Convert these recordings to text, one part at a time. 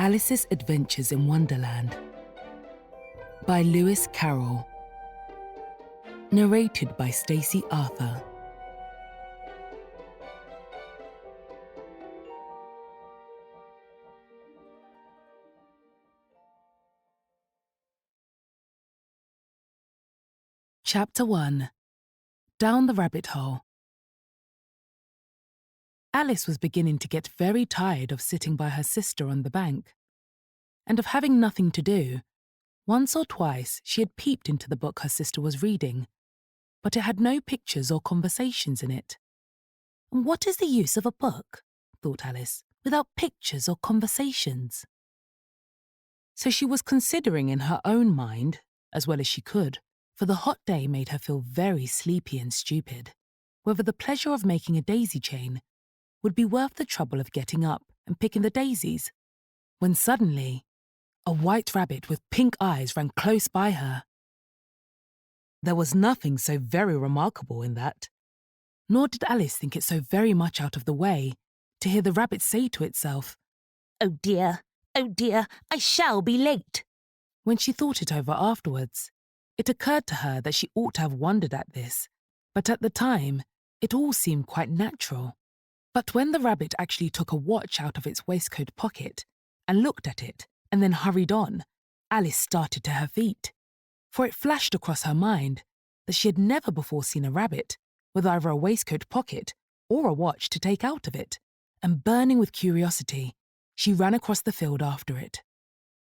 Alice's Adventures in Wonderland by Lewis Carroll. Narrated by Stacey Arthur. Chapter 1. Down the Rabbit Hole. Alice was beginning to get very tired of sitting by her sister on the bank, and of having nothing to do. Once or twice she had peeped into the book her sister was reading, but it had no pictures or conversations in it. "What is the use of a book," thought Alice, "without pictures or conversations?" So she was considering in her own mind, as well as she could, for the hot day made her feel very sleepy and stupid, whether the pleasure of making a daisy chain would be worth the trouble of getting up and picking the daisies, when suddenly a white rabbit with pink eyes ran close by her. There was nothing so very remarkable in that, nor did Alice think it so very much out of the way to hear the rabbit say to itself, oh dear, I shall be late." When she thought it over afterwards, it occurred to her that she ought to have wondered at this, but at the time it all seemed quite natural. But when the rabbit actually took a watch out of its waistcoat pocket and looked at it and then hurried on, Alice started to her feet, for it flashed across her mind that she had never before seen a rabbit with either a waistcoat pocket or a watch to take out of it, and burning with curiosity, she ran across the field after it,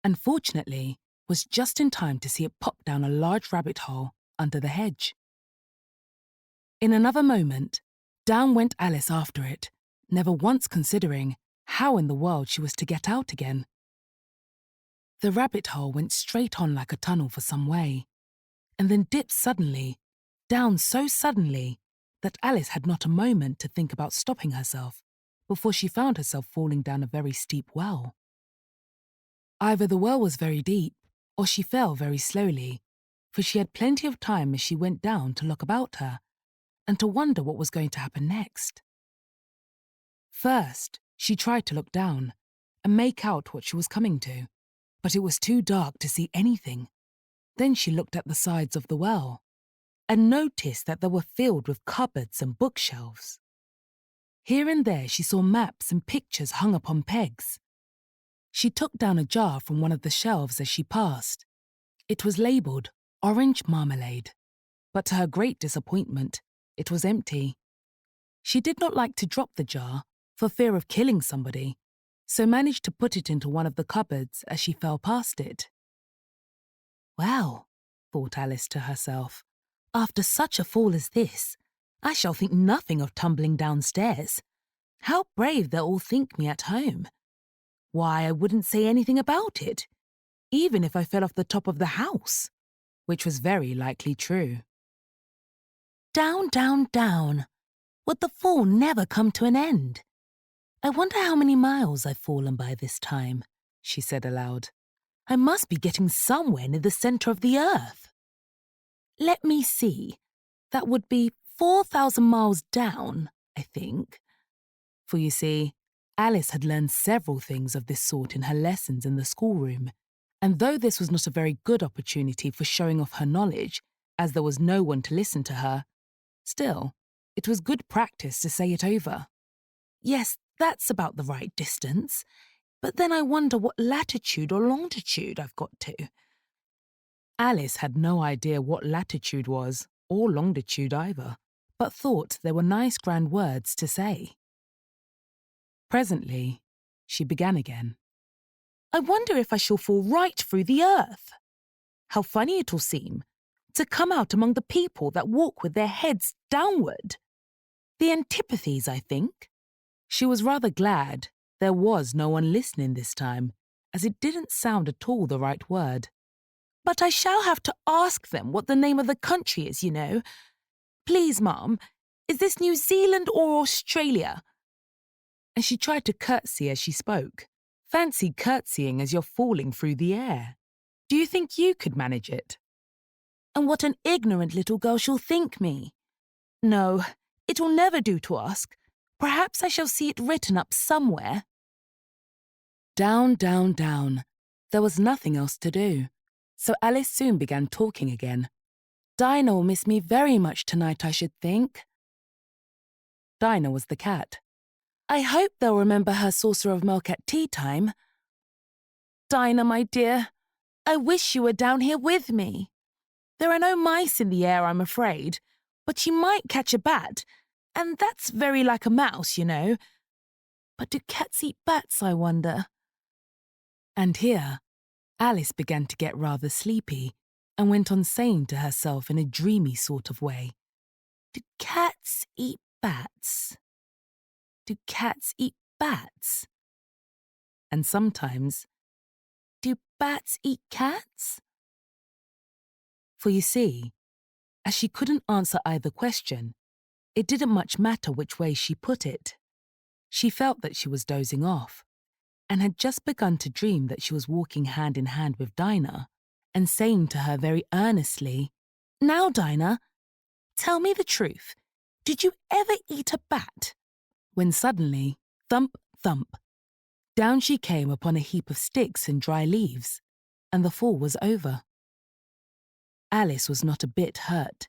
and fortunately was just in time to see it pop down a large rabbit hole under the hedge. In another moment, down went Alice after it, never once considering how in the world she was to get out again. The rabbit hole went straight on like a tunnel for some way, and then dipped suddenly, down so suddenly that Alice had not a moment to think about stopping herself before she found herself falling down a very steep well. Either the well was very deep, or she fell very slowly, for she had plenty of time as she went down to look about her and to wonder what was going to happen next. First, she tried to look down and make out what she was coming to, but it was too dark to see anything. Then she looked at the sides of the well and noticed that they were filled with cupboards and bookshelves. Here and there she saw maps and pictures hung upon pegs. She took down a jar from one of the shelves as she passed. It was labelled orange marmalade, but to her great disappointment, it was empty. She did not like to drop the jar for fear of killing somebody, so managed to put it into one of the cupboards as she fell past it. "Well," thought Alice to herself, "after such a fall as this, I shall think nothing of tumbling downstairs. How brave they'll all think me at home. Why, I wouldn't say anything about it, even if I fell off the top of the house," which was very likely true. Down, down, down. Would the fall never come to an end? "I wonder how many miles I've fallen by this time," she said aloud. "I must be getting somewhere near the centre of the earth. Let me see. That would be 4,000 miles down, I think." For you see, Alice had learned several things of this sort in her lessons in the schoolroom, and though this was not a very good opportunity for showing off her knowledge, as there was no one to listen to her, still, it was good practice to say it over. "Yes, that's about the right distance, but then I wonder what latitude or longitude I've got to." Alice had no idea what latitude was, or longitude either, but thought they were nice grand words to say. Presently, she began again. "I wonder if I shall fall right through the earth. How funny it'll seem to come out among the people that walk with their heads downward. The antipathies, I think." She was rather glad there was no one listening this time, as it didn't sound at all the right word. "But I shall have to ask them what the name of the country is, you know. Please, Mum, is this New Zealand or Australia?" And she tried to curtsy as she spoke. Fancy curtsying as you're falling through the air. Do you think you could manage it? "And what an ignorant little girl she'll think me. No, it'll never do to ask. Perhaps I shall see it written up somewhere." Down, down, down. There was nothing else to do, so Alice soon began talking again. Dinah will miss me very much tonight, I should think. Dinah was the cat. I hope they'll remember her saucer of milk at tea time. Dinah, my dear, I wish you were down here with me. There are no mice in the air, I'm afraid, but you might catch a bat, and that's very like a mouse, you know. But do cats eat bats, I wonder? And here, Alice began to get rather sleepy and went on saying to herself in a dreamy sort of way, Do cats eat bats? Do cats eat bats? And sometimes, do bats eat cats? For you see, as she couldn't answer either question, it didn't much matter which way she put it. She felt that she was dozing off, and had just begun to dream that she was walking hand in hand with Dinah, and saying to her very earnestly, Now, Dinah, tell me the truth. Did you ever eat a bat? When suddenly, thump, thump, down she came upon a heap of sticks and dry leaves, and the fall was over. Alice was not a bit hurt,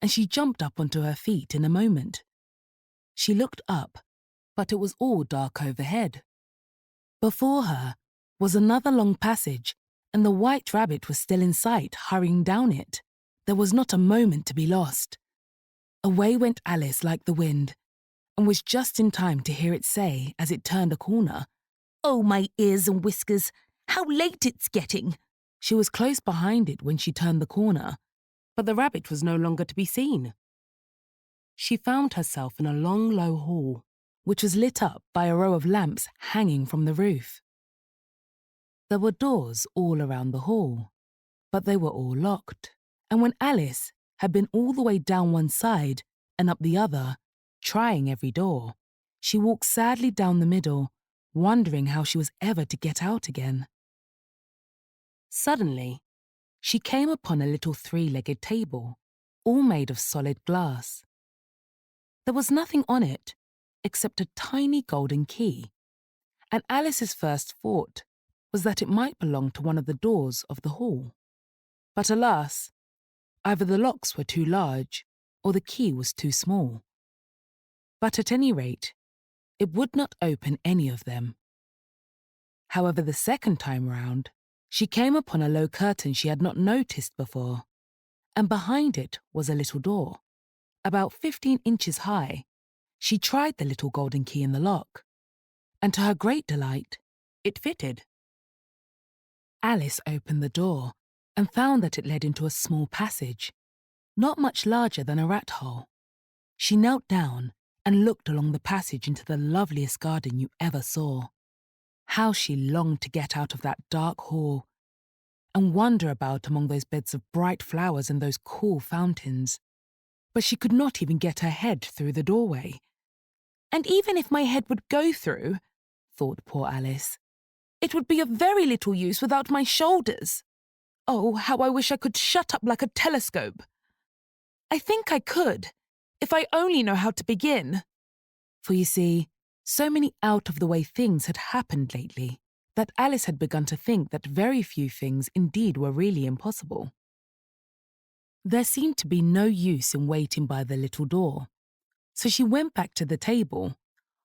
and she jumped up onto her feet in a moment. She looked up, but it was all dark overhead. Before her was another long passage, and the White Rabbit was still in sight, hurrying down it. There was not a moment to be lost. Away went Alice like the wind, and was just in time to hear it say, as it turned a corner, Oh, my ears and whiskers, how late it's getting! She was close behind it when she turned the corner, but the rabbit was no longer to be seen. She found herself in a long, low hall, which was lit up by a row of lamps hanging from the roof. There were doors all around the hall, but they were all locked, and when Alice had been all the way down one side and up the other, trying every door, she walked sadly down the middle, wondering how she was ever to get out again. Suddenly, she came upon a little three-legged table, all made of solid glass. There was nothing on it except a tiny golden key, and Alice's first thought was that it might belong to one of the doors of the hall. But alas, either the locks were too large or the key was too small. But at any rate, it would not open any of them. However, the second time round, she came upon a low curtain she had not noticed before, and behind it was a little door, about 15 inches high. She tried the little golden key in the lock, and to her great delight, it fitted. Alice opened the door and found that it led into a small passage, not much larger than a rat hole. She knelt down and looked along the passage into the loveliest garden you ever saw. How she longed to get out of that dark hall and wander about among those beds of bright flowers and those cool fountains. But she could not even get her head through the doorway. And even if my head would go through, thought poor Alice, it would be of very little use without my shoulders. Oh, how I wish I could shut up like a telescope. I think I could, if I only know how to begin. For you see, so many out-of-the-way things had happened lately that Alice had begun to think that very few things indeed were really impossible. There seemed to be no use in waiting by the little door, so she went back to the table,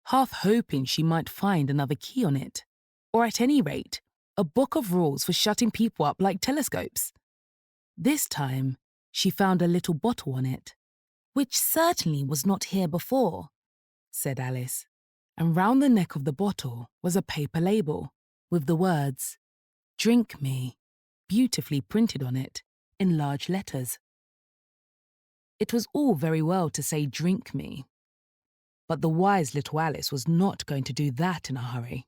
half hoping she might find another key on it, or at any rate, a book of rules for shutting people up like telescopes. This time, she found a little bottle on it. Which certainly was not here before, said Alice, and round the neck of the bottle was a paper label with the words, Drink me, beautifully printed on it in large letters. It was all very well to say drink me, but the wise little Alice was not going to do that in a hurry.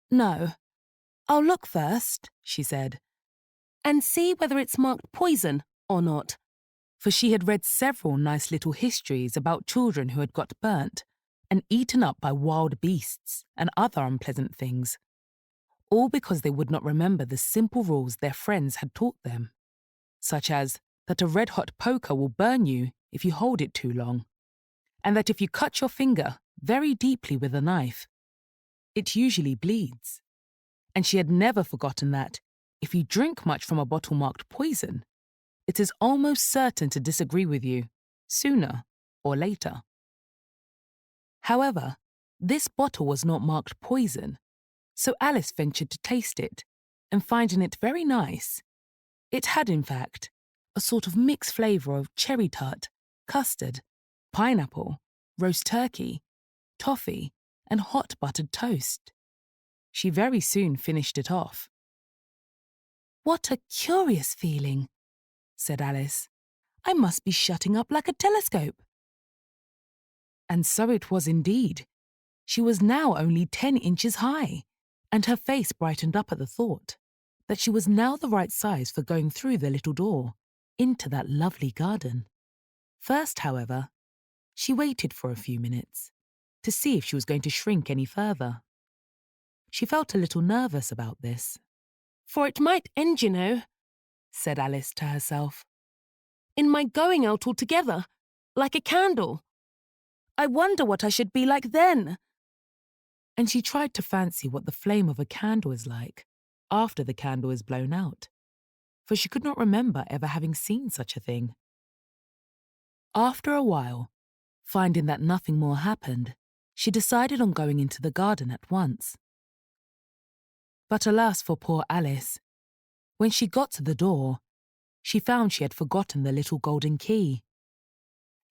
No, I'll look first, she said, and see whether it's marked poison or not, for she had read several nice little histories about children who had got burnt and eaten up by wild beasts and other unpleasant things, all because they would not remember the simple rules their friends had taught them, such as that a red-hot poker will burn you if you hold it too long, and that if you cut your finger very deeply with a knife, it usually bleeds, And she had never forgotten that, if you drink much from a bottle marked poison, it is almost certain to disagree with you, sooner or later. However, this bottle was not marked poison, so Alice ventured to taste it, and finding it very nice, it had, in fact, a sort of mixed flavour of cherry tart, custard, pineapple, roast turkey, toffee, and hot buttered toast. She very soon finished it off. "What a curious feeling," said Alice. "I must be shutting up like a telescope." And so it was indeed. She was now only 10 inches high, and her face brightened up at the thought that she was now the right size for going through the little door into that lovely garden. First, however, she waited for a few minutes to see if she was going to shrink any further. She felt a little nervous about this. "For it might end, you know," said Alice to herself, "in my going out altogether, like a candle. I wonder what I should be like then." And she tried to fancy what the flame of a candle is like after the candle is blown out, for she could not remember ever having seen such a thing. After a while, finding that nothing more happened, she decided on going into the garden at once. But alas for poor Alice, when she got to the door, she found she had forgotten the little golden key.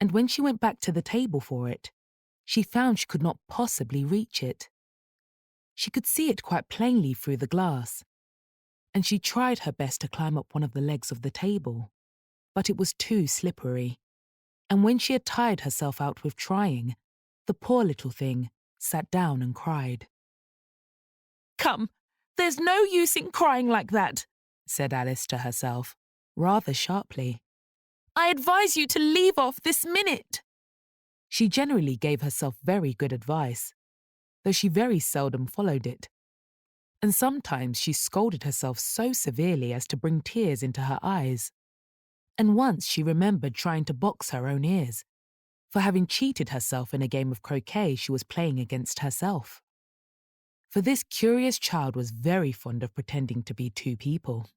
And when she went back to the table for it, she found she could not possibly reach it. She could see it quite plainly through the glass, and she tried her best to climb up one of the legs of the table, but it was too slippery, and when she had tired herself out with trying, the poor little thing sat down and cried. "Come, there's no use in crying like that," said Alice to herself, rather sharply. "I advise you to leave off this minute." She generally gave herself very good advice, though she very seldom followed it, and sometimes she scolded herself so severely as to bring tears into her eyes. And once she remembered trying to box her own ears for having cheated herself in a game of croquet she was playing against herself. For this curious child was very fond of pretending to be two people.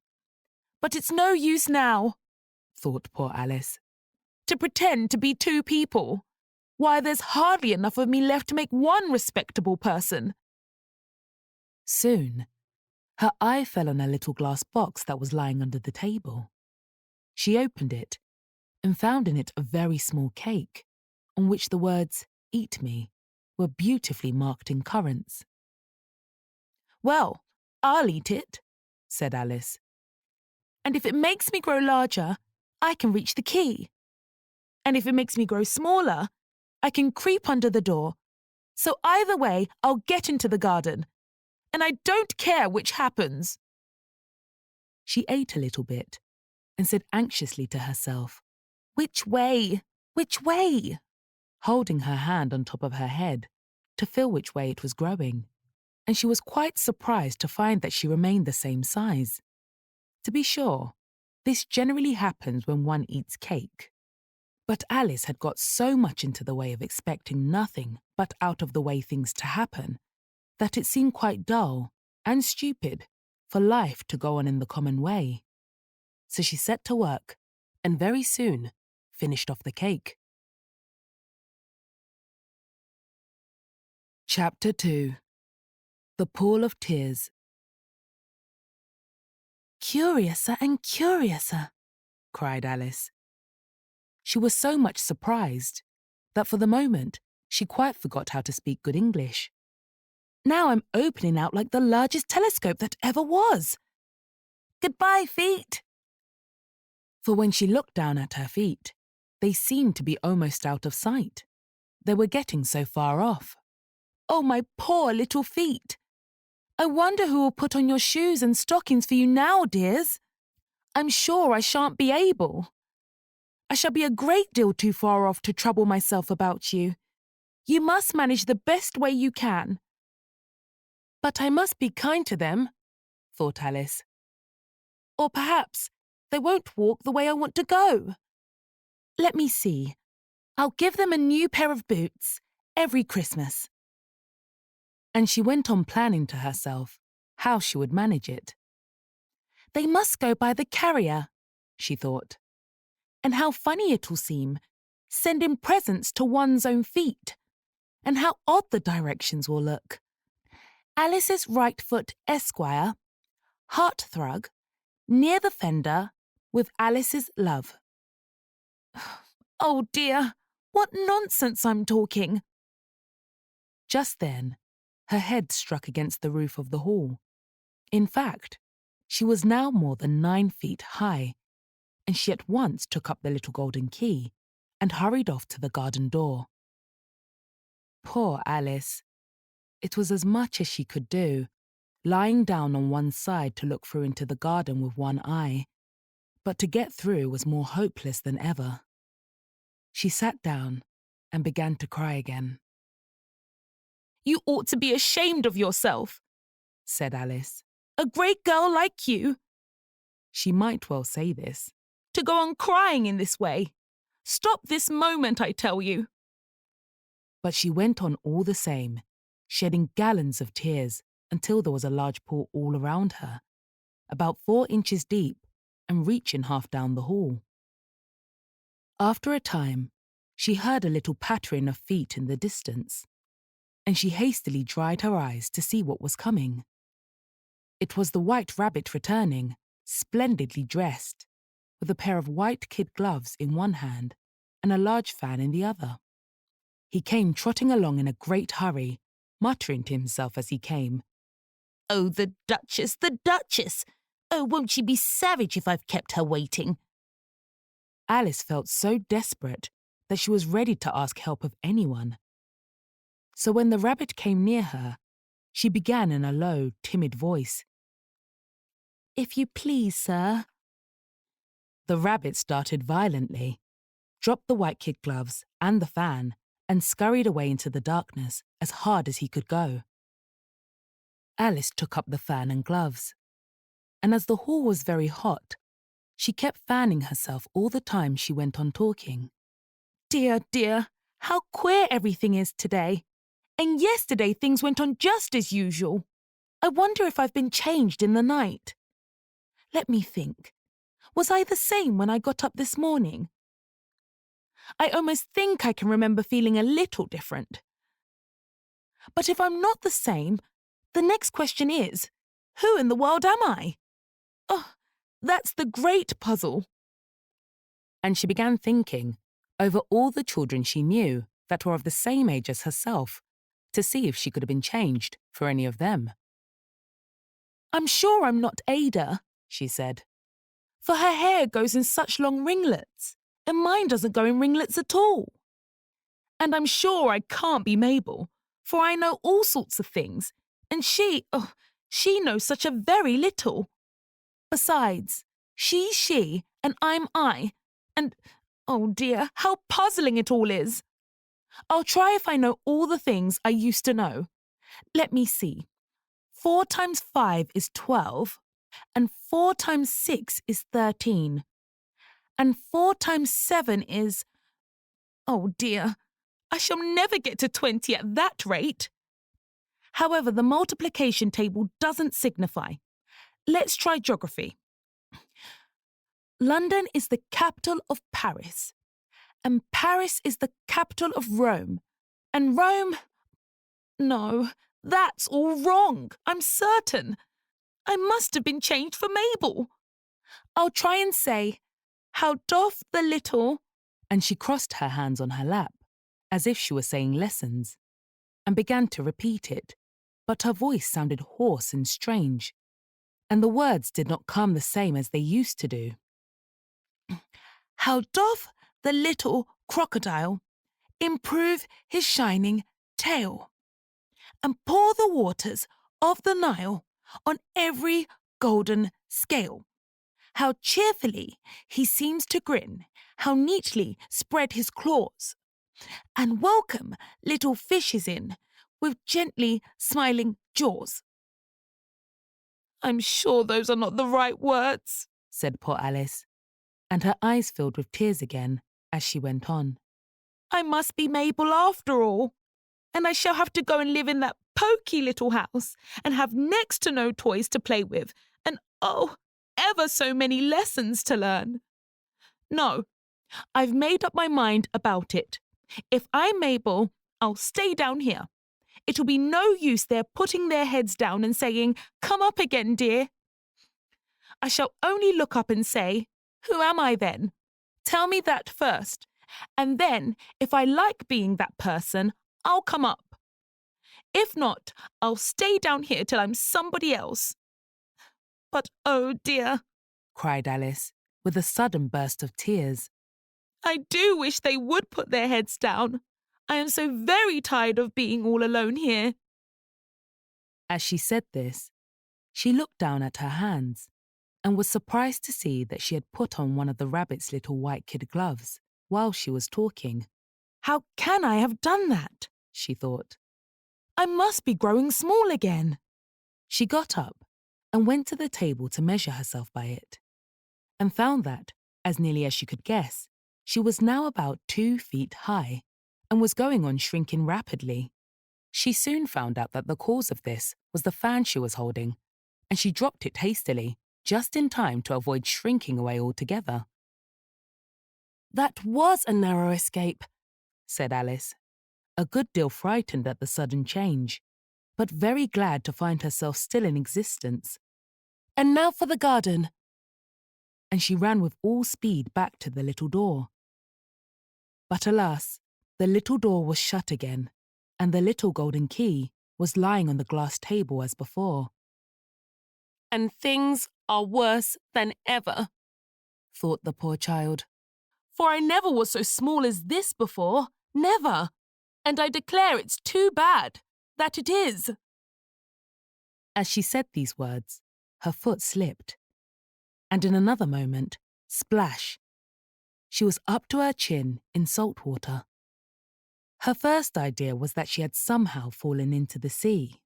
"But it's no use now," thought poor Alice, "to pretend to be two people. Why, there's hardly enough of me left to make one respectable person." Soon, her eye fell on a little glass box that was lying under the table. She opened it and found in it a very small cake, on which the words, "Eat me," were beautifully marked in currants. "Well, I'll eat it," said Alice. "And if it makes me grow larger, I can reach the key. And if it makes me grow smaller, I can creep under the door. So either way, I'll get into the garden. And I don't care which happens." She ate a little bit and said anxiously to herself, "Which way? Which way?" holding her hand on top of her head to feel which way it was growing. And she was quite surprised to find that she remained the same size. To be sure, this generally happens when one eats cake. But Alice had got so much into the way of expecting nothing but out-of-the-way things to happen that it seemed quite dull and stupid for life to go on in the common way. So she set to work and very soon finished off the cake. Chapter 2. The Pool of Tears. "Curiouser and curiouser," cried Alice. She was so much surprised that for the moment she quite forgot how to speak good English. "Now I'm opening out like the largest telescope that ever was. Goodbye, feet." For when she looked down at her feet, they seemed to be almost out of sight. They were getting so far off. "Oh, my poor little feet. I wonder who will put on your shoes and stockings for you now, dears. I'm sure I shan't be able. I shall be a great deal too far off to trouble myself about you. You must manage the best way you can." "But I must be kind to them," thought Alice. "Or perhaps they won't walk the way I want to go. Let me see. I'll give them a new pair of boots every Christmas." And she went on planning to herself how she would manage it. They must go by the carrier, she thought. And how funny it'll seem, sending presents to one's own feet. And how odd the directions will look. Alice's right foot, Esquire, hearthrug, near the fender, with Alice's love. Oh dear, what nonsense I'm talking. Just then, her head struck against the roof of the hall. In fact, she was now more than 9 feet high, and she at once took up the little golden key and hurried off to the garden door. Poor Alice. It was as much as she could do, lying down on one side to look through into the garden with one eye, but to get through was more hopeless than ever. She sat down and began to cry again. You ought to be ashamed of yourself, said Alice. A great girl like you. She might well say this. To go on crying in this way. Stop this moment, I tell you. But she went on all the same, shedding gallons of tears until there was a large pool all around her, about 4 inches deep and reaching half down the hall. After a time, she heard a little pattering of feet in the distance, and she hastily dried her eyes to see what was coming. It was the White Rabbit returning, splendidly dressed, with a pair of white kid gloves in one hand and a large fan in the other. He came trotting along in a great hurry, muttering to himself as he came, Oh, the Duchess, the Duchess! Oh, won't she be savage if I've kept her waiting? Alice felt so desperate that she was ready to ask help of anyone. So when the rabbit came near her, she began in a low, timid voice. If you please, sir. The rabbit started violently, dropped the white kid gloves and the fan, and scurried away into the darkness as hard as he could go. Alice took up the fan and gloves, and as the hall was very hot, she kept fanning herself all the time she went on talking. Dear, dear, how queer everything is today. And yesterday things went on just as usual. I wonder if I've been changed in the night. Let me think. Was I the same when I got up this morning? I almost think I can remember feeling a little different. But if I'm not the same, the next question is, who in the world am I? Oh, that's the great puzzle. And she began thinking over all the children she knew that were of the same age as herself, to see if she could have been changed for any of them. I'm sure I'm not Ada, she said, for her hair goes in such long ringlets, and mine doesn't go in ringlets at all. And I'm sure I can't be Mabel, for I know all sorts of things, and she knows such a very little. Besides, she's she, and I'm I, and, oh dear, how puzzling it all is. I'll try if I know all the things I used to know. Let me see. 4 times 5 is 12, and 4 times 6 is 13, and 4 times 7 is... Oh dear, I shall never get to 20 at that rate. However, the multiplication table doesn't signify. Let's try geography. London is the capital of Paris, and Paris is the capital of Rome, and Rome... No, that's all wrong, I'm certain. I must have been changed for Mabel. I'll try and say, how doth the little... And she crossed her hands on her lap, as if she were saying lessons, and began to repeat it, but her voice sounded hoarse and strange, and the words did not come the same as they used to do. How doth the little crocodile improve his shining tail, and pour the waters of the Nile on every golden scale? How cheerfully he seems to grin, how neatly spread his claws, and welcome little fishes in with gently smiling jaws. I'm sure those are not the right words, said poor Alice, and her eyes filled with tears again as she went on. I must be Mabel after all, and I shall have to go and live in that poky little house and have next to no toys to play with and, oh, ever so many lessons to learn. No, I've made up my mind about it. If I'm able, I'll stay down here. It'll be no use their putting their heads down and saying, "Come up again, dear." I shall only look up and say, "Who am I then? Tell me that first. And then, if I like being that person, I'll come up. If not, I'll stay down here till I'm somebody else." But oh dear, cried Alice, with a sudden burst of tears. I do wish they would put their heads down. I am so very tired of being all alone here. As she said this, she looked down at her hands and was surprised to see that she had put on one of the rabbit's little white kid gloves while she was talking. How can I have done that? She thought. I must be growing small again. She got up and went to the table to measure herself by it, and found that, as nearly as she could guess, she was now about 2 feet high and was going on shrinking rapidly. She soon found out that the cause of this was the fan she was holding, and she dropped it hastily, just in time to avoid shrinking away altogether. That was a narrow escape, said Alice, a good deal frightened at the sudden change, but very glad to find herself still in existence. And now for the garden. And she ran with all speed back to the little door. But alas, the little door was shut again, and the little golden key was lying on the glass table as before. And things are worse than ever, thought the poor child. For I never was so small as this before, never. And I declare it's too bad, that it is. As she said these words, her foot slipped, and in another moment, splash! She was up to her chin in salt water. Her first idea was that she had somehow fallen into the sea.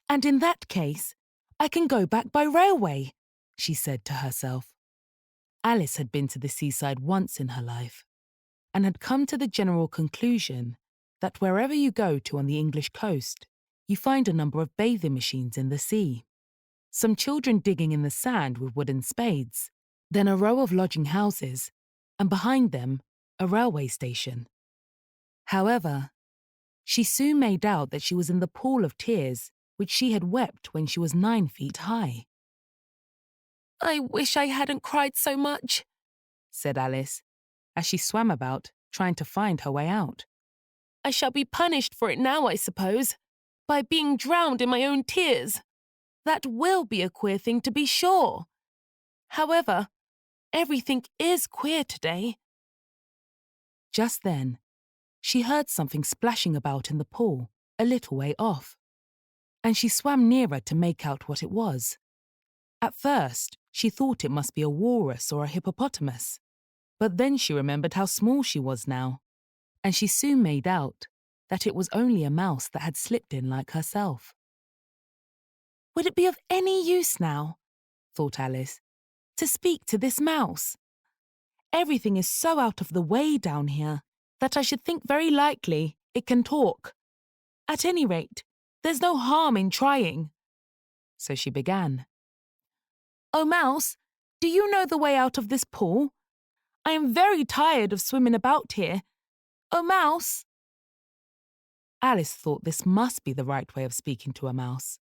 And in that case, I can go back by railway, she said to herself. Alice had been to the seaside once in her life, and had come to the general conclusion that wherever you go to on the English coast, you find a number of bathing machines in the sea, some children digging in the sand with wooden spades, then a row of lodging houses, and behind them, a railway station. However, she soon made out that she was in the pool of tears which she had wept when she was 9 feet high. I wish I hadn't cried so much, said Alice, as she swam about, trying to find her way out. I shall be punished for it now, I suppose, by being drowned in my own tears. That will be a queer thing, to be sure. However, everything is queer today. Just then, she heard something splashing about in the pool a little way off, and she swam nearer to make out what it was. At first, she thought it must be a walrus or a hippopotamus, but then she remembered how small she was now, and she soon made out that it was only a mouse that had slipped in like herself. Would it be of any use now, thought Alice, to speak to this mouse? Everything is so out of the way down here that I should think very likely it can talk. At any rate, there's no harm in trying. So she began. Oh, mouse, do you know the way out of this pool? I am very tired of swimming about here. Oh, mouse. Alice thought this must be the right way of speaking to a mouse.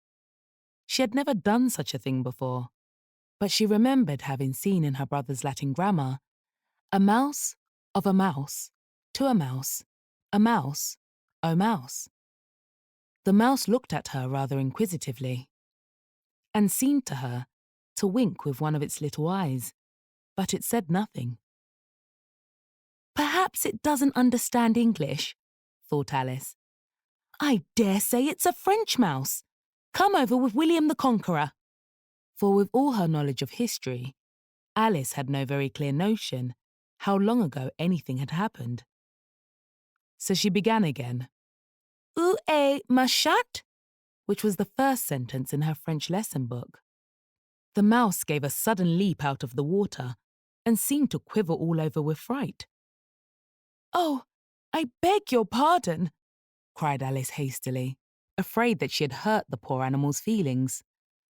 She had never done such a thing before, but she remembered having seen in her brother's Latin grammar, a mouse of a mouse, to a mouse, O mouse. The mouse looked at her rather inquisitively, and seemed to her to wink with one of its little eyes, but it said nothing. Perhaps it doesn't understand English, thought Alice. I dare say it's a French mouse. Come over with William the Conqueror. For with all her knowledge of history, Alice had no very clear notion how long ago anything had happened. So she began again. Où est ma chatte? Which was the first sentence in her French lesson book. The mouse gave a sudden leap out of the water and seemed to quiver all over with fright. Oh, I beg your pardon, cried Alice hastily, afraid that she had hurt the poor animal's feelings.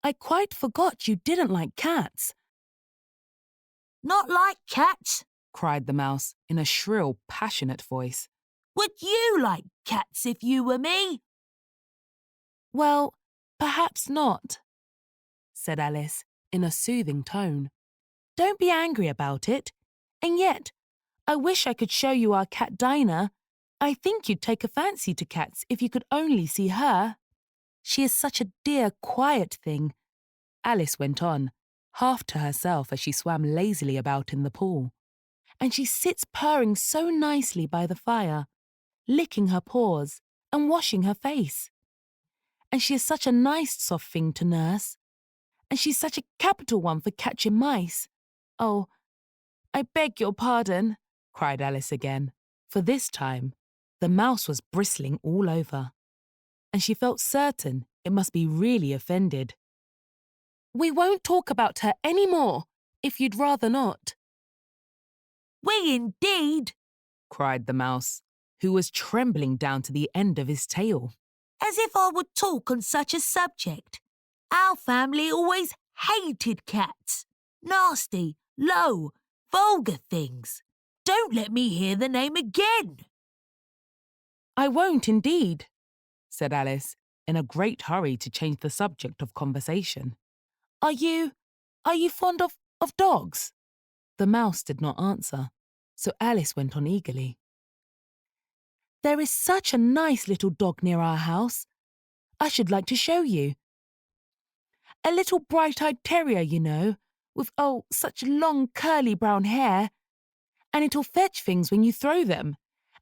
"I quite forgot you didn't like cats," Not like cats? cried the mouse in a shrill, passionate voice. Would you like cats if you were me? "Well, perhaps not," said Alice in a soothing tone. "Don't be angry about it. And yet, I wish I could show you our cat Dinah. I think you'd take a fancy to cats if you could only see her. She is such a dear, quiet thing," Alice went on, half to herself as she swam lazily about in the pool. "And she sits purring so nicely by the fire, licking her paws and washing her face. And she is such a nice soft thing to nurse. And she's such a capital one for catching mice. Oh, I beg your pardon," cried Alice again, for this time the mouse was bristling all over, and she felt certain it must be really offended. "We won't talk about her any more, if you'd rather not," We indeed. cried the mouse, who was trembling down to the end of his tail. As if I would talk on such a subject. Our family always hated cats. Nasty, low, vulgar things. Don't let me hear the name again. "I won't indeed," said Alice, in a great hurry to change the subject of conversation. Are you fond of dogs?" The mouse did not answer, so Alice went on eagerly. "There is such a nice little dog near our house. I should like to show you. A little bright-eyed terrier, you know, with, oh, such long curly brown hair. And it'll fetch things when you throw them,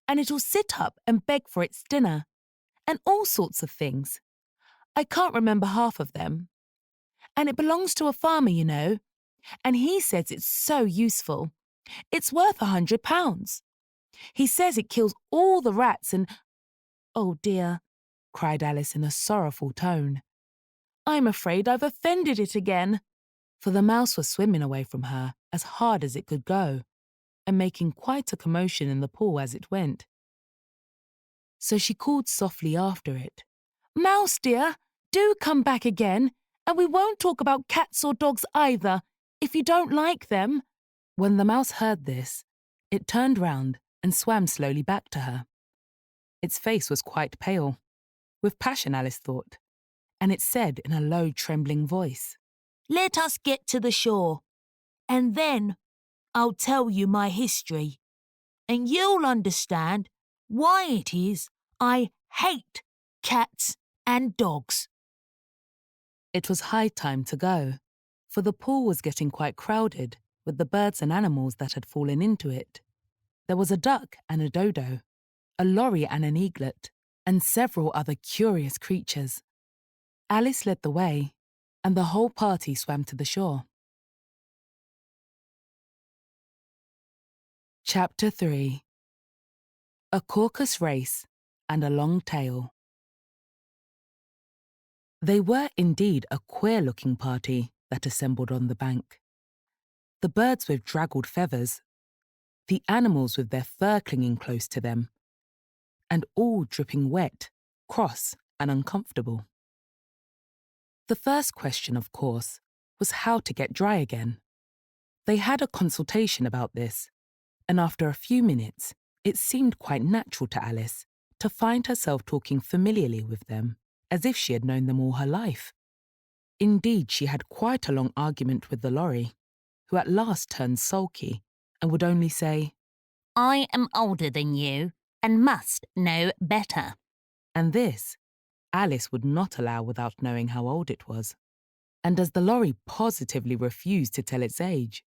and it'll sit up and beg for its dinner, and all sorts of things. I can't remember half of them. And it belongs to a farmer, you know, and he says it's so useful. It's worth £100. He says it kills all the rats and—" "Oh dear," cried Alice in a sorrowful tone. "I'm afraid I've offended it again," for the mouse was swimming away from her as hard as it could go, and making quite a commotion in the pool as it went. So she called softly after it, "Mouse dear, do come back again, and we won't talk about cats or dogs either, if you don't like them." When the mouse heard this, it turned round and swam slowly back to her. Its face was quite pale, with passion, Alice thought, and it said in a low, trembling voice, Let us get to the shore, and then I'll tell you my history, and you'll understand why it is I hate cats and dogs. It was high time to go, for the pool was getting quite crowded with the birds and animals that had fallen into it. There was a duck and a dodo, a lorry and an eaglet, and several other curious creatures. Alice led the way, and the whole party swam to the shore. Chapter 3. A Caucus Race and a Long Tail. They were indeed a queer-looking party that assembled on the bank. The birds with draggled feathers, the animals with their fur clinging close to them, and all dripping wet, cross, and uncomfortable. The first question, of course, was how to get dry again. They had a consultation about this, and after a few minutes, it seemed quite natural to Alice to find herself talking familiarly with them, as if she had known them all her life. Indeed, she had quite a long argument with the lorry, who at last turned sulky and would only say, I am older than you and must know better. And this Alice would not allow without knowing how old it was. And as the lorry positively refused to tell its age,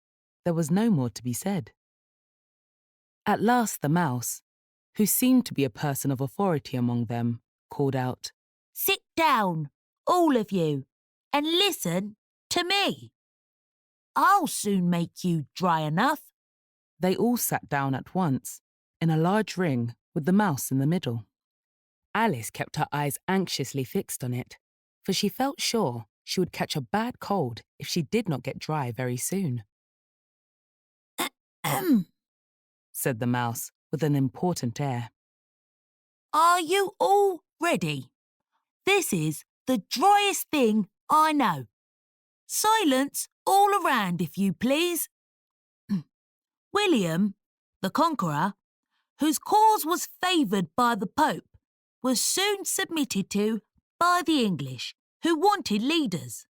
there was no more to be said. At last the mouse, who seemed to be a person of authority among them, called out, Sit down, all of you, and listen to me. I'll soon make you dry enough. They all sat down at once, in a large ring with the mouse in the middle. Alice kept her eyes anxiously fixed on it, for she felt sure she would catch a bad cold if she did not get dry very soon. Ahem, said the mouse with an important air. Are you all ready? This is the driest thing I know. Silence all around, if you please. William, the Conqueror, whose cause was favoured by the Pope, was soon submitted to by the English, who wanted leaders,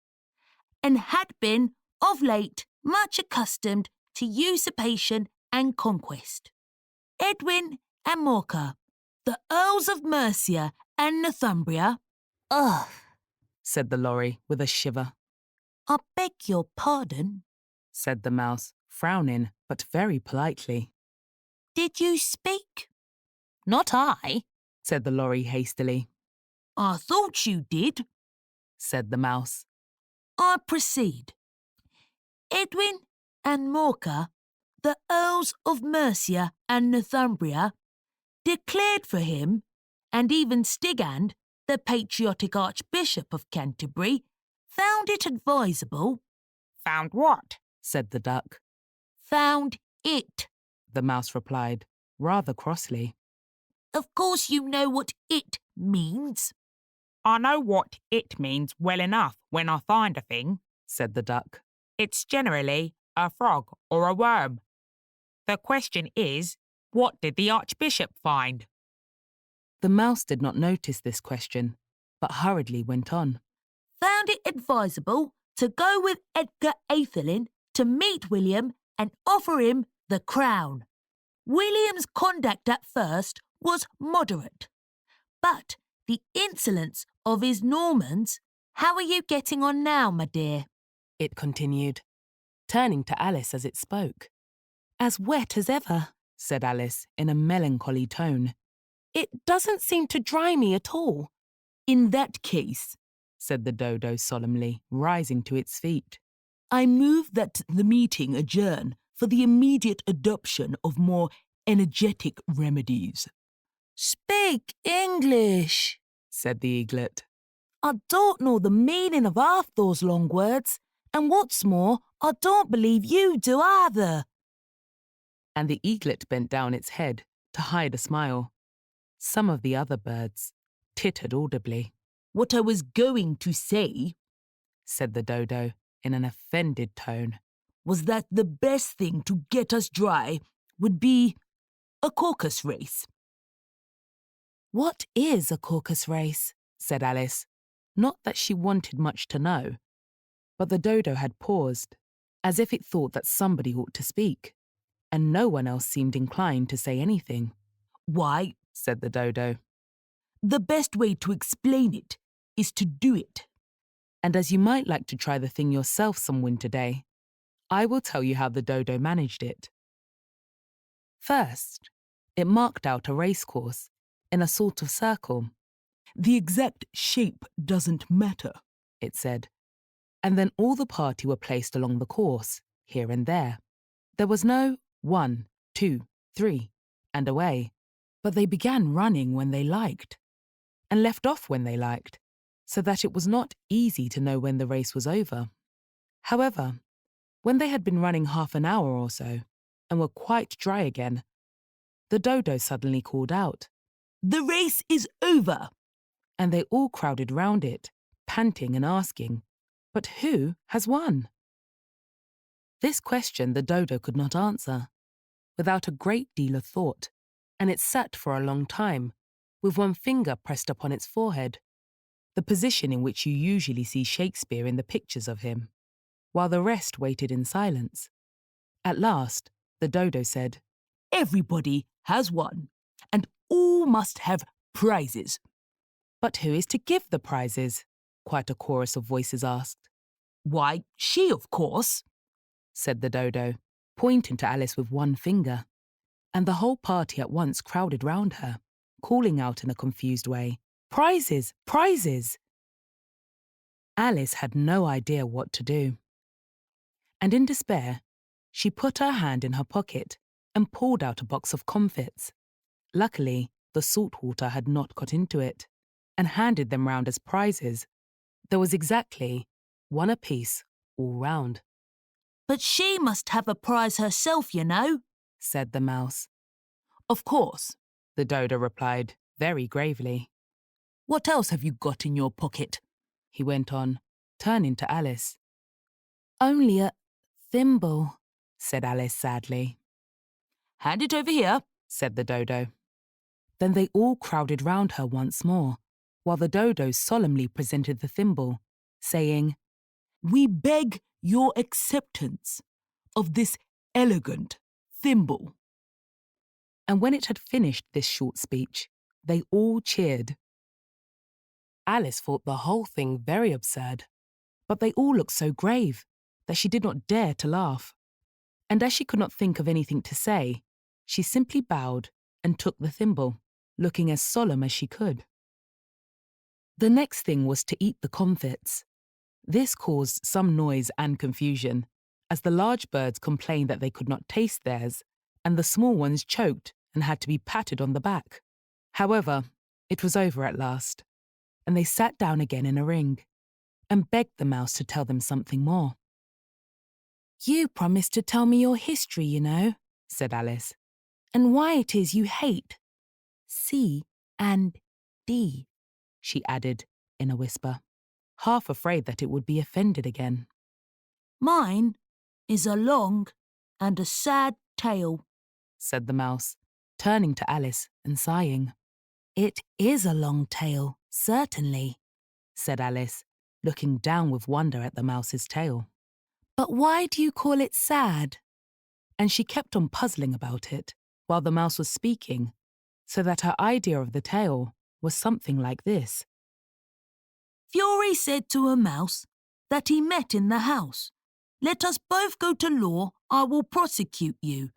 and had been, of late, much accustomed to usurpation and conquest. Edwin and Morcar, the Earls of Mercia and Northumbria. Ugh, said the lorry with a shiver. I beg your pardon, said the mouse, frowning, but very politely. Did you speak? Not I, said the lorry hastily. I thought you did, said the mouse. I proceed. Edwin and Morcar, the Earls of Mercia and Northumbria, declared for him, and even Stigand, the patriotic Archbishop of Canterbury, found it advisable. Found what? said the duck. Found it, the mouse replied, rather crossly. Of course you know what it means. I know what it means well enough when I find a thing, said the duck. It's generally a frog or a worm. The question is, what did the Archbishop find? The mouse did not notice this question, but hurriedly went on. Found it advisable to go with Edgar Atheling to meet William and offer him the crown. William's conduct at first was moderate, but the insolence of his Normans— How are you getting on now, my dear? It continued, turning to Alice as it spoke. As wet as ever, said Alice in a melancholy tone. It doesn't seem to dry me at all. In that case, said the dodo solemnly, rising to its feet, I move that the meeting adjourn for the immediate adoption of more energetic remedies. Speak English, said the eaglet. I don't know the meaning of half those long words, and what's more, I don't believe you do either. And the eaglet bent down its head to hide a smile. Some of the other birds tittered audibly. What I was going to say, said the dodo in an offended tone, was that the best thing to get us dry would be a caucus race. What is a caucus race? Said Alice. Not that she wanted much to know, but the dodo had paused, as if it thought that somebody ought to speak, and no one else seemed inclined to say anything. Why, said the dodo, the best way to explain it is to do it. And as you might like to try the thing yourself some winter day, I will tell you how the dodo managed it. First, it marked out a racecourse in a sort of circle. The exact shape doesn't matter, it said. And then all the party were placed along the course, here and there. There was no 1, 2, 3, and away, but they began running when they liked, and left off when they liked, so that it was not easy to know when the race was over. However, when they had been running half an hour or so, and were quite dry again, the dodo suddenly called out, "The race is over!" And they all crowded round it, panting and asking, "But who has won?" This question the dodo could not answer, without a great deal of thought, and it sat for a long time, with one finger pressed upon its forehead, the position in which you usually see Shakespeare in the pictures of him, while the rest waited in silence. At last, the dodo said, "Everybody has won, and all must have prizes." "But who is to give the prizes?" quite a chorus of voices asked. "Why, she, of course," said the dodo, pointing to Alice with one finger, and the whole party at once crowded round her, calling out in a confused way, "Prizes! Prizes!" Alice had no idea what to do, and in despair, she put her hand in her pocket and pulled out a box of comfits. Luckily, the salt water had not got into it, and handed them round as prizes. There was exactly one apiece all round. "But she must have a prize herself, you know," said the mouse. "Of course," the dodo replied, very gravely. What else have you got in your pocket? He went on, turning to Alice. Only a thimble, said Alice sadly. Hand it over here, said the dodo. Then they all crowded round her once more, while the dodo solemnly presented the thimble, saying, We beg your acceptance of this elegant thimble. And when it had finished this short speech, they all cheered. Alice thought the whole thing very absurd, but they all looked so grave that she did not dare to laugh. And as she could not think of anything to say, she simply bowed and took the thimble, looking as solemn as she could. The next thing was to eat the comfits. This caused some noise and confusion, as the large birds complained that they could not taste theirs, and the small ones choked and had to be patted on the back. However, it was over at last, and they sat down again in a ring, and begged the mouse to tell them something more. You promised to tell me your history, you know, said Alice, and why it is you hate C and D, she added in a whisper, half afraid that it would be offended again. Mine is a long and a sad tale, said the mouse, turning to Alice and sighing. It is a long tale, certainly, said Alice, looking down with wonder at the mouse's tail. But why do you call it sad? And she kept on puzzling about it while the mouse was speaking, so that her idea of the tale was something like this. Fury said to a mouse that he met in the house, Let us both go to law, I will prosecute you.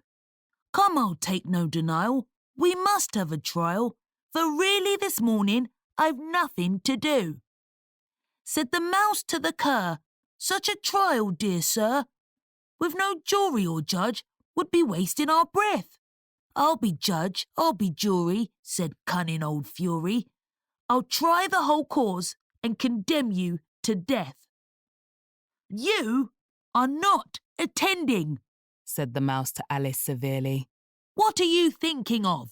Come, I'll take no denial, we must have a trial, for really this morning I've nothing to do. Said the mouse to the cur, Such a trial, dear sir, with no jury or judge, would be wasting our breath. I'll be judge, I'll be jury, said cunning old Fury. I'll try the whole cause and condemn you to death. You are not attending, said the mouse to Alice severely. What are you thinking of?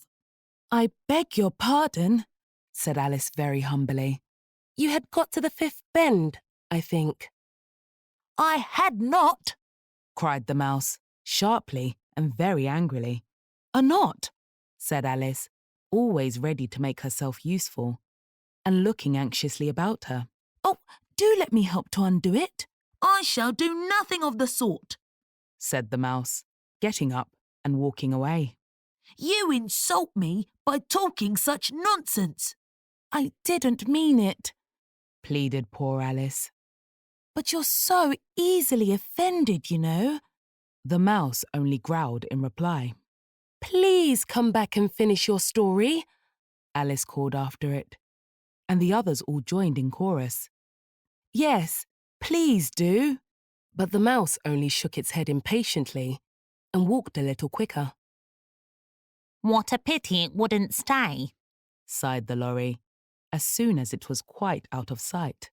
I beg your pardon, said Alice very humbly. You had got to the fifth bend, I think. I had not, cried the mouse, sharply and very angrily. Not, said Alice, always ready to make herself useful, and looking anxiously about her. Oh, do let me help to undo it. I shall do nothing of the sort, said the mouse, getting up and walking away. You insult me by talking such nonsense. I didn't mean it, pleaded poor Alice. But you're so easily offended, you know. The mouse only growled in reply. Please come back and finish your story, Alice called after it, and the others all joined in chorus. Yes, please do. But the mouse only shook its head impatiently and walked a little quicker. What a pity it wouldn't stay, sighed the lorry, as soon as it was quite out of sight,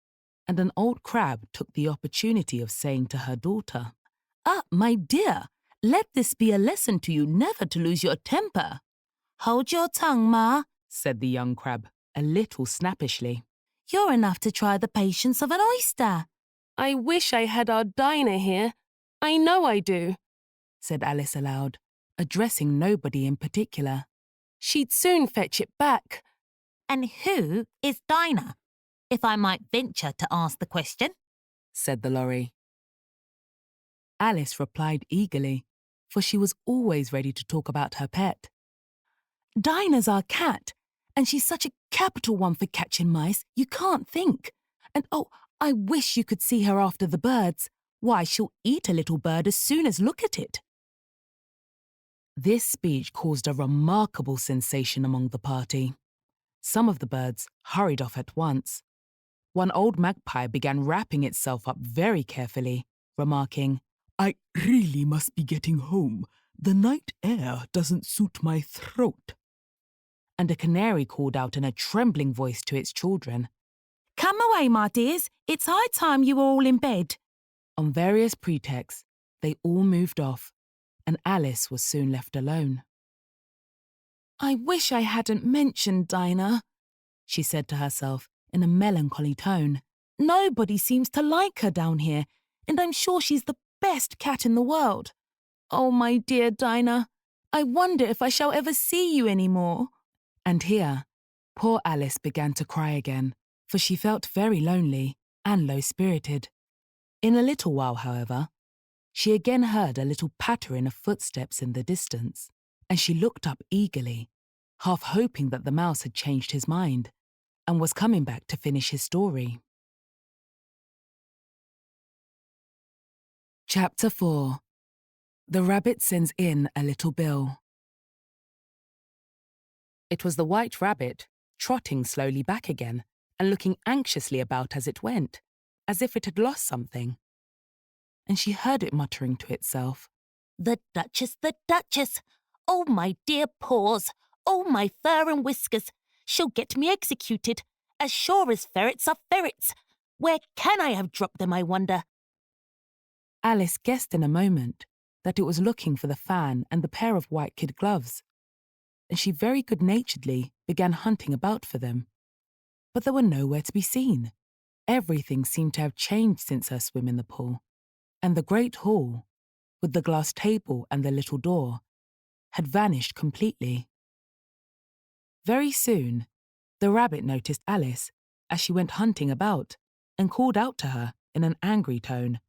and an old crab took the opportunity of saying to her daughter, my dear, let this be a lesson to you never to lose your temper. Hold your tongue, Ma, said the young crab, a little snappishly. You're enough to try the patience of an oyster. I wish I had our Dinah here. I know I do, said Alice aloud, addressing nobody in particular. She'd soon fetch it back. And who is Dinah, if I might venture to ask the question? said the lorry. Alice replied eagerly, for she was always ready to talk about her pet. Dinah's our cat, and she's such a capital one for catching mice, you can't think. And I wish you could see her after the birds. Why, she'll eat a little bird as soon as look at it. This speech caused a remarkable sensation among the party. Some of the birds hurried off at once. One old magpie began wrapping itself up very carefully, remarking, I really must be getting home. The night air doesn't suit my throat. And a canary called out in a trembling voice to its children, Come away, my dears. It's high time you were all in bed. On various pretexts, they all moved off, and Alice was soon left alone. I wish I hadn't mentioned Dinah, she said to herself in a melancholy tone. Nobody seems to like her down here, and I'm sure she's the best cat in the world. Oh, my dear Dinah, I wonder if I shall ever see you any more. And here, poor Alice began to cry again, for she felt very lonely and low-spirited. In a little while, however, she again heard a little pattering of footsteps in the distance, and she looked up eagerly, half hoping that the mouse had changed his mind and was coming back to finish his story. Chapter 4. The Rabbit Sends in a Little Bill. It was the White Rabbit, trotting slowly back again and looking anxiously about as it went, as if it had lost something. And she heard it muttering to itself, The Duchess, the Duchess! Oh, my dear paws! Oh, my fur and whiskers! She'll get me executed, as sure as ferrets are ferrets! Where can I have dropped them, I wonder? Alice guessed in a moment that it was looking for the fan and the pair of white kid gloves, and she very good-naturedly began hunting about for them. But they were nowhere to be seen. Everything seemed to have changed since her swim in the pool, and the great hall, with the glass table and the little door, had vanished completely. Very soon, the rabbit noticed Alice as she went hunting about and called out to her in an angry tone.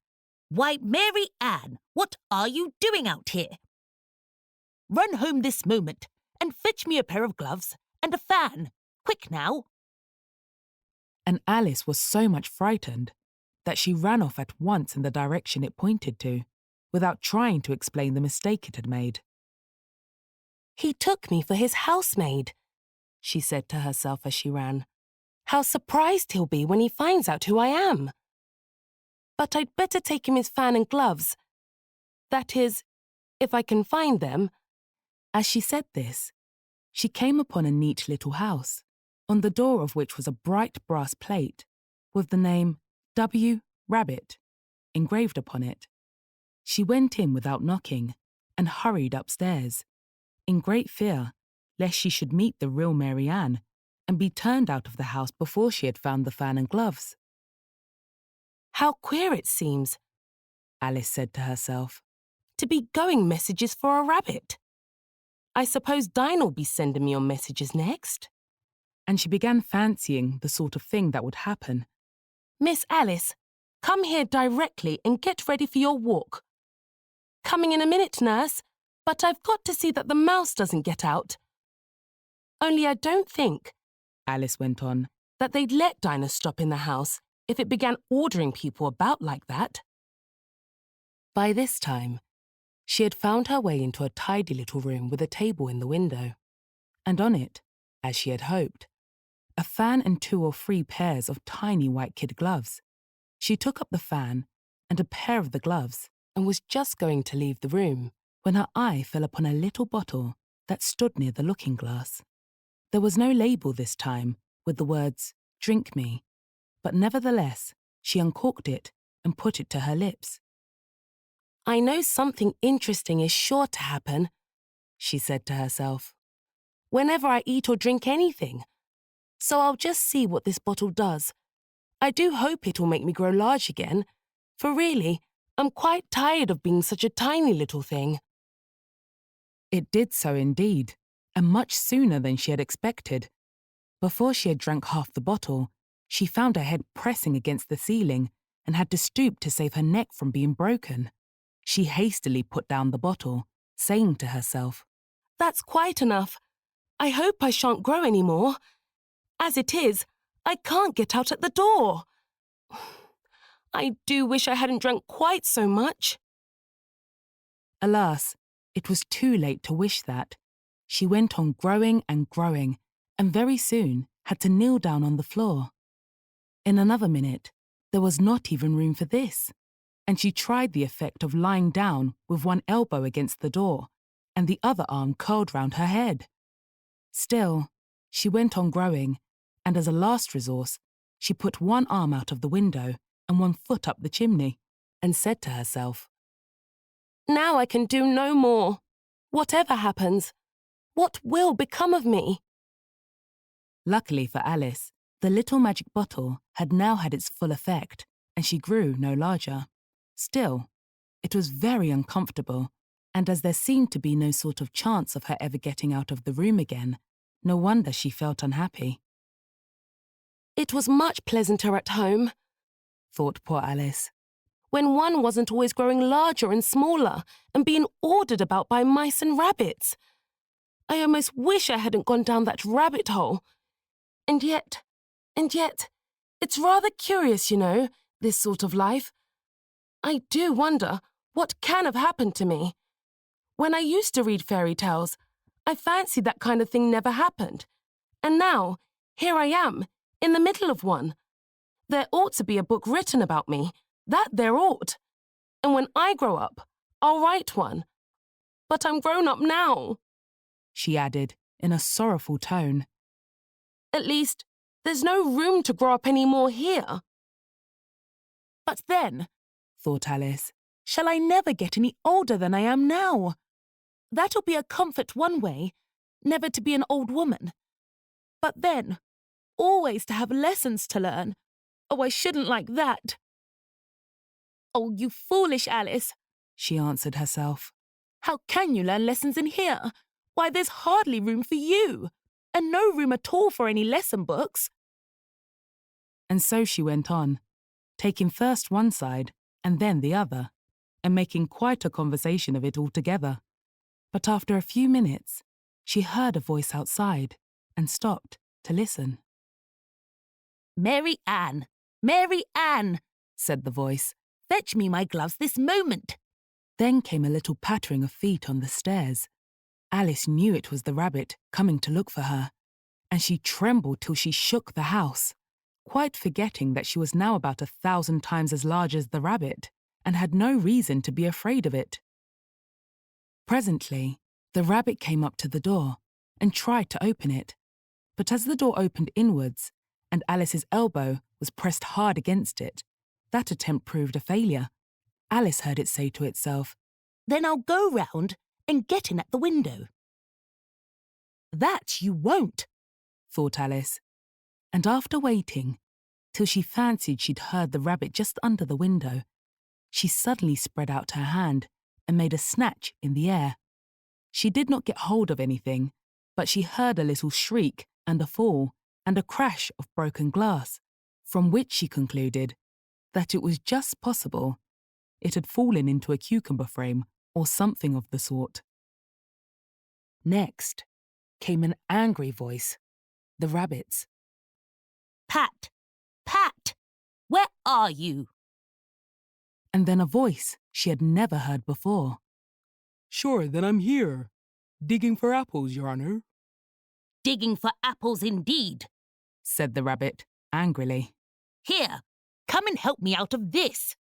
Why, Mary Ann, what are you doing out here? Run home this moment and fetch me a pair of gloves and a fan. Quick now. And Alice was so much frightened that she ran off at once in the direction it pointed to, without trying to explain the mistake it had made. He took me for his housemaid, she said to herself as she ran. How surprised he'll be when he finds out who I am. But I'd better take him his fan and gloves. That is, if I can find them. As she said this, she came upon a neat little house, on the door of which was a bright brass plate with the name W. Rabbit engraved upon it. She went in without knocking and hurried upstairs, in great fear lest she should meet the real Mary Ann and be turned out of the house before she had found the fan and gloves. How queer it seems, Alice said to herself, to be going messages for a rabbit. I suppose Dinah'll be sending me on messages next. And she began fancying the sort of thing that would happen. Miss Alice, come here directly and get ready for your walk. Coming in a minute, nurse, but I've got to see that the mouse doesn't get out. Only I don't think, Alice went on, that they'd let Dinah stop in the house if it began ordering people about like that. By this time, she had found her way into a tidy little room with a table in the window, and on it, as she had hoped, a fan and 2 or 3 pairs of tiny white kid gloves. She took up the fan and a pair of the gloves and was just going to leave the room when her eye fell upon a little bottle that stood near the looking-glass. There was no label this time with the words, "Drink me," but nevertheless, she uncorked it and put it to her lips. I know something interesting is sure to happen, she said to herself, whenever I eat or drink anything. So I'll just see what this bottle does. I do hope it'll make me grow large again, for really, I'm quite tired of being such a tiny little thing. It did so indeed, and much sooner than she had expected. Before she had drank half the bottle, she found her head pressing against the ceiling and had to stoop to save her neck from being broken. She hastily put down the bottle, saying to herself, That's quite enough. I hope I shan't grow any more. As it is, I can't get out at the door. I do wish I hadn't drunk quite so much. Alas, it was too late to wish that. She went on growing and growing, and very soon had to kneel down on the floor. In another minute, there was not even room for this, and she tried the effect of lying down with one elbow against the door and the other arm curled round her head. Still, she went on growing, and as a last resource, she put one arm out of the window and one foot up the chimney, and said to herself, Now I can do no more. Whatever happens, what will become of me? Luckily for Alice, the little magic bottle had now had its full effect, and she grew no larger. Still, it was very uncomfortable, and as there seemed to be no sort of chance of her ever getting out of the room again, no wonder she felt unhappy. It was much pleasanter at home, thought poor Alice. when one wasn't always growing larger and smaller and being ordered about by mice and rabbits. I almost wish I hadn't gone down that rabbit hole. And yet, it's rather curious, you know, this sort of life. I do wonder what can have happened to me. When I used to read fairy tales, I fancied that kind of thing never happened. And now, here I am, in the middle of one. There ought to be a book written about me. That there ought. And when I grow up, I'll write one. But I'm grown up now, she added in a sorrowful tone. At least, there's no room to grow up any more here. But then, thought Alice, shall I never get any older than I am now? That'll be a comfort one way, never to be an old woman. But then, always to have lessons to learn. Oh, I shouldn't like that. Oh, you foolish Alice, she answered herself. How can you learn lessons in here? Why, there's hardly room for you, and no room at all for any lesson books. And so she went on, taking first one side and then the other, and making quite a conversation of it altogether. But after a few minutes, she heard a voice outside and stopped to listen. Mary Ann, said the voice. Fetch me my gloves this moment. Then came a little pattering of feet on the stairs. Alice knew it was the rabbit coming to look for her, and she trembled till she shook the house, quite forgetting that she was now about 1,000 times as large as the rabbit, and had no reason to be afraid of it. Presently, the rabbit came up to the door and tried to open it, but as the door opened inwards, and Alice's elbow was pressed hard against it, that attempt proved a failure. Alice heard it say to itself, Then I'll go round and get in at the window. That you won't, thought Alice, and after waiting till she fancied she'd heard the rabbit just under the window, she suddenly spread out her hand and made a snatch in the air. She did not get hold of anything, but she heard a little shriek and a fall and a crash of broken glass, from which she concluded that it was just possible it had fallen into a cucumber frame or something of the sort. Next came an angry voice, the rabbit's. Pat, where are you? And then a voice she had never heard before. Sure, then I'm here, digging for apples, Your Honour. Digging for apples indeed, said the rabbit angrily. Here, come and help me out of this.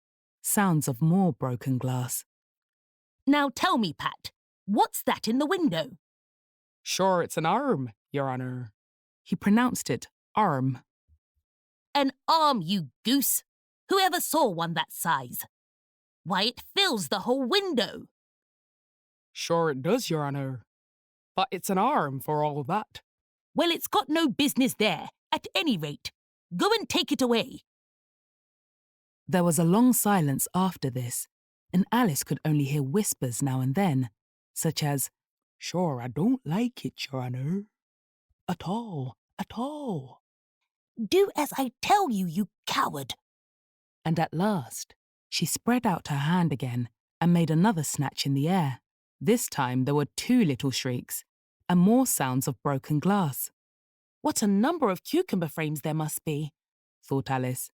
Sounds of more broken glass. Now tell me, Pat, what's that in the window? Sure, it's an arm, Your Honour. He pronounced it arm. An arm, you goose. Whoever saw one that size? Why, it fills the whole window. Sure it does, Your Honour. But it's an arm for all that. Well, it's got no business there, at any rate. Go and take it away. There was a long silence after this, and Alice could only hear whispers now and then, such as, Sure, I don't like it, Your Honour. At all. Do as I tell you, you coward. And at last, she spread out her hand again and made another snatch in the air. This time there were 2 little shrieks, and more sounds of broken glass. What a number of cucumber frames there must be, thought Alice.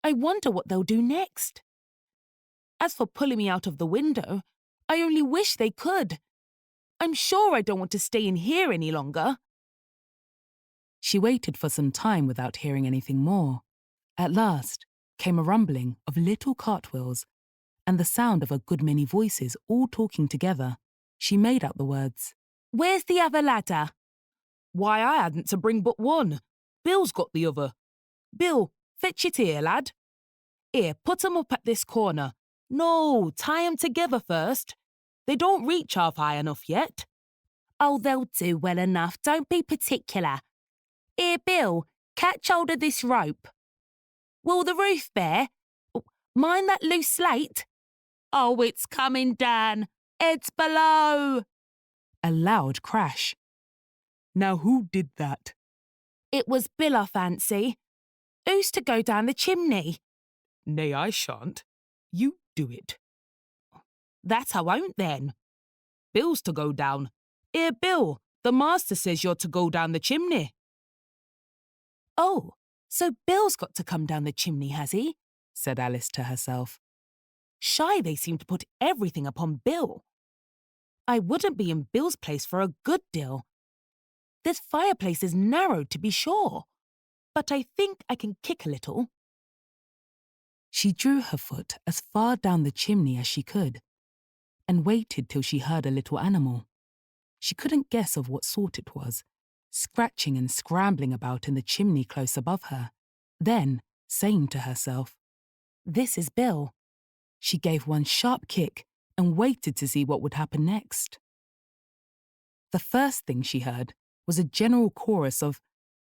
I wonder what they'll do next. As for pulling me out of the window, I only wish they could. I'm sure I don't want to stay in here any longer. She waited for some time without hearing anything more. At last came a rumbling of little cartwheels and the sound of a good many voices all talking together. She made out the words, Where's the other ladder? Why, I hadn't to bring but one. Bill's got the other. Bill, fetch it here, lad. Here, put 'em up at this corner. No, tie 'em together first. They don't reach half high enough yet. Oh, they'll do well enough. Don't be particular. Here, Bill, catch hold of this rope. Will the roof bear? Mind that loose slate? Oh, it's coming down. Heads below. A loud crash. Now who did that? It was Bill, I fancy. Who's to go down the chimney? Nay, I shan't. You do it. That I won't then. Bill's to go down. Here, Bill, the master says you're to go down the chimney. Oh, so Bill's got to come down the chimney, has he? Said Alice to herself. Shy they seem to put everything upon Bill. I wouldn't be in Bill's place for a good deal. This fireplace is narrow, to be sure, but I think I can kick a little. She drew her foot as far down the chimney as she could and waited till she heard a little animal. She couldn't guess of what sort it was, scratching and scrambling about in the chimney close above her. Then, saying to herself, "This is Bill," she gave one sharp kick and waited to see what would happen next. The first thing she heard was a general chorus of,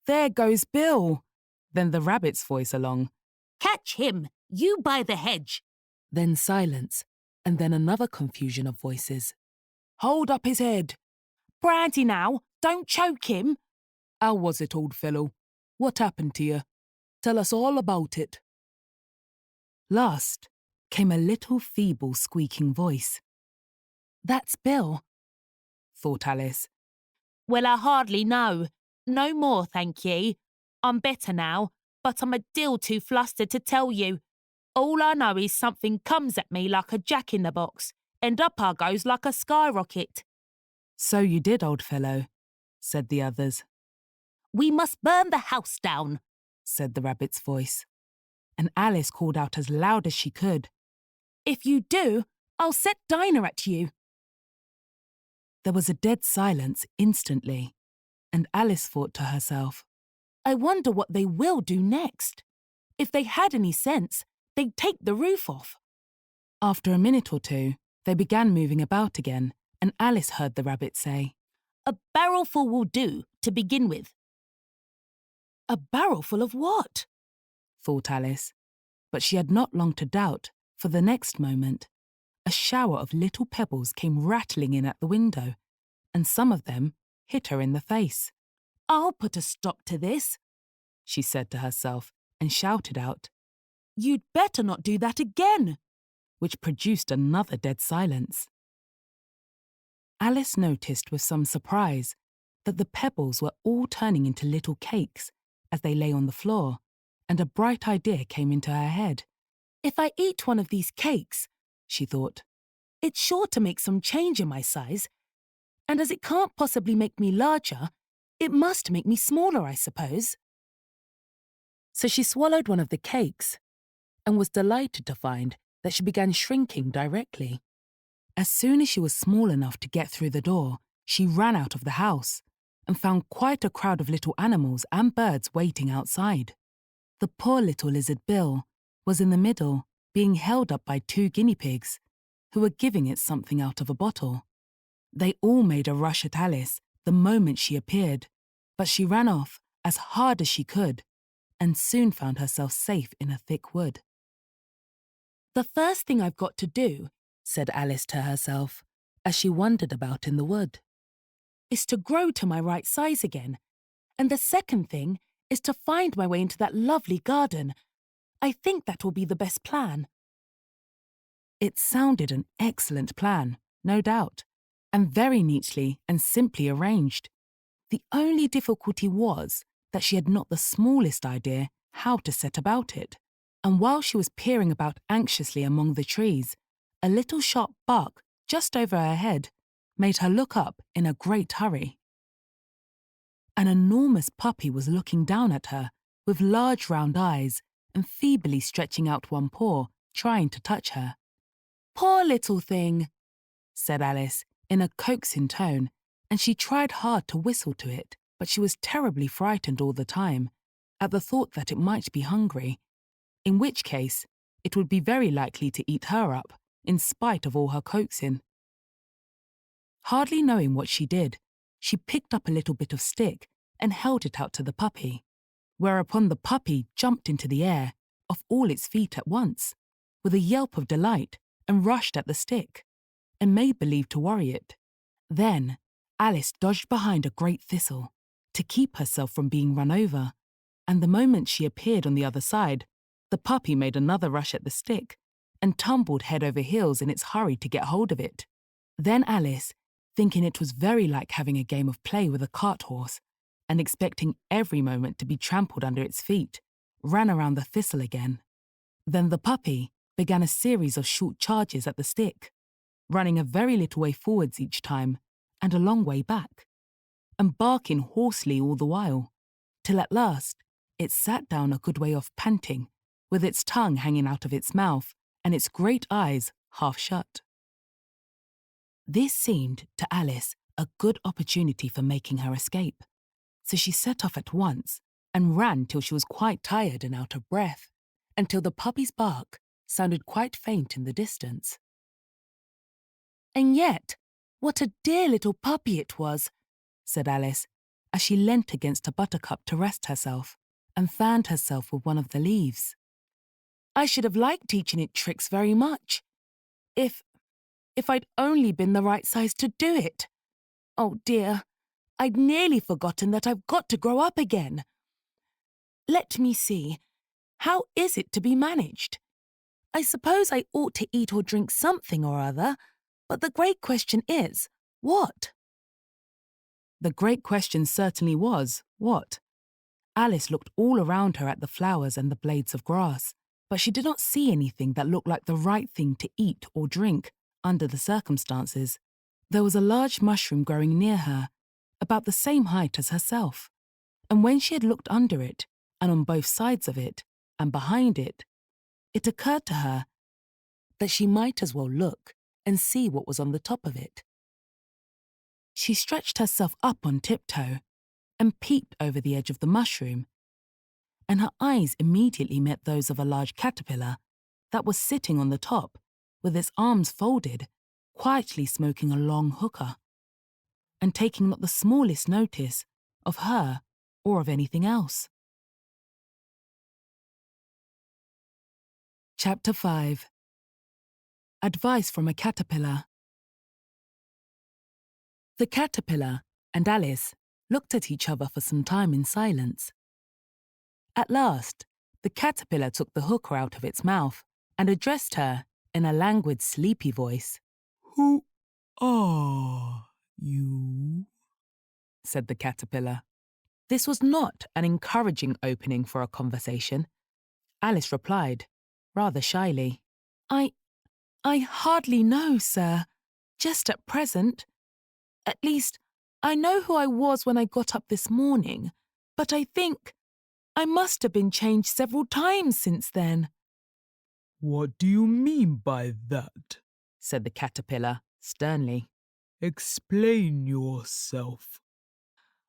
"There goes Bill!" Then the rabbit's voice along, Catch him, you by the hedge. then silence, and then another confusion of voices. "Hold up his head!" "Brandy now, don't choke him." "How was it, old fellow? What happened to you? Tell us all about it." Last came a little feeble squeaking voice. "That's Bill," thought Alice. "Well, I hardly know. No more, thank ye. I'm better now, but I'm a deal too flustered to tell you. All I know is something comes at me like a jack-in-the-box, and up I goes like a skyrocket." "So you did, old fellow," said the others. We must burn the house down. Said the rabbit's voice. And Alice called out as loud as she could, "If you do, I'll set Dinah at you." There was a dead silence instantly, and Alice thought to herself, I wonder what they will do next. If they had any sense, they'd take the roof off. After a minute or two, they began moving about again, and Alice heard the rabbit say, A barrelful will do, to begin with. A barrelful of what? thought Alice, but she had not long to doubt, for the next moment, a shower of little pebbles came rattling in at the window, and some of them hit her in the face. I'll put a stop to this, she said to herself, and shouted out, You'd better not do that again, which produced another dead silence. Alice noticed with some surprise that the pebbles were all turning into little cakes as they lay on the floor, and a bright idea came into her head. If I eat one of these cakes, she thought, it's sure to make some change in my size, and as it can't possibly make me larger, it must make me smaller, I suppose. So she swallowed one of the cakes and was delighted to find that she began shrinking directly. As soon as she was small enough to get through the door, she ran out of the house and found quite a crowd of little animals and birds waiting outside. The poor little lizard Bill was in the middle, being held up by 2 guinea pigs, who were giving it something out of a bottle. They all made a rush at Alice the moment she appeared, but she ran off as hard as she could and soon found herself safe in a thick wood. The first thing I've got to do, said Alice to herself, as she wandered about in the wood, is to grow to my right size again, and the second thing is to find my way into that lovely garden. I think that will be the best plan. It sounded an excellent plan, no doubt, and very neatly and simply arranged. The only difficulty was that she had not the smallest idea how to set about it, and while she was peering about anxiously among the trees, a little sharp bark just over her head made her look up in a great hurry. An enormous puppy was looking down at her with large round eyes and feebly stretching out one paw, trying to touch her. Poor little thing, said Alice in a coaxing tone, and she tried hard to whistle to it, but she was terribly frightened all the time at the thought that it might be hungry, in which case it would be very likely to eat her up, in spite of all her coaxing. Hardly knowing what she did, she picked up a little bit of stick and held it out to the puppy, whereupon the puppy jumped into the air off all its feet at once, with a yelp of delight, and rushed at the stick, and made believe to worry it. Then Alice dodged behind a great thistle to keep herself from being run over, and the moment she appeared on the other side, the puppy made another rush at the stick and tumbled head over heels in its hurry to get hold of it. Then Alice, thinking it was very like having a game of play with a cart horse, and expecting every moment to be trampled under its feet, ran around the thistle again. Then the puppy began a series of short charges at the stick, running a very little way forwards each time and a long way back, and barking hoarsely all the while, till at last it sat down a good way off panting, with its tongue hanging out of its mouth and its great eyes half shut. This seemed to Alice a good opportunity for making her escape, so she set off at once and ran till she was quite tired and out of breath, until the puppy's bark sounded quite faint in the distance. "And yet, what a dear little puppy it was," said Alice, as she leant against a buttercup to rest herself and fanned herself with one of the leaves. "I should have liked teaching it tricks very much. If I'd only been the right size to do it. Oh dear, I'd nearly forgotten that I've got to grow up again. Let me see, how is it to be managed? I suppose I ought to eat or drink something or other, but the great question is, what?" The great question certainly was, what? Alice looked all around her at the flowers and the blades of grass, but she did not see anything that looked like the right thing to eat or drink under the circumstances. There was a large mushroom growing near her, about the same height as herself, and when she had looked under it, and on both sides of it, and behind it, it occurred to her that she might as well look and see what was on the top of it. She stretched herself up on tiptoe and peeped over the edge of the mushroom, and her eyes immediately met those of a large caterpillar that was sitting on the top, with its arms folded, quietly smoking a long hookah, and taking not the smallest notice of her or of anything else. Chapter 5. Advice from a Caterpillar. The caterpillar and Alice looked at each other for some time in silence. At last, the caterpillar took the hookah out of its mouth and addressed her in a languid, sleepy voice. "Who are you?" said the caterpillar. This was not an encouraging opening for a conversation. Alice replied, rather shyly, I hardly know, sir, just at present. At least, I know who I was when I got up this morning, but I think I must have been changed several times since then." "What do you mean by that?" said the caterpillar sternly. "Explain yourself."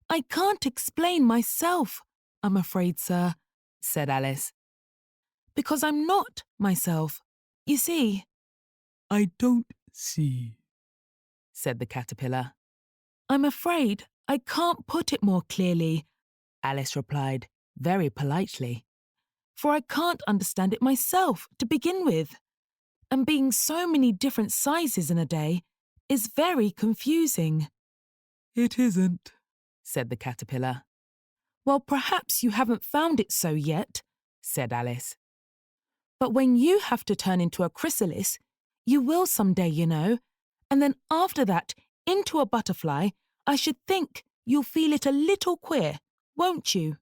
"I can't explain myself, I'm afraid, sir," said Alice, "because I'm not myself. You see." "I don't see," said the caterpillar. "I'm afraid I can't put it more clearly," Alice replied, very politely, "for I can't understand it myself to begin with, and being so many different sizes in a day is very confusing." "It isn't," said the caterpillar. "Well, perhaps you haven't found it so yet," said Alice. "But when you have to turn into a chrysalis, you will some day, you know, and then after that into a butterfly, I should think you'll feel it a little queer, won't you?"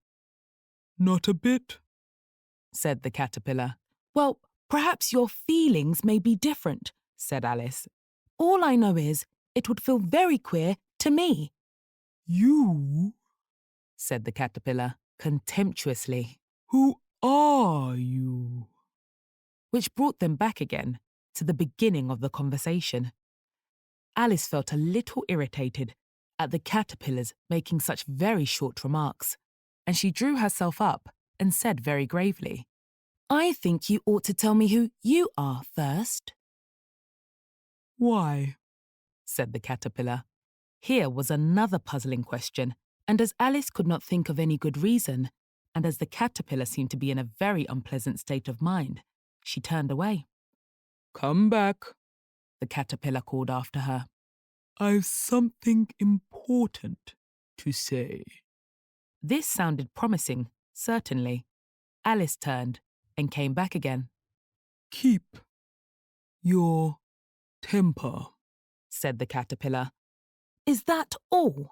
"Not a bit," said the caterpillar. "Well, perhaps your feelings may be different," said Alice. "All I know is it would feel very queer to me." "You?" said the caterpillar contemptuously, "Who are you?" which brought them back again to the beginning of the conversation. Alice felt a little irritated at the caterpillars making such very short remarks, and she drew herself up and said very gravely, "I think you ought to tell me who you are first." "Why?" said the caterpillar. Here was another puzzling question, And as Alice could not think of any good reason, and as the caterpillar seemed to be in a very unpleasant state of mind, she turned away. Come back. The caterpillar called after her. I've something important to say. This sounded promising, certainly. Alice turned and came back again. Keep your temper, said the caterpillar. Is that all?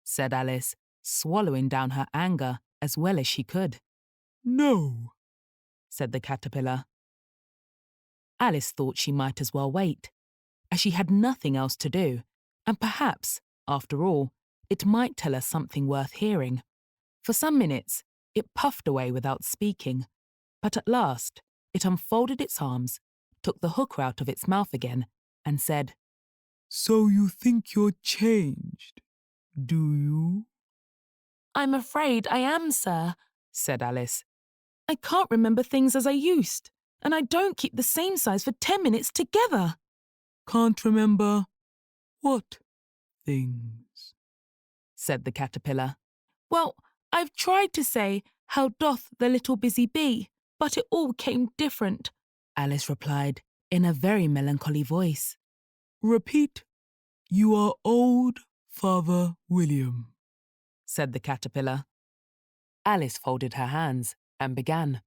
Said Alice, swallowing down her anger as well as she could. No, said the caterpillar. Alice thought she might as well wait, as she had nothing else to do, and perhaps, after all, it might tell her something worth hearing. For some minutes, it puffed away without speaking, but at last it unfolded its arms, took the hooker out of its mouth again, and said, So you think you're changed, do you? I'm afraid I am, sir, said Alice. I can't remember things as I used, and I don't keep the same size for 10 minutes together. Can't remember what things? Said the caterpillar. Well, I've tried to say, how doth the little busy bee, but it all came different, Alice replied in a very melancholy voice. Repeat, you are old, Father William, said the caterpillar. Alice folded her hands and began.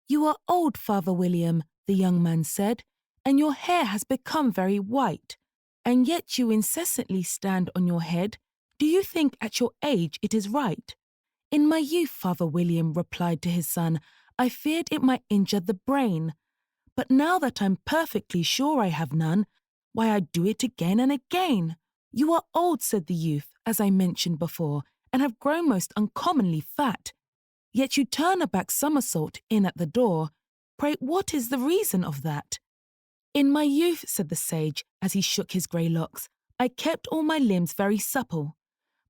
You are old, Father William, the young man said, and your hair has become very white, and yet you incessantly stand on your head. Do you think at your age it is right? In my youth, Father William replied to his son, I feared it might injure the brain. But now that I'm perfectly sure I have none, why I do it again and again. You are old, said the youth, as I mentioned before, and have grown most uncommonly fat. Yet you turn a back somersault in at the door. Pray, what is the reason of that? In my youth, said the sage, as he shook his grey locks, I kept all my limbs very supple.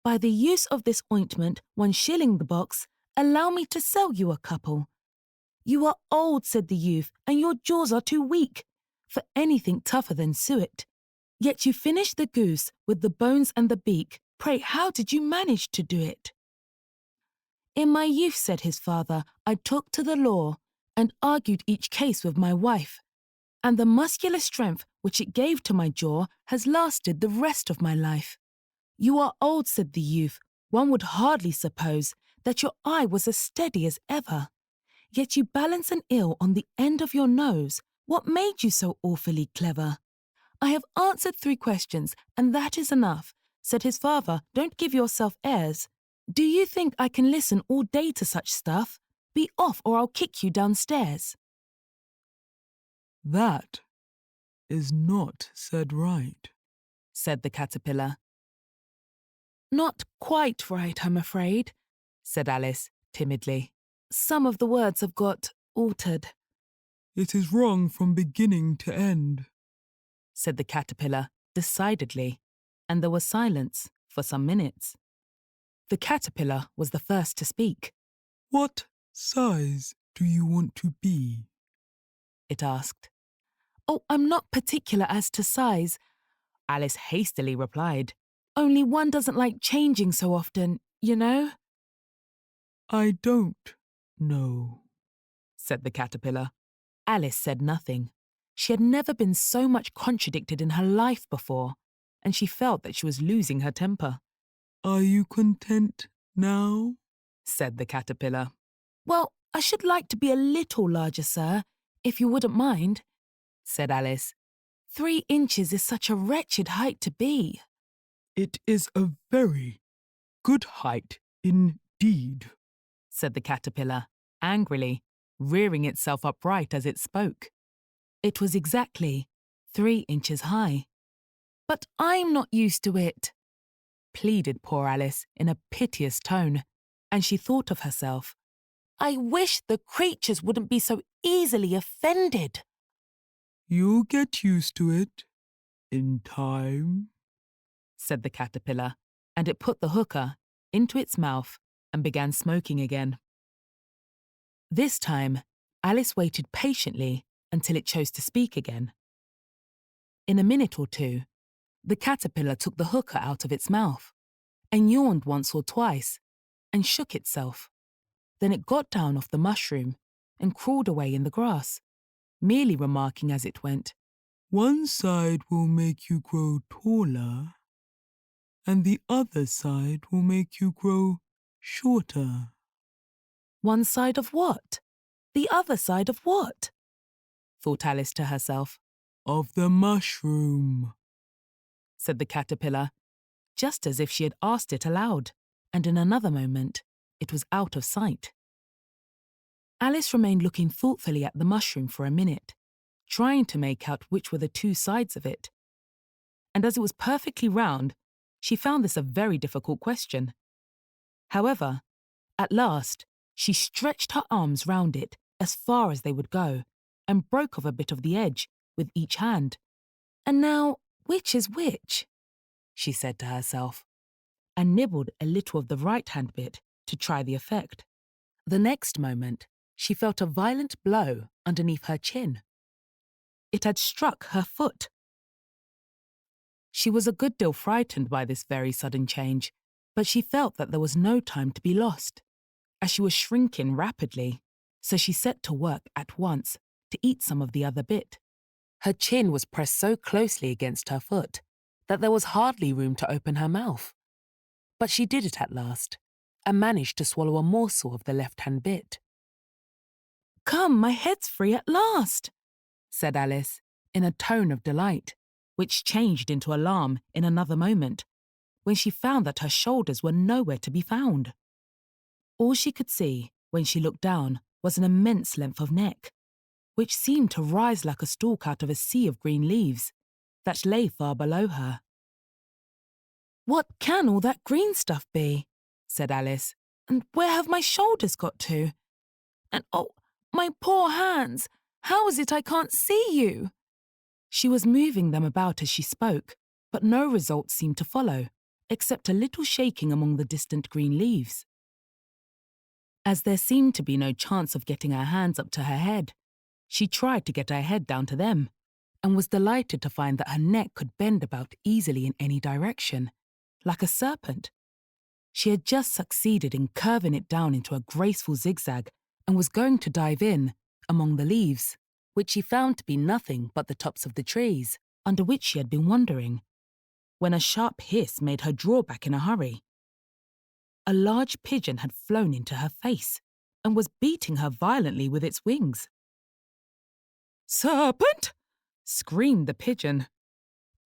By the use of this ointment, 1 shilling the box, allow me to sell you a couple. You are old, said the youth, and your jaws are too weak for anything tougher than suet. Yet you finished the goose with the bones and the beak. Pray, how did you manage to do it? In my youth, said his father, I took to the law and argued each case with my wife, and the muscular strength which it gave to my jaw has lasted the rest of my life. You are old, said the youth. One would hardly suppose that your eye was as steady as ever. Yet you balance an eel on the end of your nose. What made you so awfully clever? I have answered 3 questions, and that is enough, said his father. Don't give yourself airs. Do you think I can listen all day to such stuff? Be off, or I'll kick you downstairs. That is not said right, said the caterpillar. Not quite right, I'm afraid, said Alice timidly. Some of the words have got altered. It is wrong from beginning to end, said the caterpillar decidedly, and there was silence for some minutes. The caterpillar was the first to speak. What size do you want to be? It asked. Oh, I'm not particular as to size, Alice hastily replied. Only one doesn't like changing so often, you know? I don't know, said the caterpillar. Alice said nothing. She had never been so much contradicted in her life before, and she felt that she was losing her temper. Are you content now? said the caterpillar. Well, I should like to be a little larger, sir, if you wouldn't mind, said Alice. 3 inches is such a wretched height to be. It is a very good height indeed, said the caterpillar, angrily, rearing itself upright as it spoke. It was exactly 3 inches high. But I'm not used to it, pleaded poor Alice in a piteous tone, and she thought of herself. I wish the creatures wouldn't be so easily offended. You'll get used to it in time, said the caterpillar, and it put the hooker into its mouth and began smoking again. This time, Alice waited patiently until it chose to speak again. In a minute or 2, the caterpillar took the hooker out of its mouth, and yawned once or twice and shook itself. Then it got down off the mushroom and crawled away in the grass, merely remarking as it went, One side will make you grow taller, and the other side will make you grow shorter. "One side of what? The other side of what?" thought Alice to herself. Of the mushroom, said the caterpillar, just as if she had asked it aloud, and in another moment it was out of sight. Alice remained looking thoughtfully at the mushroom for a minute, trying to make out which were the two sides of it. And as it was perfectly round, she found this a very difficult question. However, at last, she stretched her arms round it as far as they would go, and broke off a bit of the edge with each hand. "And now, which is which?" she said to herself, and nibbled a little of the right-hand bit to try the effect. The next moment, she felt a violent blow underneath her chin. It had struck her foot. She was a good deal frightened by this very sudden change, but she felt that there was no time to be lost, as she was shrinking rapidly, so she set to work at once to eat some of the other bit. Her chin was pressed so closely against her foot that there was hardly room to open her mouth. But she did it at last, and managed to swallow a morsel of the left-hand bit. "Come, my head's free at last," said Alice, in a tone of delight, which changed into alarm in another moment, when she found that her shoulders were nowhere to be found. All she could see, when she looked down, was an immense length of neck, which seemed to rise like a stalk out of a sea of green leaves that lay far below her. "What can all that green stuff be?" said Alice. "And where have my shoulders got to? And oh, my poor hands! How is it I can't see you?" She was moving them about as she spoke, but no result seemed to follow, except a little shaking among the distant green leaves. As there seemed to be no chance of getting her hands up to her head, she tried to get her head down to them, and was delighted to find that her neck could bend about easily in any direction, like a serpent. She had just succeeded in curving it down into a graceful zigzag, and was going to dive in among the leaves, which she found to be nothing but the tops of the trees under which she had been wandering, when a sharp hiss made her draw back in a hurry. A large pigeon had flown into her face, and was beating her violently with its wings. "Serpent!" screamed the pigeon.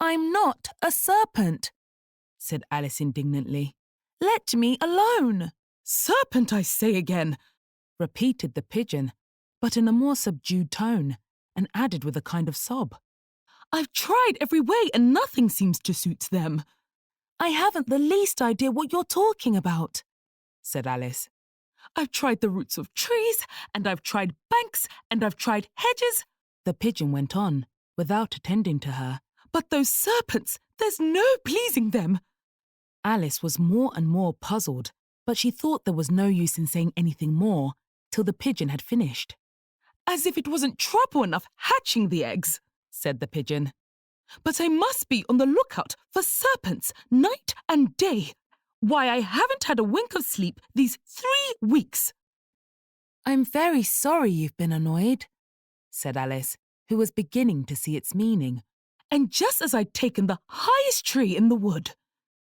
"I'm not a serpent," said Alice indignantly. "Let me alone." "Serpent, I say again," repeated the pigeon, but in a more subdued tone, and added with a kind of sob, "I've tried every way and nothing seems to suit them." "I haven't the least idea what you're talking about," said Alice. "I've tried the roots of trees, and I've tried banks, and I've tried hedges," the pigeon went on, without attending to her. "But those serpents, there's no pleasing them." Alice was more and more puzzled, but she thought there was no use in saying anything more till the pigeon had finished. "As if it wasn't trouble enough hatching the eggs," said the pigeon. "But I must be on the lookout for serpents night and day. Why, I haven't had a wink of sleep these 3 weeks." "I'm very sorry you've been annoyed," said Alice, who was beginning to see its meaning. "And just as I'd taken the highest tree in the wood,"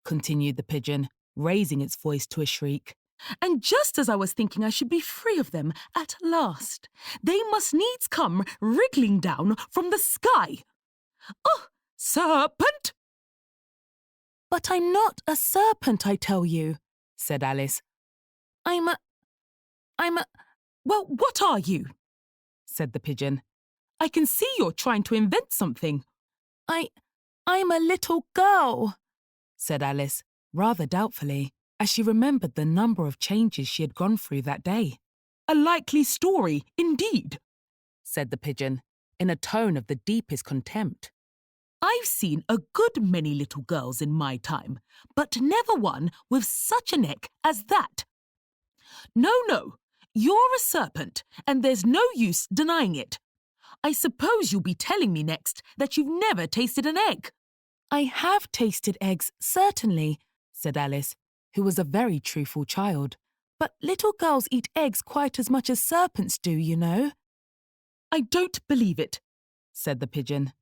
continued the pigeon, raising its voice to a shriek, "and just as I was thinking I should be free of them at last, they must needs come wriggling down from the sky. Oh, serpent!" "But I'm not a serpent, I tell you," said Alice. I'm a... Well, what are you?" said the pigeon. "I can see you're trying to invent something." I'm a little girl," said Alice, rather doubtfully, as she remembered the number of changes she had gone through that day. "A likely story, indeed," said the pigeon, in a tone of the deepest contempt. "I've seen a good many little girls in my time, but never one with such a neck as that. No, you're a serpent, and there's no use denying it. I suppose you'll be telling me next that you've never tasted an egg." "I have tasted eggs, certainly," said Alice, who was a very truthful child. "But little girls eat eggs quite as much as serpents do, you know." "I don't believe it," said the pigeon.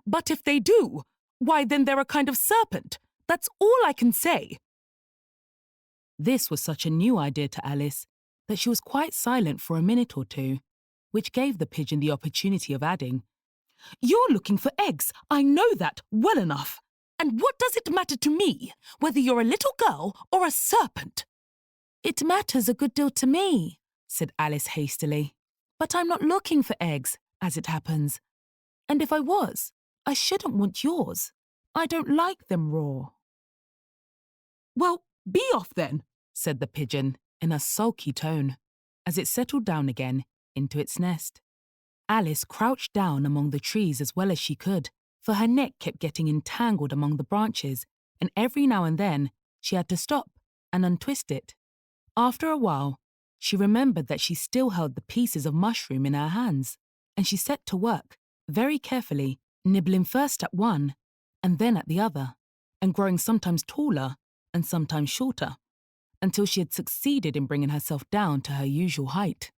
"But if they do, why then they're a kind of serpent. That's all I can say." This was such a new idea to Alice that she was quite silent for a minute or two, which gave the pigeon the opportunity of adding, "You're looking for eggs, I know that well enough. And what does it matter to me whether you're a little girl or a serpent?" "It matters a good deal to me," said Alice hastily. "But I'm not looking for eggs, as it happens. And if I was, I shouldn't want yours. I don't like them raw." "Well, be off then," said the pigeon in a sulky tone, as it settled down again into its nest. Alice crouched down among the trees as well as she could, for her neck kept getting entangled among the branches, and every now and then she had to stop and untwist it. After a while, she remembered that she still held the pieces of mushroom in her hands, and she set to work, very carefully, nibbling first at one and then at the other, and growing sometimes taller and sometimes shorter, until she had succeeded in bringing herself down to her usual height.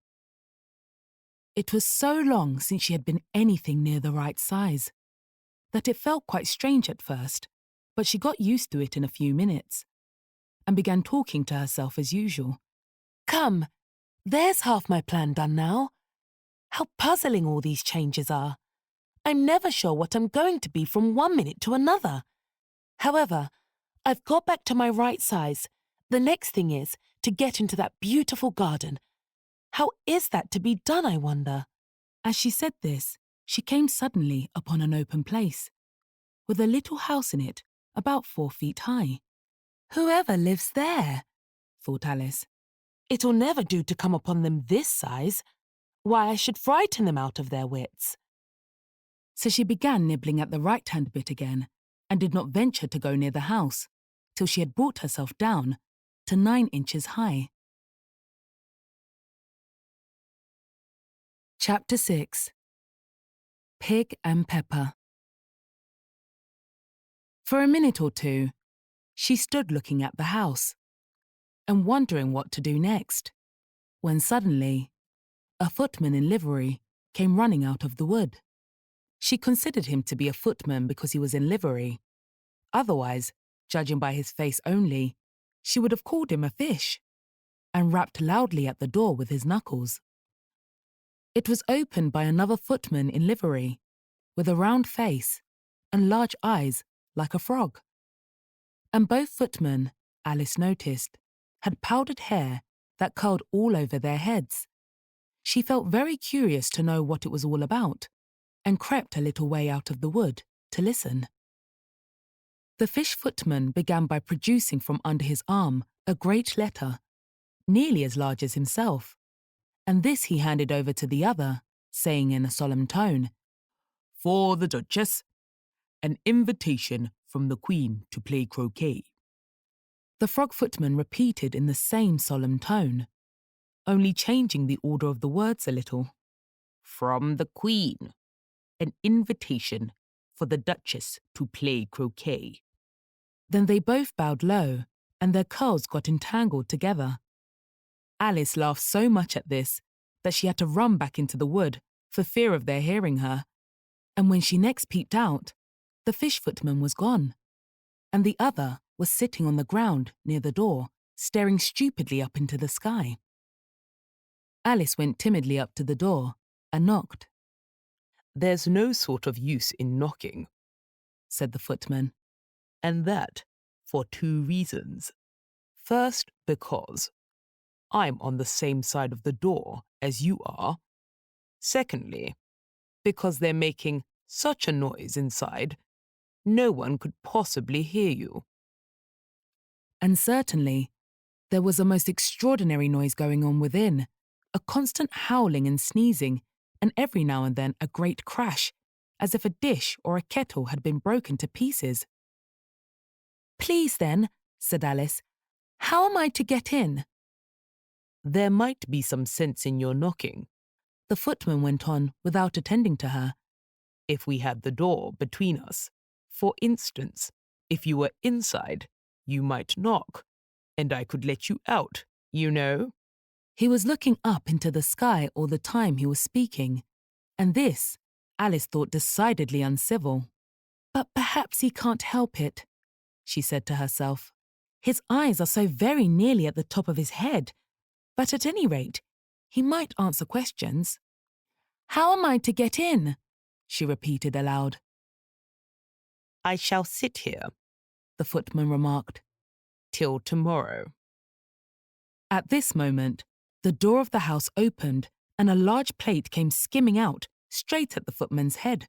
It was so long since she had been anything near the right size that it felt quite strange at first, but she got used to it in a few minutes and began talking to herself as usual. "Come, there's half my plan done now. How puzzling all these changes are. I'm never sure what I'm going to be from one minute to another. However, I've got back to my right size. The next thing is to get into that beautiful garden. How is that to be done, I wonder?" As she said this, she came suddenly upon an open place, with a little house in it about 4 feet high. "Whoever lives there?" thought Alice. "It'll never do to come upon them this size. Why, I should frighten them out of their wits." So she began nibbling at the right-hand bit again, and did not venture to go near the house, till she had brought herself down to 9 inches high. Chapter 6. Pig and Pepper. For a minute or two, she stood looking at the house and wondering what to do next, when suddenly a footman in livery came running out of the wood. She considered him to be a footman because he was in livery. Otherwise, judging by his face only, she would have called him a fish, and rapped loudly at the door with his knuckles. It was opened by another footman in livery, with a round face and large eyes like a frog. And both footmen, Alice noticed, had powdered hair that curled all over their heads. She felt very curious to know what it was all about, and crept a little way out of the wood to listen. The fish footman began by producing from under his arm a great letter, nearly as large as himself, and this he handed over to the other, saying in a solemn tone, "For the Duchess, an invitation from the Queen to play croquet." The frog footman repeated in the same solemn tone, only changing the order of the words a little. "From the Queen, an invitation for the Duchess to play croquet." Then they both bowed low, and their curls got entangled together. Alice laughed so much at this that she had to run back into the wood for fear of their hearing her, and when she next peeped out, the fish footman was gone, and the other was sitting on the ground near the door, staring stupidly up into the sky. Alice went timidly up to the door and knocked. "There's no sort of use in knocking," said the footman. "and that for 2 reasons. First, because I'm on the same side of the door as you are. Secondly, because they're making such a noise inside, no one could possibly hear you." And certainly, there was a most extraordinary noise going on within, a constant howling and sneezing, and every now and then a great crash, as if a dish or a kettle had been broken to pieces. "Please then," said Alice, "how am I to get in?" "There might be some sense in your knocking," the footman went on without attending to her, "if we had the door between us. For instance, if you were inside, you might knock. and I could let you out, you know. He was looking up into the sky all the time he was speaking, and this, Alice thought decidedly uncivil. But perhaps he can't help it, she said to herself. His eyes are so very nearly at the top of his head, but at any rate, he might answer questions. How am I to get in? She repeated aloud. I shall sit here, The footman remarked. till tomorrow. At this moment, the door of the house opened and a large plate came skimming out straight at the footman's head.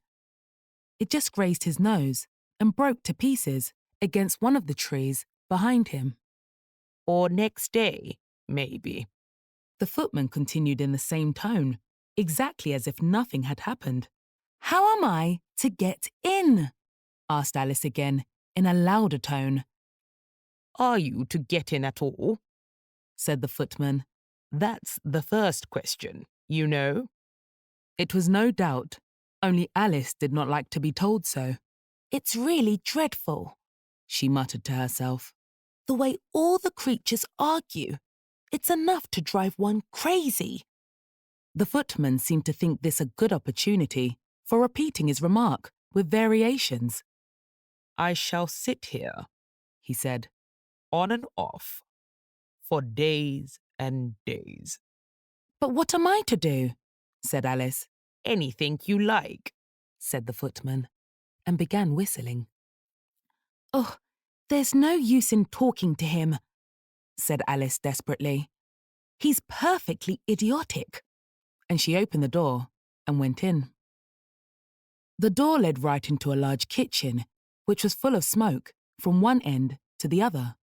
It just grazed his nose and broke to pieces against one of the trees behind him. Or next day, maybe. The footman continued in the same tone, exactly as if nothing had happened. How am I to get in? Asked Alice again, in a louder tone. Are you to get in at all? Said the footman. That's the first question, you know. It was no doubt, only Alice did not like to be told so. It's really dreadful, she muttered to herself. The way all the creatures argue. It's enough to drive one crazy. The footman seemed to think this a good opportunity for repeating his remark with variations. I shall sit here, He said. on and off, for days and days. But what am I to do? Said Alice. Anything you like, Said the footman, and began whistling. Oh, there's no use in talking to him, said Alice desperately. He's perfectly idiotic. And she opened the door and went in. The door led right into a large kitchen, which was full of smoke from one end to the other.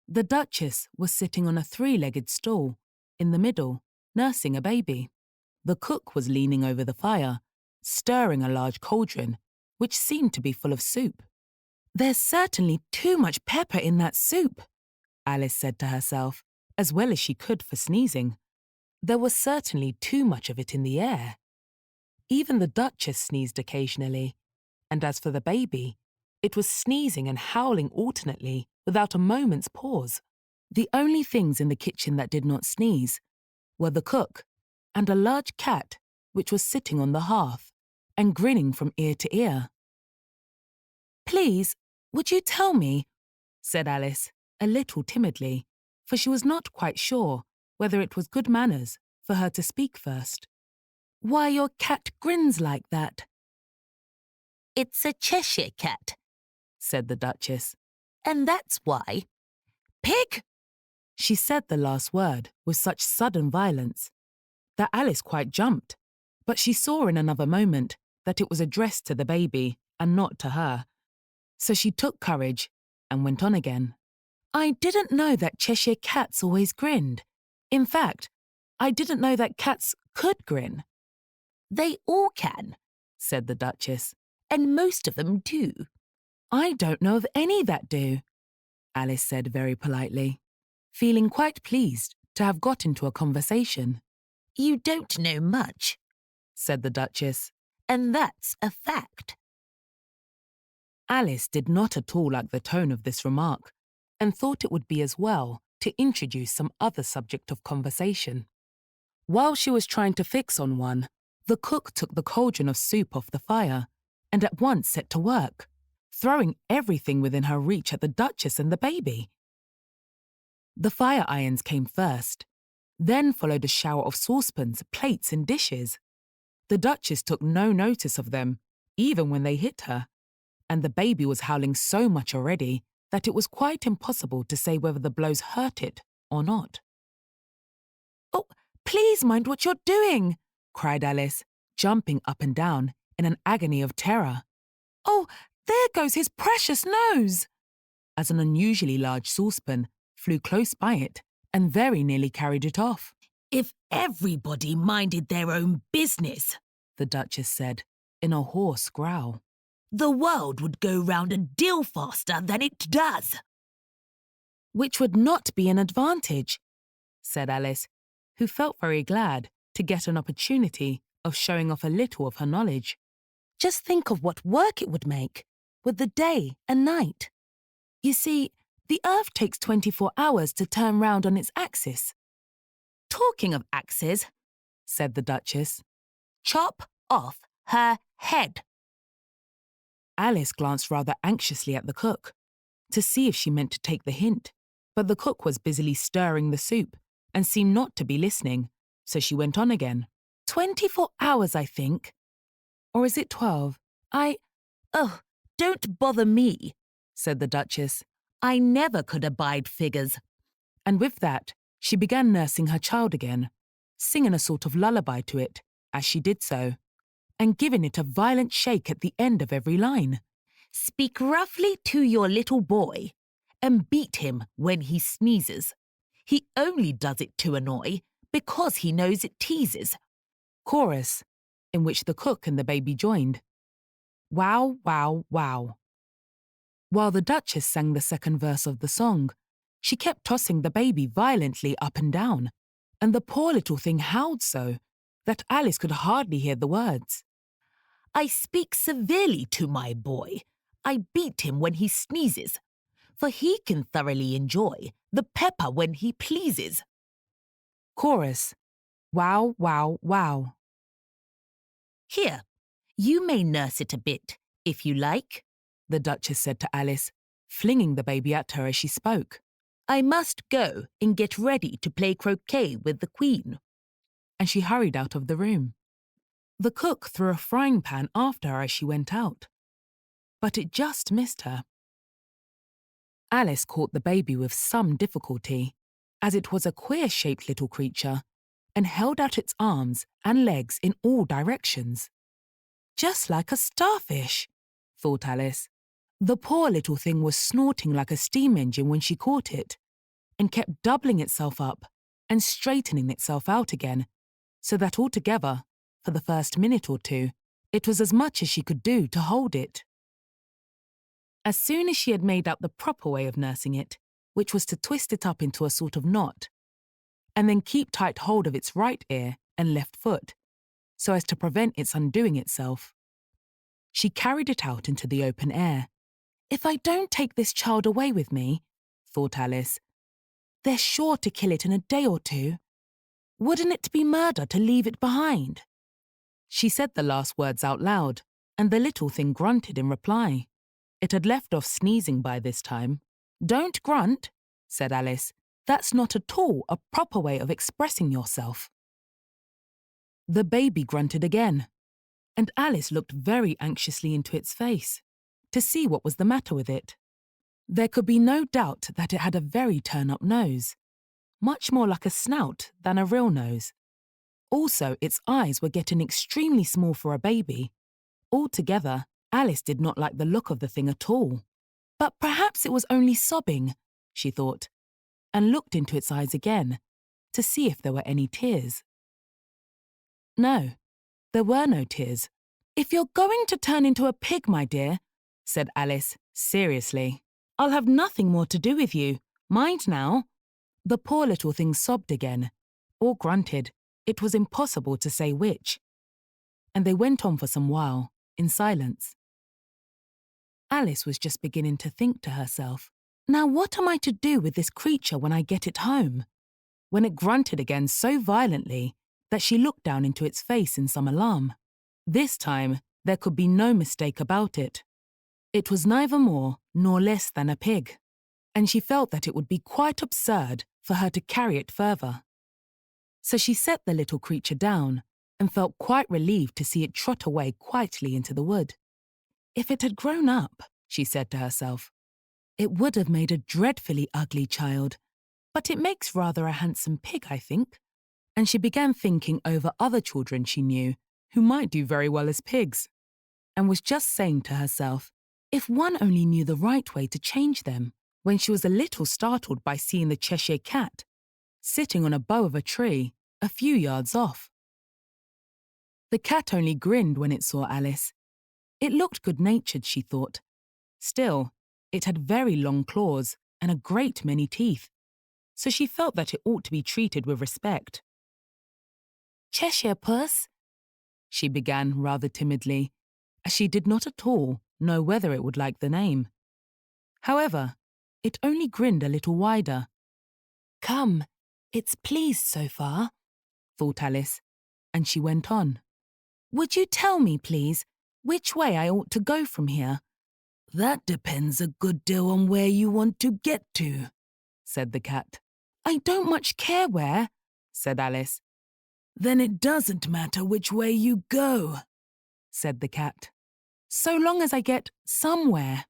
The Duchess was sitting on a three-legged stool in the middle, nursing a baby. The cook was leaning over the fire, stirring a large cauldron, which seemed to be full of soup. There's certainly too much pepper in that soup, Alice said to herself, as well as she could for sneezing. There was certainly too much of it in the air. Even the Duchess sneezed occasionally, and as for the baby, it was sneezing and howling alternately without a moment's pause. The only things in the kitchen that did not sneeze were the cook and a large cat which was sitting on the hearth and grinning from ear to ear. Please, would you tell me, said Alice, a little timidly, for she was not quite sure whether it was good manners for her to speak first. Why your cat grins like that? It's a Cheshire cat, Said the Duchess. and that's why. Pig! She said the last word with such sudden violence that Alice quite jumped, but she saw in another moment that it was addressed to the baby and not to her. So she took courage and went on again. I didn't know that Cheshire cats always grinned. In fact, I didn't know that cats could grin. They all can, Said the Duchess. and most of them do. I don't know of any that do, Alice said very politely, feeling quite pleased to have got into a conversation. You don't know much, Said the Duchess. and that's a fact. Alice did not at all like the tone of this remark and thought it would be as well to introduce some other subject of conversation. While she was trying to fix on one, the cook took the cauldron of soup off the fire and at once set to work, throwing everything within her reach at the Duchess and the baby. The fire irons came first, then followed a shower of saucepans, plates and dishes. The Duchess took no notice of them, even when they hit her, and the baby was howling so much already that it was quite impossible to say whether the blows hurt it or not. Oh, please mind what you're doing, cried Alice, jumping up and down in an agony of terror. Oh, there goes his precious nose! As an unusually large saucepan flew close by it and very nearly carried it off. If everybody minded their own business, The Duchess said in a hoarse growl. the world would go round a deal faster than it does. Which would not be an advantage, said Alice, who felt very glad to get an opportunity of showing off a little of her knowledge. Just think of what work it would make, with the day and night. You see, The Earth takes 24 hours to turn round on its axis. Talking of axes, Said the Duchess. chop off her head. Alice glanced rather anxiously at the cook to see if she meant to take the hint, but the cook was busily stirring the soup and seemed not to be listening, so she went on again. 24 hours, I think. Or is it 12? Oh, don't bother me, Said the Duchess. I never could abide figures. And with that, she began nursing her child again, singing a sort of lullaby to it as she did so, and giving it a violent shake at the end of every line. Speak roughly to your little boy and beat him when he sneezes. He only does it to annoy because he knows it teases. Chorus, in which the cook and the baby joined. Wow, wow, wow. While the Duchess sang the second verse of the song, she kept tossing the baby violently up and down, and the poor little thing howled so that Alice could hardly hear the words. I speak severely to my boy. I beat him when he sneezes, for he can thoroughly enjoy the pepper when he pleases. Chorus. Wow, wow, wow. Here, you may nurse it a bit, if you like, The Duchess said to Alice, flinging the baby at her as she spoke. I must go and get ready to play croquet with the Queen. And she hurried out of the room. The cook threw a frying pan after her as she went out, but it just missed her. Alice caught the baby with some difficulty, as it was a queer-shaped little creature, and held out its arms and legs in all directions. Just like a starfish, thought Alice. The poor little thing was snorting like a steam engine when she caught it, and kept doubling itself up and straightening itself out again, so that altogether, for the first minute or two, it was as much as she could do to hold it. As soon as she had made out the proper way of nursing it, which was to twist it up into a sort of knot, and then keep tight hold of its right ear and left foot, so as to prevent its undoing itself, she carried it out into the open air. If I don't take this child away with me, thought Alice, they're sure to kill it in a day or two. Wouldn't it be murder to leave it behind? She said the last words out loud, and the little thing grunted in reply. It had left off sneezing by this time. Don't grunt, said Alice. That's not at all a proper way of expressing yourself. The baby grunted again, and Alice looked very anxiously into its face to see what was the matter with it. There could be no doubt that it had a very turn-up nose, much more like a snout than a real nose. Also, its eyes were getting extremely small for a baby. Altogether, Alice did not like the look of the thing at all. But perhaps it was only sobbing, she thought, and looked into its eyes again to see if there were any tears. No, there were no tears. If you're going to turn into a pig, my dear, said Alice, seriously, I'll have nothing more to do with you. Mind now. The poor little thing sobbed again, or grunted. It was impossible to say which. And they went on for some while, in silence. Alice was just beginning to think to herself, now what am I to do with this creature when I get it home? When it grunted again so violently that she looked down into its face in some alarm. This time, there could be no mistake about it. It was neither more nor less than a pig, and she felt that it would be quite absurd for her to carry it further. So she set the little creature down and felt quite relieved to see it trot away quietly into the wood. If it had grown up, she said to herself, it would have made a dreadfully ugly child, but it makes rather a handsome pig, I think. And she began thinking over other children she knew who might do very well as pigs, and was just saying to herself, if one only knew the right way to change them, when she was a little startled by seeing the Cheshire Cat sitting on a bough of a tree a few yards off. The cat only grinned when it saw Alice. It looked good-natured, she thought. Still, it had very long claws and a great many teeth, so she felt that it ought to be treated with respect. Cheshire Puss, she began rather timidly, as she did not at all know whether it would like the name. However, it only grinned a little wider. Come, it's pleased so far, thought Alice, and she went on. Would you tell me, please, which way I ought to go from here? That depends a good deal on where you want to get to, said the cat. I don't much care where, said Alice. Then it doesn't matter which way you go, said the cat. So long as I get somewhere,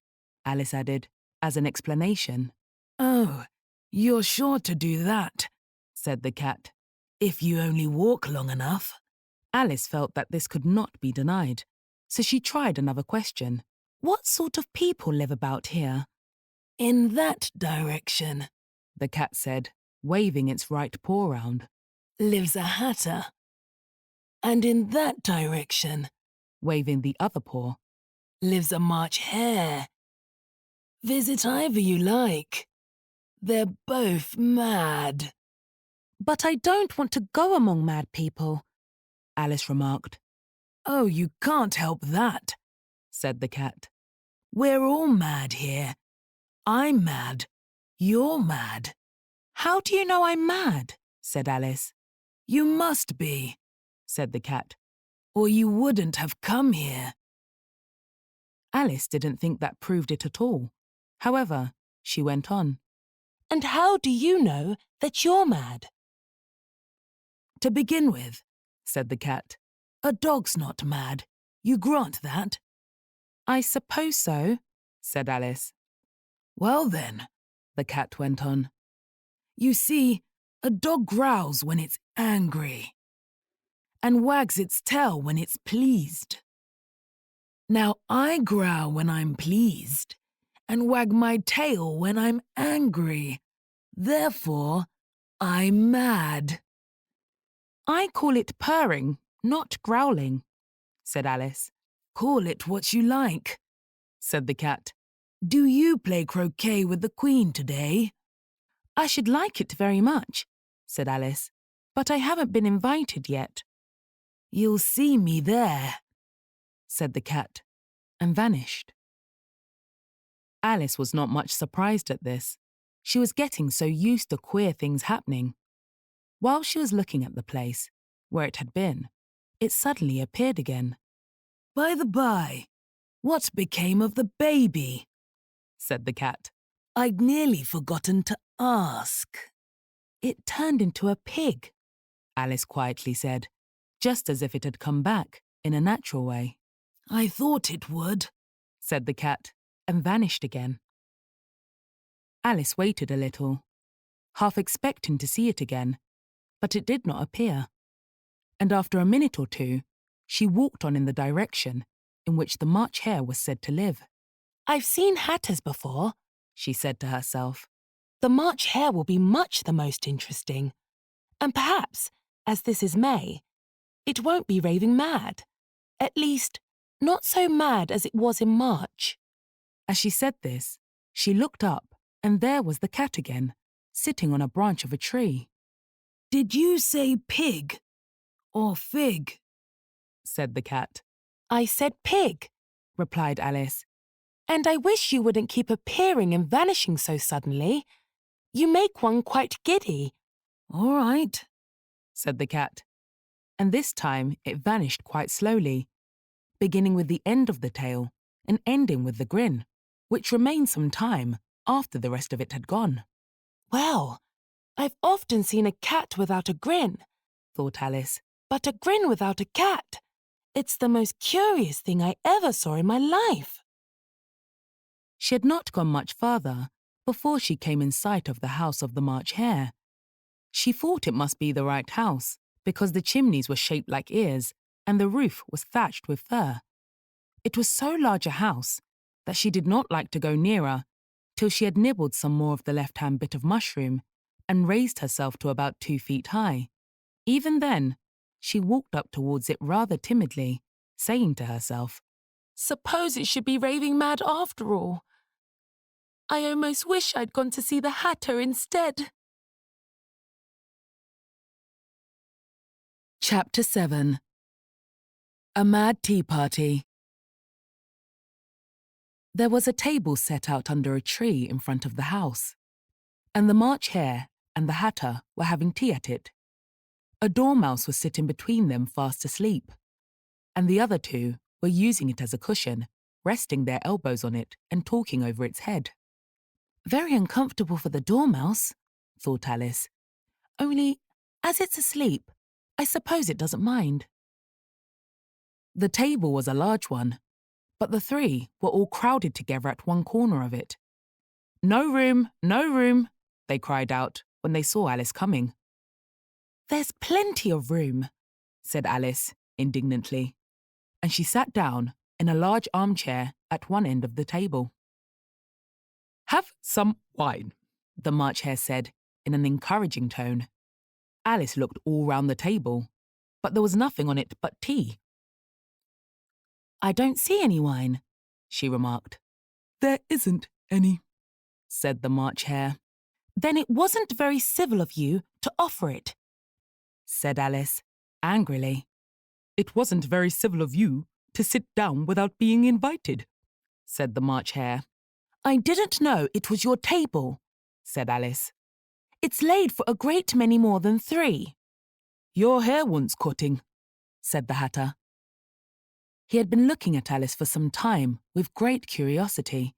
Alice added, as an explanation. Oh, you're sure to do that, said the cat. If you only walk long enough. Alice felt that this could not be denied, so she tried another question. What sort of people live about here? In that direction, the cat said, waving its right paw round. Lives a hatter. And in that direction, waving the other paw, lives a March hare. Visit either you like. They're both mad. But I don't want to go among mad people, Alice remarked. Oh, you can't help that, said the cat. We're all mad here. I'm mad. You're mad. How do you know I'm mad? Said Alice. You must be, said the cat, or you wouldn't have come here. Alice didn't think that proved it at all. However, she went on. And how do you know that you're mad? To begin with, said the cat, a dog's not mad. You grant that? I suppose so, said Alice. Well then, the cat went on. You see, a dog growls when it's angry and wags its tail when it's pleased. Now I growl when I'm pleased and wag my tail when I'm angry. Therefore, I'm mad. I call it purring, not growling, said Alice. Call it what you like, said the cat. Do you play croquet with the Queen today? I should like it very much, said Alice, but I haven't been invited yet. You'll see me there, said the cat, and vanished. Alice was not much surprised at this. She was getting so used to queer things happening. While she was looking at the place, where it had been, it suddenly appeared again. By the by, what became of the baby? Said the cat. I'd nearly forgotten to ask. It turned into a pig, Alice quietly said, just as if it had come back in a natural way. I thought it would, said the cat, and vanished again. Alice waited a little, half expecting to see it again, but it did not appear. And after a minute or two, she walked on in the direction in which the March hare was said to live. I've seen hatters before, she said to herself. The March hare will be much the most interesting. And perhaps, as this is May, it won't be raving mad. At least, not so mad as it was in March. As she said this, she looked up, and there was the cat again, sitting on a branch of a tree. Did you say pig or fig? Said the cat. I said pig, replied Alice. And I wish you wouldn't keep appearing and vanishing so suddenly. You make one quite giddy. All right, said the cat. And this time it vanished quite slowly, beginning with the end of the tail and ending with the grin, which remained some time after the rest of it had gone. Well, I've often seen a cat without a grin, thought Alice. But a grin without a cat. It's the most curious thing I ever saw in my life. She had not gone much farther before she came in sight of the house of the March hare. She thought it must be the right house because the chimneys were shaped like ears and the roof was thatched with fur. It was so large a house that she did not like to go nearer till she had nibbled some more of the left-hand bit of mushroom and raised herself to about 2 feet high. Even then, she walked up towards it rather timidly, saying to herself, Suppose it should be raving mad after all. I almost wish I'd gone to see the hatter instead. Chapter 7. A Mad Tea Party. There was a table set out under a tree in front of the house, and the March Hare and the Hatter were having tea at it. A dormouse was sitting between them fast asleep, and the other two were using it as a cushion, resting their elbows on it and talking over its head. Very uncomfortable for the dormouse, thought Alice. Only, as it's asleep, I suppose it doesn't mind. The table was a large one, but the three were all crowded together at one corner of it. No room, no room, they cried out when they saw Alice coming. There's plenty of room, said Alice indignantly, and she sat down in a large armchair at one end of the table. Have some wine, the March Hare said in an encouraging tone. Alice looked all round the table, but there was nothing on it but tea. I don't see any wine, she remarked. There isn't any, said the March Hare. Then it wasn't very civil of you to offer it, said Alice, angrily. It wasn't very civil of you to sit down without being invited, said the March Hare. I didn't know it was your table, said Alice. It's laid for a great many more than 3. Your hair wants cutting, said the Hatter. He had been looking at Alice for some time with great curiosity,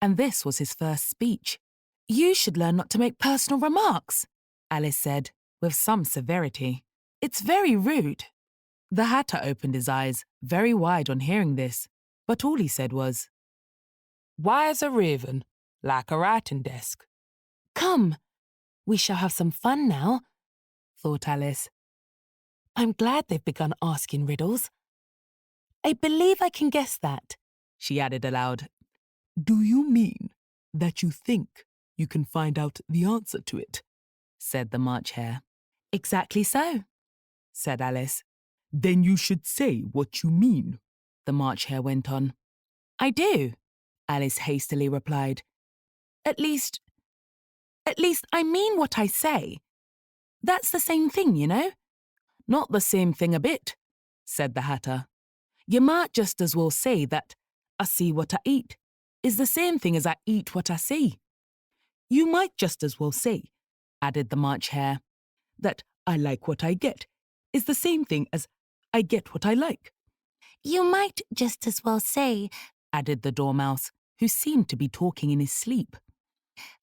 and this was his first speech. You should learn not to make personal remarks, Alice said, with some severity. It's very rude. The Hatter opened his eyes very wide on hearing this, but all he said was, Why as a raven, like a writing desk? Come, we shall have some fun now, thought Alice. I'm glad they've begun asking riddles. I believe I can guess that, she added aloud. Do you mean that you think you can find out the answer to it? Said the March Hare. Exactly so, said Alice. Then you should say what you mean, the March Hare went on. I do, Alice hastily replied. At least I mean what I say. That's the same thing, you know. Not the same thing a bit, said the Hatter. You might just as well say that I see what I eat is the same thing as I eat what I see. You might just as well say, added the March Hare, that I like what I get is the same thing as I get what I like. You might just as well say, added the Dormouse, who seemed to be talking in his sleep,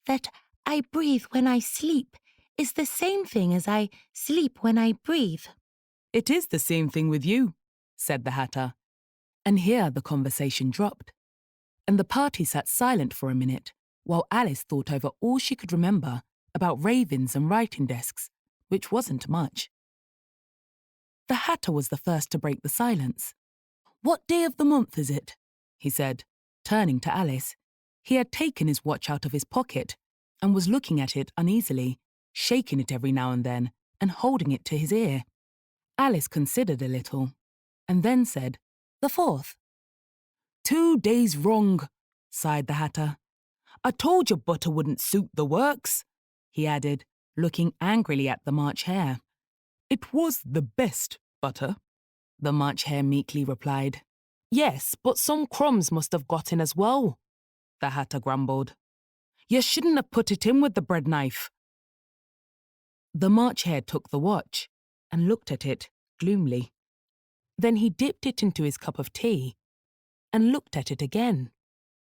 that I breathe when I sleep is the same thing as I sleep when I breathe. It is the same thing with you, said the Hatter. And here the conversation dropped, and the party sat silent for a minute while Alice thought over all she could remember about ravens and writing desks, which wasn't much. The Hatter was the first to break the silence. What day of the month is it? He said, turning to Alice. He had taken his watch out of his pocket and was looking at it uneasily, shaking it every now and then and holding it to his ear. Alice considered a little and then said, The 4th. 2 days wrong, sighed the Hatter. I told you butter wouldn't suit the works, he added, looking angrily at the March Hare. It was the best butter, the March Hare meekly replied. Yes, but some crumbs must have got in as well, the Hatter grumbled. You shouldn't have put it in with the bread knife. The March Hare took the watch and looked at it gloomily. Then he dipped it into his cup of tea and looked at it again.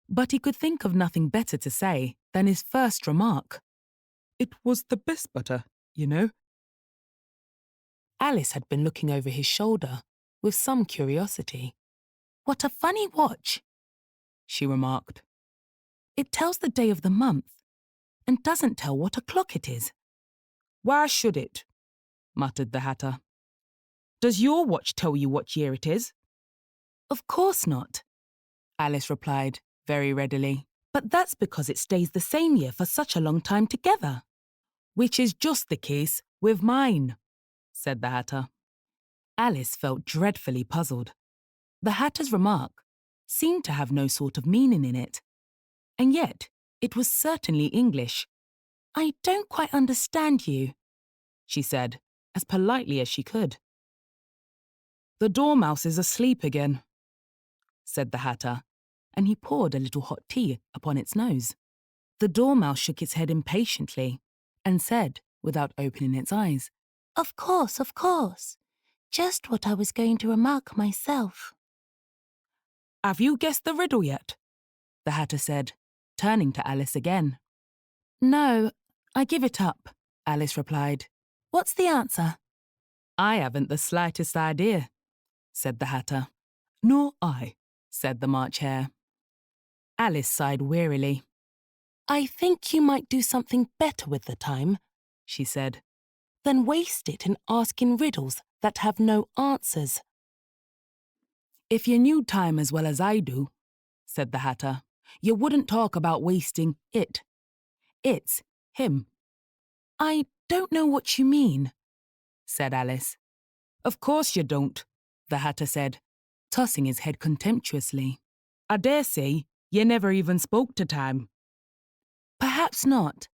But he could think of nothing better to say than his first remark. It was the best butter, you know. Alice had been looking over his shoulder with some curiosity. What a funny watch, she remarked. It tells the day of the month and doesn't tell what o'clock it is. Why should it? Muttered the Hatter. Does your watch tell you what year it is? Of course not, Alice replied very readily. But that's because it stays the same year for such a long time together. Which is just the case with mine, said the Hatter. Alice felt dreadfully puzzled. The Hatter's remark seemed to have no sort of meaning in it. And yet, it was certainly English. I don't quite understand you, she said, as politely as she could. The Dormouse is asleep again, said the Hatter, and he poured a little hot tea upon its nose. The Dormouse shook its head impatiently and said, without opening its eyes, Of course, of course. Just what I was going to remark myself. "Have you guessed the riddle yet?" the Hatter said, turning to Alice again. "No, I give it up," Alice replied. "What's the answer?" "I haven't the slightest idea," said the Hatter. "Nor I," said the March Hare. Alice sighed wearily. "I think you might do something better with the time," she said, "than waste it in asking riddles that have no answers." "If you knew time as well as I do," said the Hatter, "you wouldn't talk about wasting it. It's him." "I don't know what you mean," said Alice. "Of course you don't," the Hatter said, tossing his head contemptuously. "I dare say you never even spoke to time." "Perhaps not,"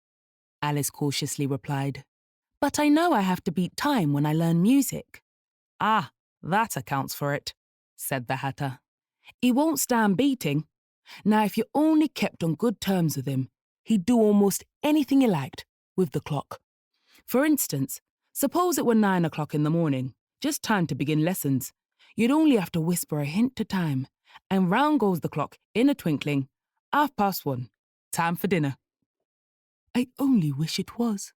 Alice cautiously replied. "But I know I have to beat time when I learn music." "Ah, that accounts for it," said the Hatter. "He won't stand beating. Now, if you only kept on good terms with him, he'd do almost anything he liked with the clock. For instance, suppose it were 9 o'clock in the morning, just time to begin lessons. You'd only have to whisper a hint to time, and round goes the clock in a twinkling. 1:30, time for dinner." "I only wish it was,"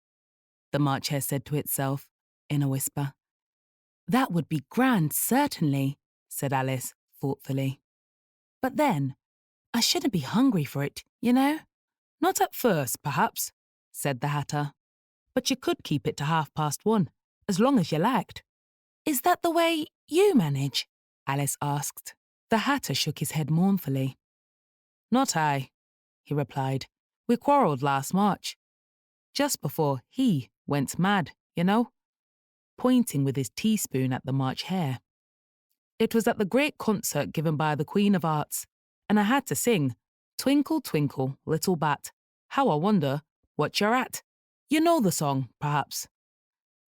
the March Hare said to itself in a whisper. "That would be grand, certainly," said Alice thoughtfully. "But then, I shouldn't be hungry for it, you know." "Not at first, perhaps," said the Hatter. "But you could keep it to 1:30, as long as you liked." "Is that the way you manage?" Alice asked. The Hatter shook his head mournfully. "Not I," he replied. "We quarrelled last March. Just before he went mad, you know," pointing with his teaspoon at the March Hare. "It was at the great concert given by the Queen of Arts, and I had to sing, 'Twinkle, twinkle, little bat, how I wonder what you're at.' You know the song, perhaps."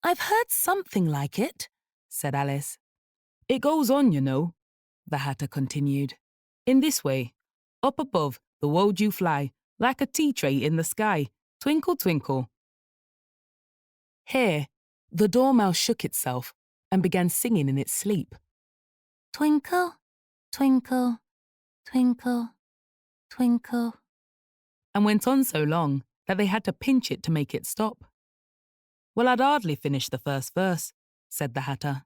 "I've heard something like it," said Alice. "It goes on, you know," the Hatter continued, "in this way. Up above, the world you fly, like a tea tray in the sky. Twinkle, twinkle." Here, the Dormouse shook itself and began singing in its sleep. Twinkle, twinkle, twinkle, twinkle. And went on so long that they had to pinch it to make it stop. "Well, I'd hardly finished the first verse," said the Hatter,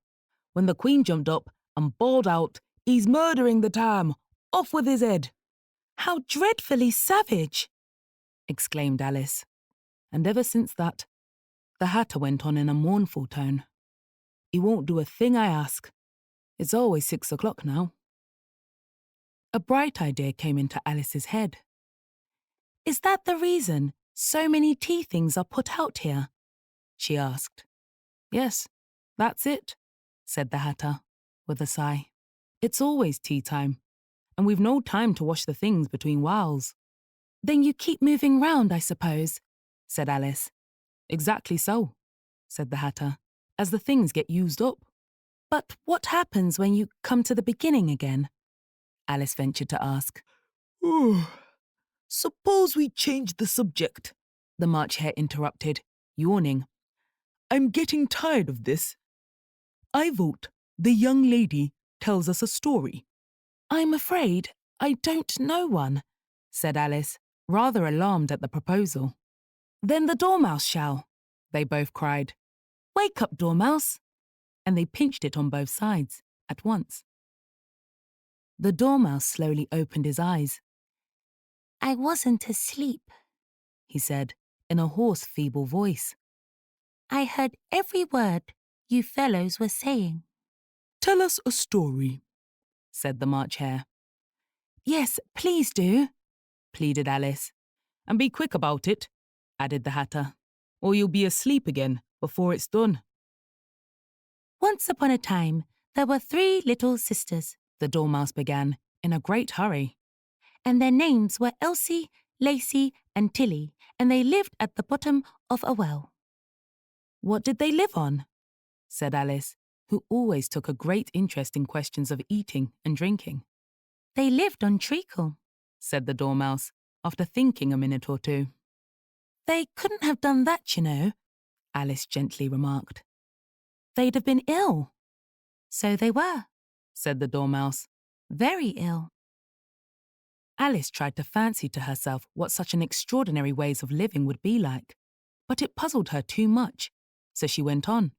when the Queen jumped up and bawled out, "He's murdering the time! Off with his head!" "How dreadfully savage!" exclaimed Alice. And ever since that, the Hatter went on in a mournful tone. "He won't do a thing I ask. It's always 6 o'clock now." A bright idea came into Alice's head. "Is that the reason so many tea things are put out here?" she asked. "Yes, that's it," said the Hatter, with a sigh. "It's always tea time, and we've no time to wash the things between whiles." "Then you keep moving round, I suppose," said Alice. "Exactly so," said the Hatter, "as the things get used up." "But what happens when you come to the beginning again?" Alice ventured to ask. Suppose we change the subject, the March Hare interrupted, yawning. "I'm getting tired of this. I vote the young lady tells us a story." "I'm afraid I don't know one," said Alice, rather alarmed at the proposal. "Then the Dormouse shall," they both cried. "Wake up, Dormouse." And they pinched it on both sides at once. The Dormouse slowly opened his eyes. I wasn't asleep, he said, in a hoarse, feeble voice. I heard every word you fellows were saying. "Tell us a story," said the March Hare. "Yes, please do," pleaded Alice. "And be quick about it," added the Hatter, "or you'll be asleep again before it's done." Once upon a time, there were 3 little sisters, the Dormouse began, in a great hurry. And their names were Elsie, Lacey, and Tilly, and they lived at the bottom of a well. "What did they live on?" said Alice, who always took a great interest in questions of eating and drinking. They lived on treacle, said the Dormouse, after thinking a minute or two. They couldn't have done that, you know, Alice gently remarked. They'd have been ill. So they were, said the Dormouse. Very ill. Alice tried to fancy to herself what such an extraordinary ways of living would be like, but it puzzled her too much, so she went on.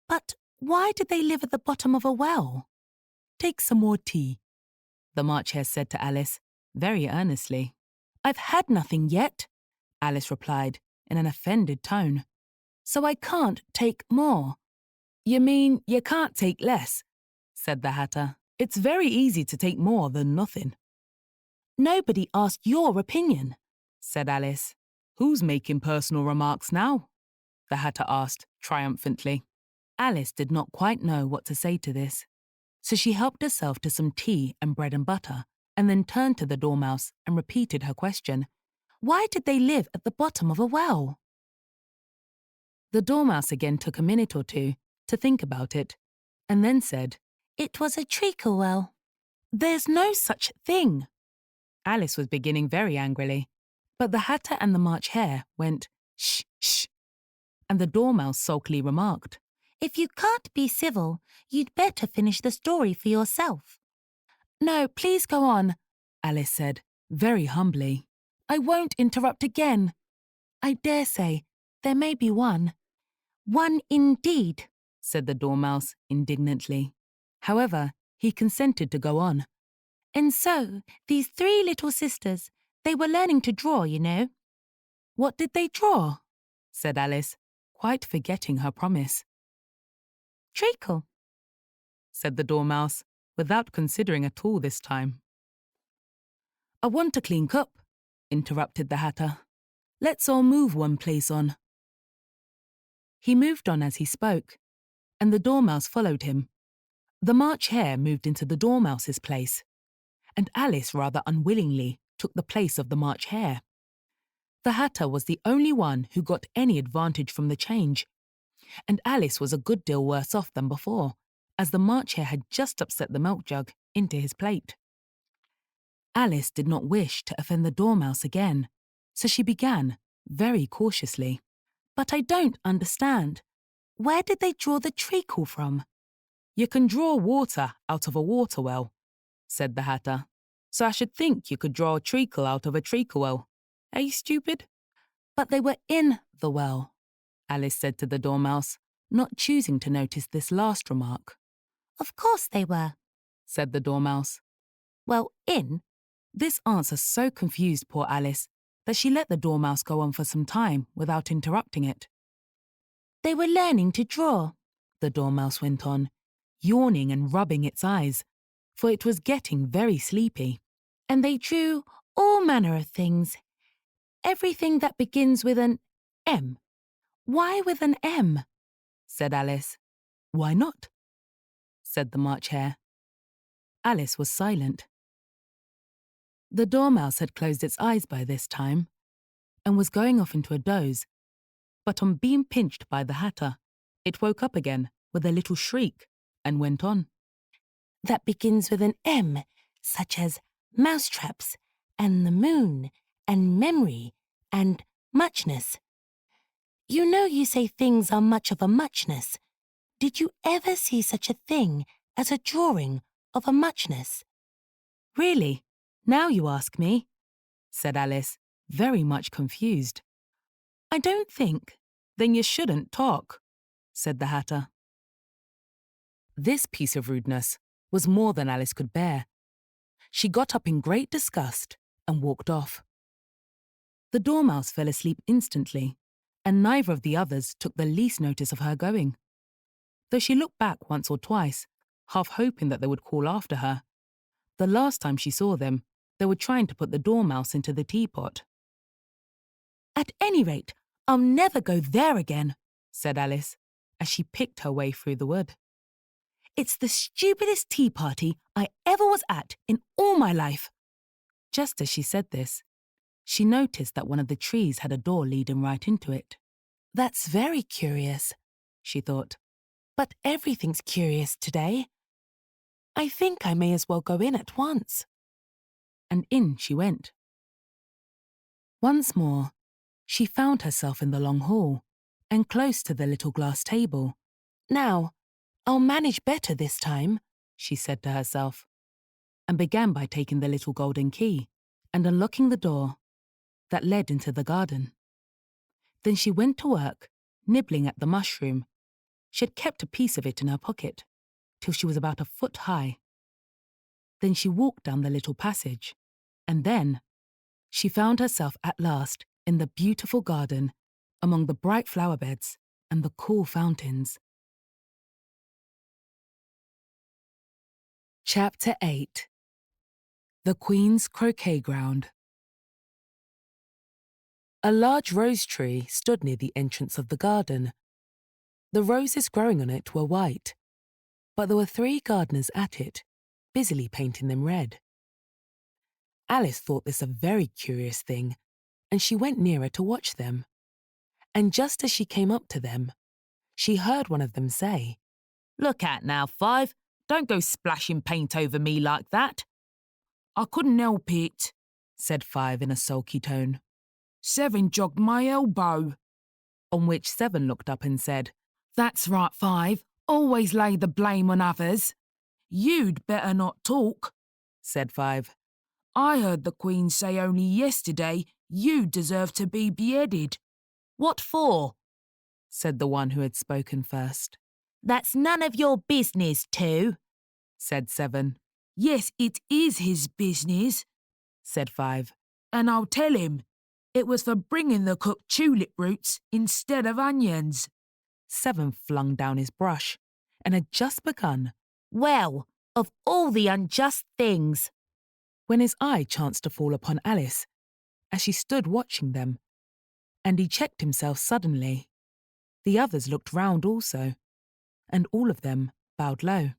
But why did they live at the bottom of a well? Take some more tea, the March Hare said to Alice, very earnestly. I've had nothing yet, Alice replied in an offended tone. So I can't take more. You mean you can't take less, said the Hatter. It's very easy to take more than nothing. Nobody asked your opinion, said Alice. Who's making personal remarks now? The Hatter asked triumphantly. Alice did not quite know what to say to this, so she helped herself to some tea and bread and butter, and then turned to the Dormouse and repeated her question. Why did they live at the bottom of a well? The Dormouse again took a minute or two to think about it, and then said, It was a treacle well. There's no such thing. Alice was beginning very angrily, but the Hatter and the March Hare went, Shh, shh, and the Dormouse sulkily remarked, If you can't be civil, you'd better finish the story for yourself. No, please go on, Alice said, very humbly. I won't interrupt again. I dare say there may be one. One indeed, said the Dormouse indignantly. However, he consented to go on. And so, these 3 little sisters, they were learning to draw, you know. What did they draw? Said Alice, quite forgetting her promise. Treacle, said the Dormouse, without considering at all this time. I want to clean cup, interrupted the Hatter. Let's all move one place on. He moved on as he spoke, and the Dormouse followed him. The March Hare moved into the Dormouse's place, and Alice rather unwillingly took the place of the March Hare. The Hatter was the only one who got any advantage from the change, and Alice was a good deal worse off than before, as the March Hare had just upset the milk jug into his plate. Alice did not wish to offend the Dormouse again, so she began, very cautiously. But I don't understand. Where did they draw the treacle from? You can draw water out of a water well, said the Hatter. So I should think you could draw a treacle out of a treacle well. Are you stupid? But they were in the well, Alice said to the Dormouse, not choosing to notice this last remark. Of course they were, said the Dormouse. Well, in. This answer so confused poor Alice that she let the Dormouse go on for some time without interrupting it. They were learning to draw, the Dormouse went on, yawning and rubbing its eyes, for it was getting very sleepy. And they drew all manner of things. Everything that begins with an M. Why with an M? Said Alice. Why not? Said the March Hare. Alice was silent. The Dormouse had closed its eyes by this time, and was going off into a doze, but on being pinched by the Hatter, it woke up again with a little shriek and went on. That begins with an M, such as mousetraps, and the moon, and memory, and muchness. You know you say things are much of a muchness. Did you ever see such a thing as a drawing of a muchness? Really? Now you ask me, said Alice, very much confused. I don't think. Then you shouldn't talk, said the Hatter. This piece of rudeness was more than Alice could bear. She got up in great disgust and walked off. The Dormouse fell asleep instantly, and neither of the others took the least notice of her going, though she looked back once or twice, half hoping that they would call after her. The last time she saw them, they were trying to put the Dormouse into the teapot. At any rate, I'll never go there again, said Alice, as she picked her way through the wood. It's the stupidest tea party I ever was at in all my life. Just as she said this, she noticed that one of the trees had a door leading right into it. That's very curious, she thought. But everything's curious today. I think I may as well go in at once. and in she went. Once more, she found herself in the long hall and close to the little glass table. Now, I'll manage better this time, she said to herself, and began by taking the little golden key and unlocking the door that led into the garden. Then she went to work, nibbling at the mushroom. She had kept a piece of it in her pocket till she was about a foot high. Then she walked down the little passage, and then she found herself at last in the beautiful garden among the bright flower beds and the cool fountains. Chapter 8. The Queen's Croquet Ground. A large rose tree stood near the entrance of the garden. The roses growing on it were white, but there were 3 gardeners at it, busily painting them red. Alice thought this a very curious thing, and she went nearer to watch them. And just as she came up to them, she heard one of them say, Look out now, Five. Don't go splashing paint over me like that. I couldn't help it, said Five in a sulky tone. 7 jogged my elbow. On which 7 looked up and said, That's right, 5. Always lay the blame on others. You'd better not talk, said 5. I heard the Queen say only yesterday you deserve to be beheaded. What for? said the one who had spoken first. That's none of your business, 2, said 7. Yes, it is his business, said 5. And I'll tell him. It was for bringing the cook tulip roots instead of onions. 7 flung down his brush and had just begun. Well, of all the unjust things, when his eye chanced to fall upon Alice as she stood watching them, and he checked himself suddenly. The others looked round also, and all of them bowed low.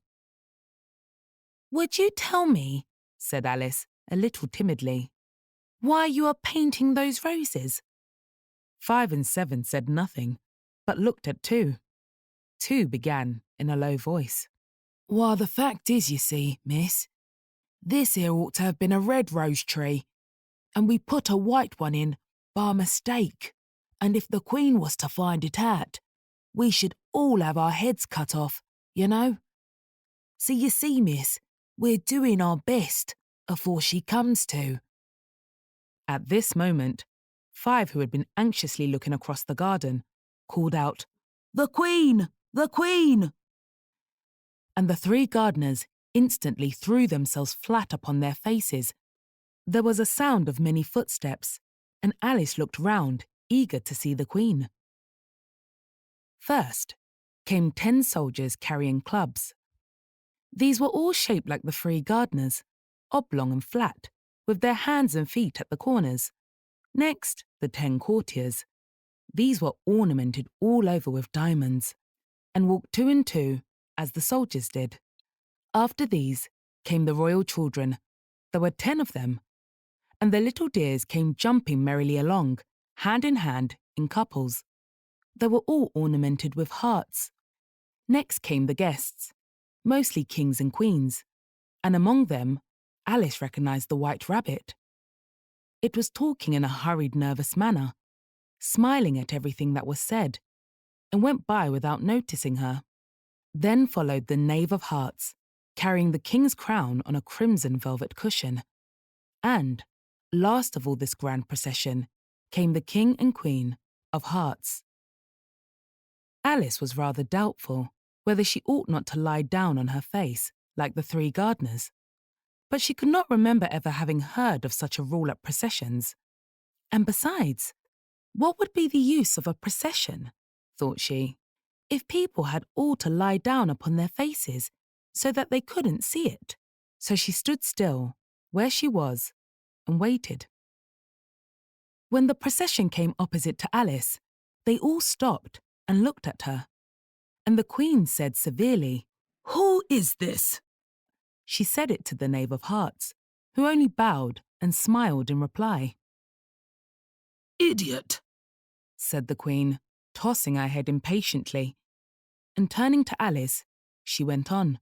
Would you tell me, said Alice, a little timidly, why you are painting those roses? 5 and 7 said nothing, but looked at 2. 2 began in a low voice. Why, the fact is, you see, miss, this here ought to have been a red rose tree, and we put a white one in by mistake, and if the Queen was to find it out, we should all have our heads cut off, you know. So you see, miss, we're doing our best afore she comes to. At this moment, 5, who had been anxiously looking across the garden, called out, The Queen! The Queen! And the 3 gardeners instantly threw themselves flat upon their faces. There was a sound of many footsteps, and Alice looked round, eager to see the Queen. First came 10 soldiers carrying clubs. These were all shaped like the 3 gardeners, oblong and flat, with their hands and feet at the corners. Next, the 10 courtiers. These were ornamented all over with diamonds, and walked 2 and 2, as the soldiers did. After these came the royal children. There were 10 of them, and the little dears came jumping merrily along, hand in hand, in couples. They were all ornamented with hearts. Next came the guests, mostly kings and queens, and among them, Alice recognised the White Rabbit. It was talking in a hurried, nervous manner, smiling at everything that was said, and went by without noticing her. Then followed the Knave of Hearts, carrying the king's crown on a crimson velvet cushion. And, last of all this grand procession, came the King and Queen of Hearts. Alice was rather doubtful whether she ought not to lie down on her face, like the 3 gardeners. But she could not remember ever having heard of such a rule at processions. And besides, what would be the use of a procession, thought she, if people had all to lie down upon their faces so that they couldn't see it? So she stood still, where she was, and waited. When the procession came opposite to Alice, they all stopped and looked at her. And the Queen said severely, Who is this? She said it to the Knave of Hearts, who only bowed and smiled in reply. Idiot, said the Queen, tossing her head impatiently. And turning to Alice, she went on.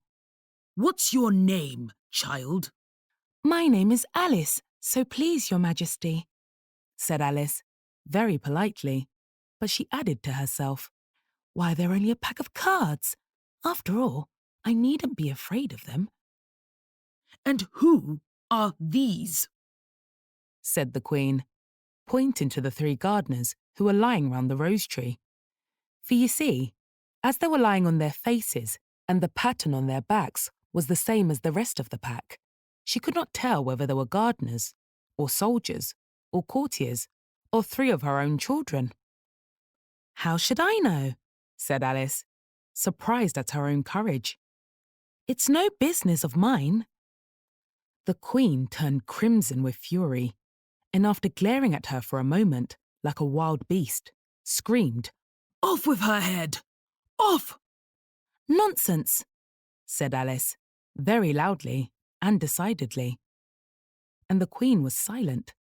What's your name, child? My name is Alice, so please, Your Majesty, said Alice, very politely, but she added to herself, why, they're only a pack of cards. After all, I needn't be afraid of them. And who are these? Said the Queen, pointing to the 3 gardeners who were lying round the rose tree. For you see, as they were lying on their faces and the pattern on their backs was the same as the rest of the pack, she could not tell whether they were gardeners, or soldiers, or courtiers, or 3 of her own children. How should I know? Said Alice, surprised at her own courage. It's no business of mine. The Queen turned crimson with fury, and after glaring at her for a moment, like a wild beast, screamed, Off with her head! Off! Nonsense, said Alice, very loudly and decidedly. And the Queen was silent.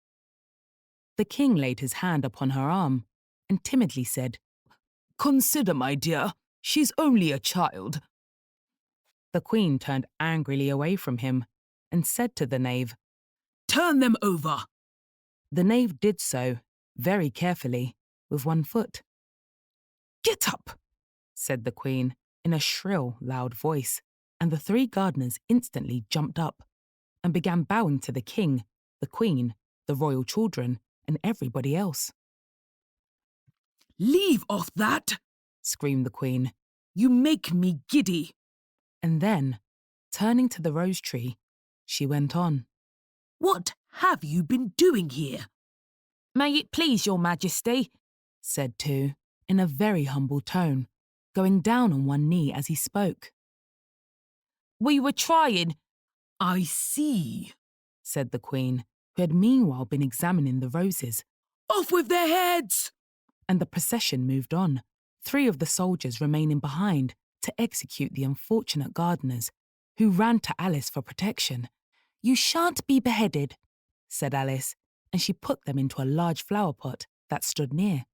The King laid his hand upon her arm and timidly said, Consider, my dear, she's only a child. The Queen turned angrily away from him and said to the knave, Turn them over. The knave did so, very carefully, with one foot. Get up, said the Queen in a shrill, loud voice, and the 3 gardeners instantly jumped up and began bowing to the King, the Queen, the royal children, and everybody else. Leave off that, screamed the Queen. You make me giddy. And then, turning to the rose tree, she went on. What have you been doing here? May it please your Majesty, said 2, in a very humble tone, going down on one knee as he spoke. We were trying. I see, said the Queen, who had meanwhile been examining the roses. Off with their heads! And the procession moved on, 3 of the soldiers remaining behind to execute the unfortunate gardeners, who ran to Alice for protection. You shan't be beheaded, said Alice, and she put them into a large flower pot that stood near.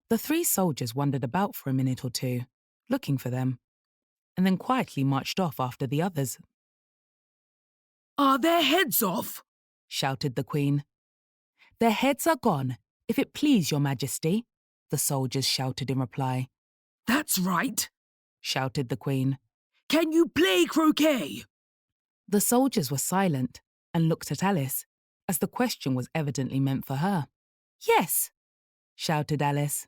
The 3 soldiers wandered about for a minute or 2, looking for them, and then quietly marched off after the others. Are their heads off? Shouted the Queen. Their heads are gone, if it please your Majesty, the soldiers shouted in reply. That's right, shouted the Queen. Can you play croquet? The soldiers were silent and looked at Alice, as the question was evidently meant for her. Yes, shouted Alice.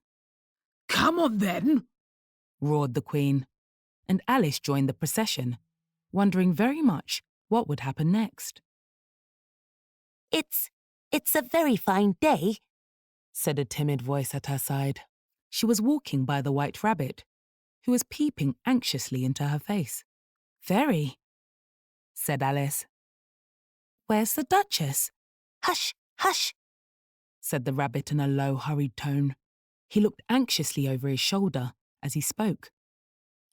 Come on then, roared the Queen, and Alice joined the procession, wondering very much what would happen next. It's a very fine day, said a timid voice at her side. She was walking by the White Rabbit, who was peeping anxiously into her face. Very, said Alice. Where's the Duchess? Hush, hush, said the Rabbit in a low, hurried tone. He looked anxiously over his shoulder as he spoke,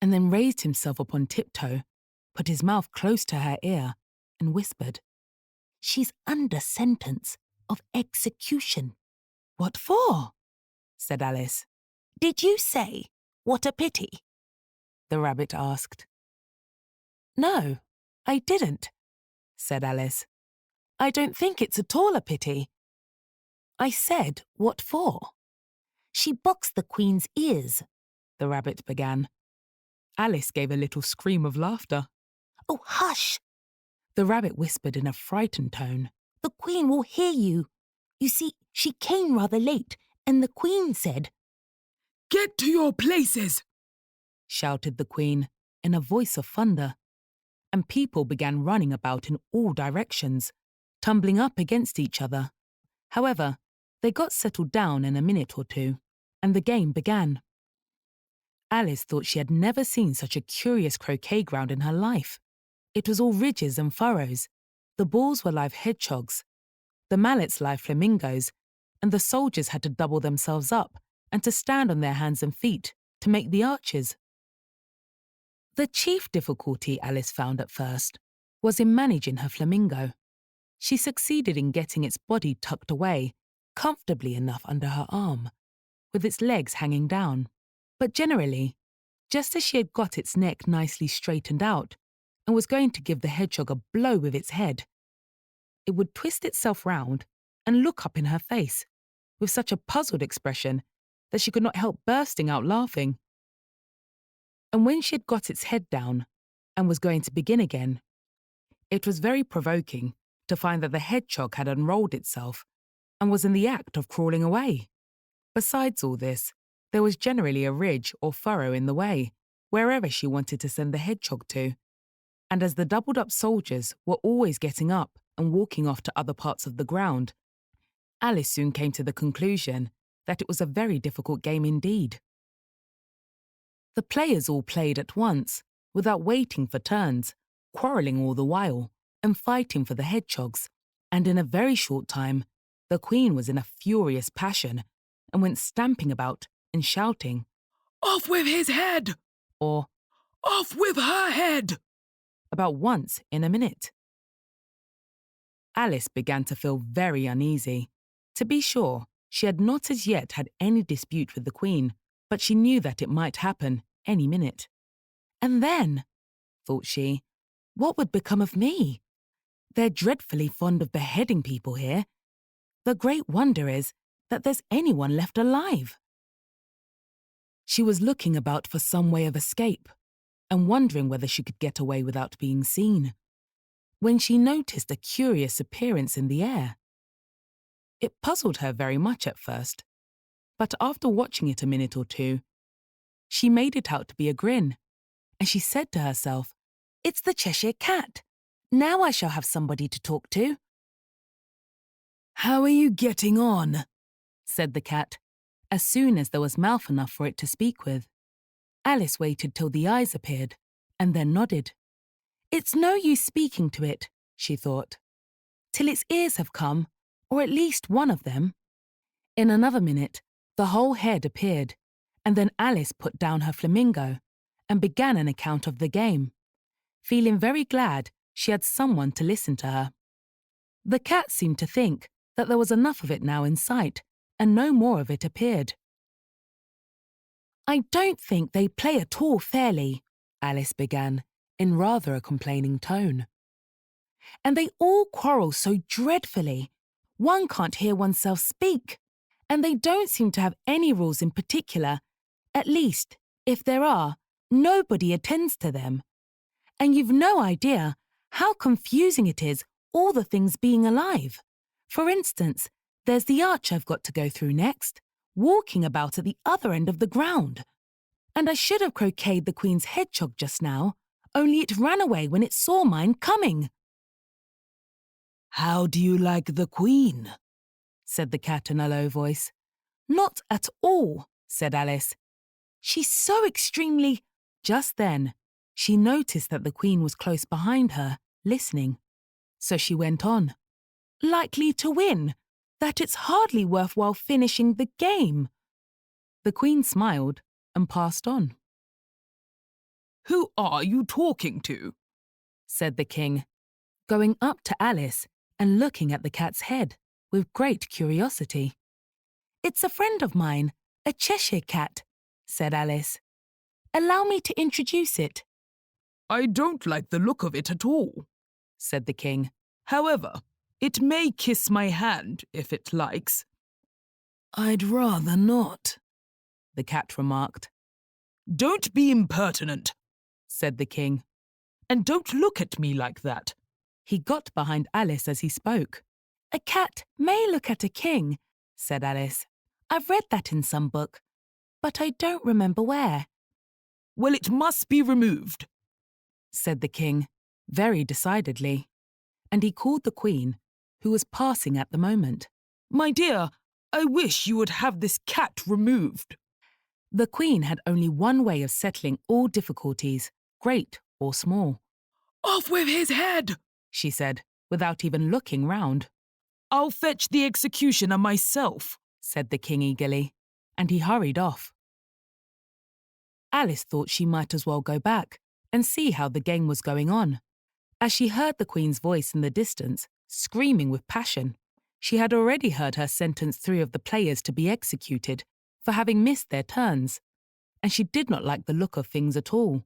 and then raised himself upon tiptoe, put his mouth close to her ear, and whispered, She's under sentence of execution. What for? Said Alice. Did you say, what a pity? The Rabbit asked. No, I didn't, said Alice. I don't think it's at all a pity. I said, what for? She boxed the Queen's ears, the Rabbit began. Alice gave a little scream of laughter. Oh, hush! The Rabbit whispered in a frightened tone. The Queen will hear you. You see, she came rather late, and the Queen said, Get to your places, shouted the Queen in a voice of thunder, and people began running about in all directions, tumbling up against each other. However, they got settled down in a minute or 2, and the game began. Alice thought she had never seen such a curious croquet ground in her life. It was all ridges and furrows. The balls were live hedgehogs, the mallets live flamingos, and the soldiers had to double themselves up and to stand on their hands and feet to make the arches. The chief difficulty Alice found at first was in managing her flamingo. She succeeded in getting its body tucked away comfortably enough under her arm, with its legs hanging down. But generally, just as she had got its neck nicely straightened out and was going to give the hedgehog a blow with its head, it would twist itself round and look up in her face with such a puzzled expression that she could not help bursting out laughing. And when she had got its head down and was going to begin again, it was very provoking to find that the hedgehog had unrolled itself and was in the act of crawling away. Besides all this, there was generally a ridge or furrow in the way, wherever she wanted to send the hedgehog to. And as the doubled-up soldiers were always getting up and walking off to other parts of the ground, Alice soon came to the conclusion that it was a very difficult game indeed. The players all played at once, without waiting for turns, quarrelling all the while, and fighting for the hedgehogs, and in a very short time, the Queen was in a furious passion, and went stamping about and shouting, "Off with his head!" or "Off with her head!" about once in a minute. Alice began to feel very uneasy. To be sure, she had not as yet had any dispute with the Queen, but she knew that it might happen any minute. And then, thought she, what would become of me? They're dreadfully fond of beheading people here. The great wonder is that there's anyone left alive. She was looking about for some way of escape and wondering whether she could get away without being seen, when she noticed a curious appearance in the air. It puzzled her very much at first, but after watching it a minute or two, she made it out to be a grin, and she said to herself, "It's the Cheshire Cat. Now I shall have somebody to talk to." "How are you getting on?" said the cat, as soon as there was mouth enough for it to speak with. Alice waited till the eyes appeared, and then nodded. It's no use speaking to it, she thought, till its ears have come, or at least one of them. In another minute, the whole head appeared, and then Alice put down her flamingo and began an account of the game, feeling very glad she had someone to listen to her. The cat seemed to think that there was enough of it now in sight, and no more of it appeared. "I don't think they play at all fairly," Alice began, in rather a complaining tone. "And they all quarrel so dreadfully. One can't hear oneself speak, and they don't seem to have any rules in particular. At least, if there are, nobody attends to them. And you've no idea how confusing it is, all the things being alive. For instance, there's the arch I've got to go through next, walking about at the other end of the ground. And I should have croqueted the Queen's hedgehog just now, only it ran away when it saw mine coming." "How do you like the Queen?" said the cat in a low voice. "Not at all," said Alice. "She's so extremely—" Just then, she noticed that the Queen was close behind her, listening. So she went on. "Likely to win, that it's hardly worthwhile finishing the game." The Queen smiled and passed on. "Who are you talking to?" said the King, going up to Alice and looking at the cat's head with great curiosity. "It's a friend of mine, a Cheshire cat," said Alice. "Allow me to introduce it." "I don't like the look of it at all," said the King. "However, it may kiss my hand if it likes." "I'd rather not," the cat remarked. "Don't be impertinent," said the King. "And don't look at me like that." He got behind Alice as he spoke. "A cat may look at a king," said Alice. "I've read that in some book, but I don't remember where." "Well, it must be removed," said the King, very decidedly. And he called the Queen, who was passing at the moment. "My dear, I wish you would have this cat removed." The Queen had only one way of settling all difficulties, great or small. "Off with his head," she said, without even looking round. "I'll fetch the executioner myself," said the King eagerly, and he hurried off. Alice thought she might as well go back and see how the game was going on. As she heard the Queen's voice in the distance, screaming with passion, she had already heard her sentence 3 of the players to be executed for having missed their turns, and she did not like the look of things at all,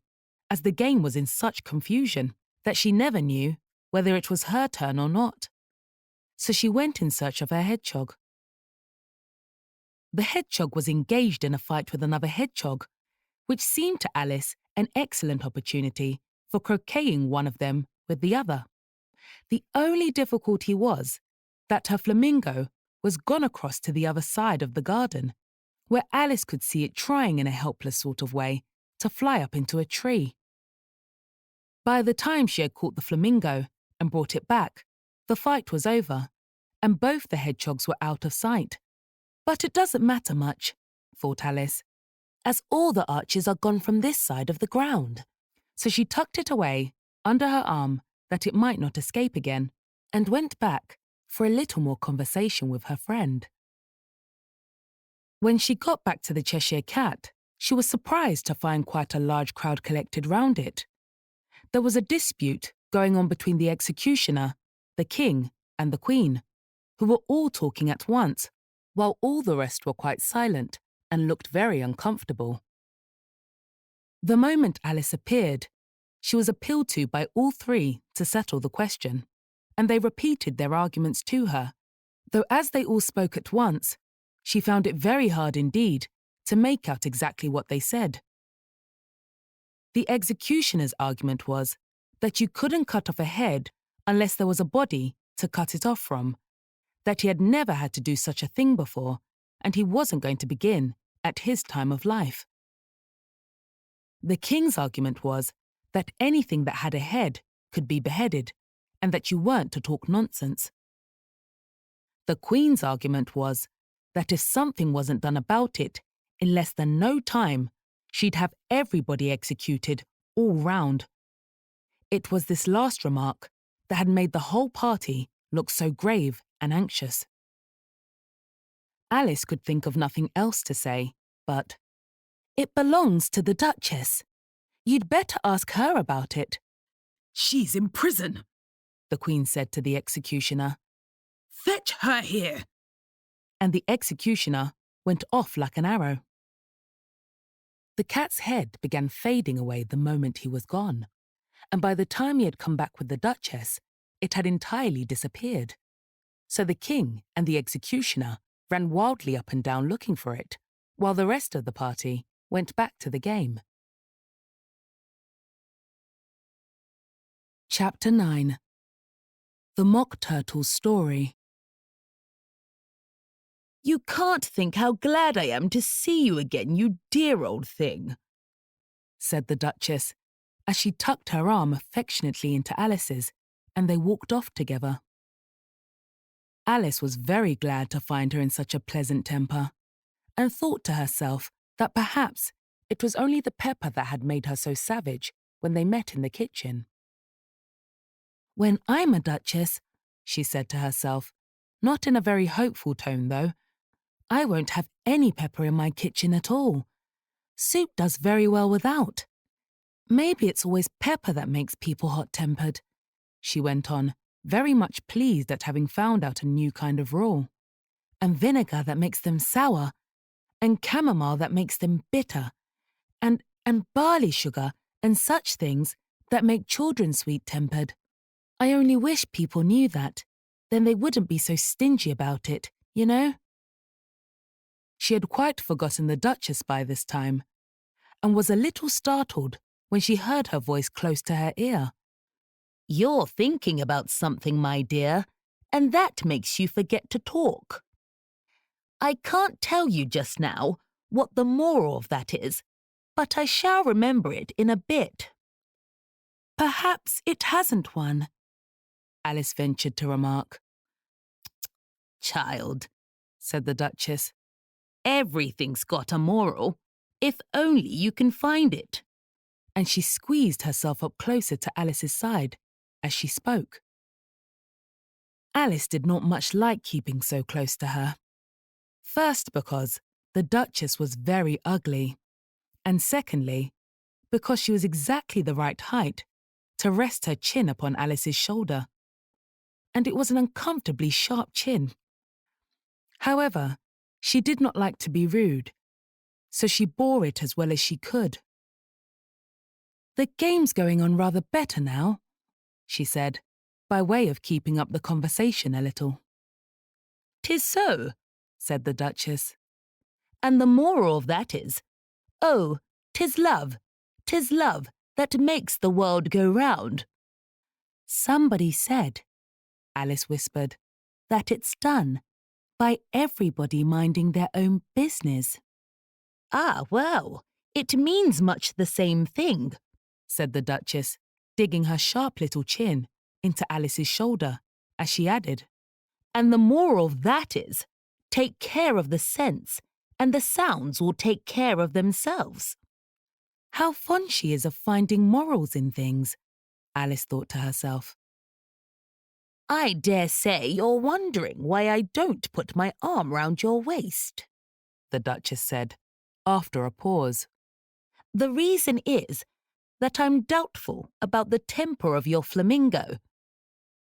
as the game was in such confusion that she never knew whether it was her turn or not. so she went in search of her hedgehog. The hedgehog was engaged in a fight with another hedgehog, which seemed to Alice an excellent opportunity for croqueting one of them with the other. The only difficulty was that her flamingo was gone across to the other side of the garden, where Alice could see it trying in a helpless sort of way to fly up into a tree. By the time she had caught the flamingo and brought it back, the fight was over, and both the hedgehogs were out of sight. But it doesn't matter much, thought Alice, as all the arches are gone from this side of the ground. So she tucked it away under her arm that it might not escape again, and went back for a little more conversation with her friend. When she got back to the Cheshire Cat, she was surprised to find quite a large crowd collected round it. There was a dispute going on between the executioner, the king, and the queen, who were all talking at once, while all the rest were quite silent and looked very uncomfortable. The moment Alice appeared, she was appealed to by all three to settle the question, and they repeated their arguments to her, though as they all spoke at once, she found it very hard indeed to make out exactly what they said. The executioner's argument was that you couldn't cut off a head unless there was a body to cut it off from, that he had never had to do such a thing before, and he wasn't going to begin at his time of life. The king's argument was that anything that had a head could be beheaded, and that you weren't to talk nonsense. The queen's argument was that if something wasn't done about it in less than no time, she'd have everybody executed all round. It was this last remark that had made the whole party look so grave and anxious. Alice could think of nothing else to say, but, "It belongs to the Duchess. You'd better ask her about it." She's in prison, the Queen said to the executioner. "Fetch her here." And the executioner went off like an arrow. The cat's head began fading away the moment he was gone, and by the time he had come back with the Duchess, it had entirely disappeared. So the king and the executioner ran wildly up and down looking for it, while the rest of the party went back to the game. Chapter 9. The Mock Turtle's Story. "You can't think how glad I am to see you again, you dear old thing," said the Duchess, as she tucked her arm affectionately into Alice's, and they walked off together. Alice was very glad to find her in such a pleasant temper, and thought to herself that perhaps it was only the pepper that had made her so savage when they met in the kitchen. "When I'm a Duchess," she said to herself, not in a very hopeful tone though, "I won't have any pepper in my kitchen at all. Soup does very well without. Maybe it's always pepper that makes people hot-tempered," she went on, very much pleased at having found out a new kind of rule. "And vinegar that makes them sour, and chamomile that makes them bitter, and barley sugar and such things that make children sweet-tempered. I only wish people knew that, then they wouldn't be so stingy about it, you know?" She had quite forgotten the Duchess by this time, and was a little startled when she heard her voice close to her ear. You're thinking about something, my dear, and that makes you forget to talk. I can't tell you just now what the moral of that is, but I shall remember it in a bit. "Perhaps it hasn't one," Alice ventured to remark. "Child," said the Duchess, "everything's got a moral, if only you can find it." And she squeezed herself up closer to Alice's side as she spoke. Alice did not much like keeping so close to her. First, because the Duchess was very ugly, and secondly, because she was exactly the right height to rest her chin upon Alice's shoulder, and it was an uncomfortably sharp chin. However, she did not like to be rude, so she bore it as well as she could. "The game's going on rather better now," she said, by way of keeping up the conversation a little. 'Tis so, said the Duchess. And the moral of that is, oh, 'tis love that makes the world go round. Somebody said, Alice whispered, that it's done by everybody minding their own business. Ah, well, it means much the same thing, said the Duchess, digging her sharp little chin into Alice's shoulder as she added, and the moral of that is, take care of the scents and the sounds will take care of themselves. How fond she is of finding morals in things, Alice thought to herself. I dare say you're wondering why I don't put my arm round your waist, the Duchess said, after a pause. The reason is that I'm doubtful about the temper of your flamingo.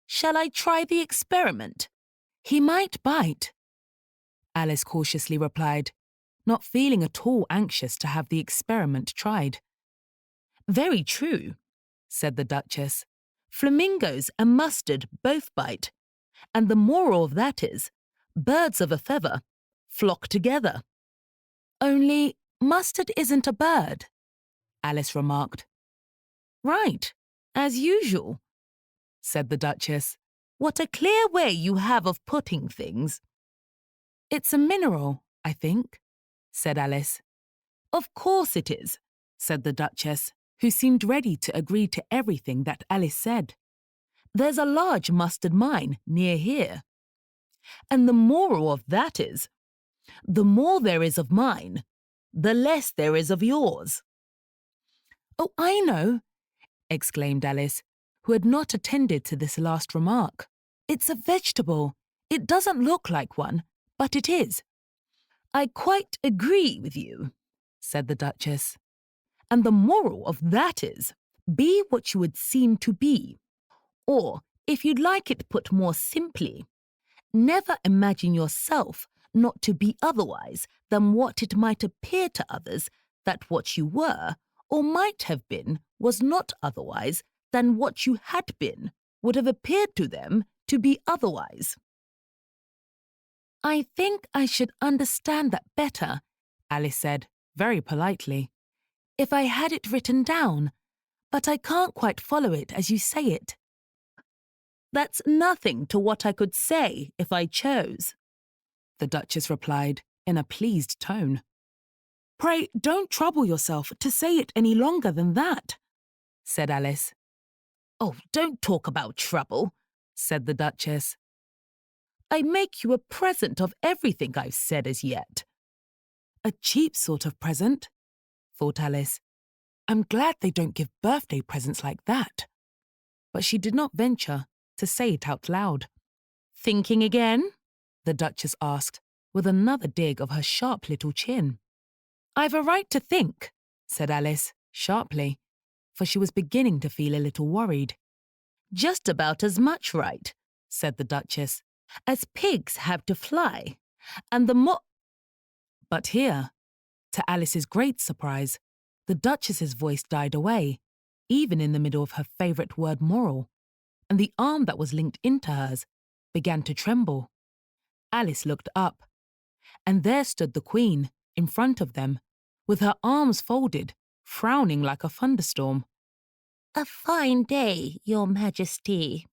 Shall I try the experiment? He might bite, Alice cautiously replied, not feeling at all anxious to have the experiment tried. Very true, said the Duchess. Flamingos and mustard both bite, and the moral of that is, birds of a feather flock together. Only mustard isn't a bird, Alice remarked. Right, as usual, said the Duchess. What a clear way you have of putting things. It's a mineral, I think, said Alice. Of course it is, said the Duchess, who seemed ready to agree to everything that Alice said. There's a large mustard mine near here. And the moral of that is, the more there is of mine, the less there is of yours. Oh, I know, exclaimed Alice, who had not attended to this last remark. It's a vegetable. It doesn't look like one, but it is. I quite agree with you, said the Duchess. And the moral of that is, be what you would seem to be. Or, if you'd like it put more simply, never imagine yourself not to be otherwise than what it might appear to others that what you were or might have been was not otherwise than what you had been would have appeared to them to be otherwise. I think I should understand that better, Alice said, very politely, if I had it written down, but I can't quite follow it as you say it. That's nothing to what I could say if I chose, the Duchess replied in a pleased tone. Pray don't trouble yourself to say it any longer than that, said Alice. Oh, don't talk about trouble, said the Duchess. I make you a present of everything I've said as yet. A cheap sort of present, thought Alice. I'm glad they don't give birthday presents like that. But she did not venture to say it out loud. Thinking again? The Duchess asked, with another dig of her sharp little chin. I've a right to think, said Alice, sharply, for she was beginning to feel a little worried. Just about as much right, said the Duchess, as pigs have to fly, and the mo— But here, to Alice's great surprise, the Duchess's voice died away, even in the middle of her favourite word moral, and the arm that was linked into hers began to tremble. Alice looked up, and there stood the Queen, in front of them, with her arms folded, frowning like a thunderstorm. A fine day, Your Majesty,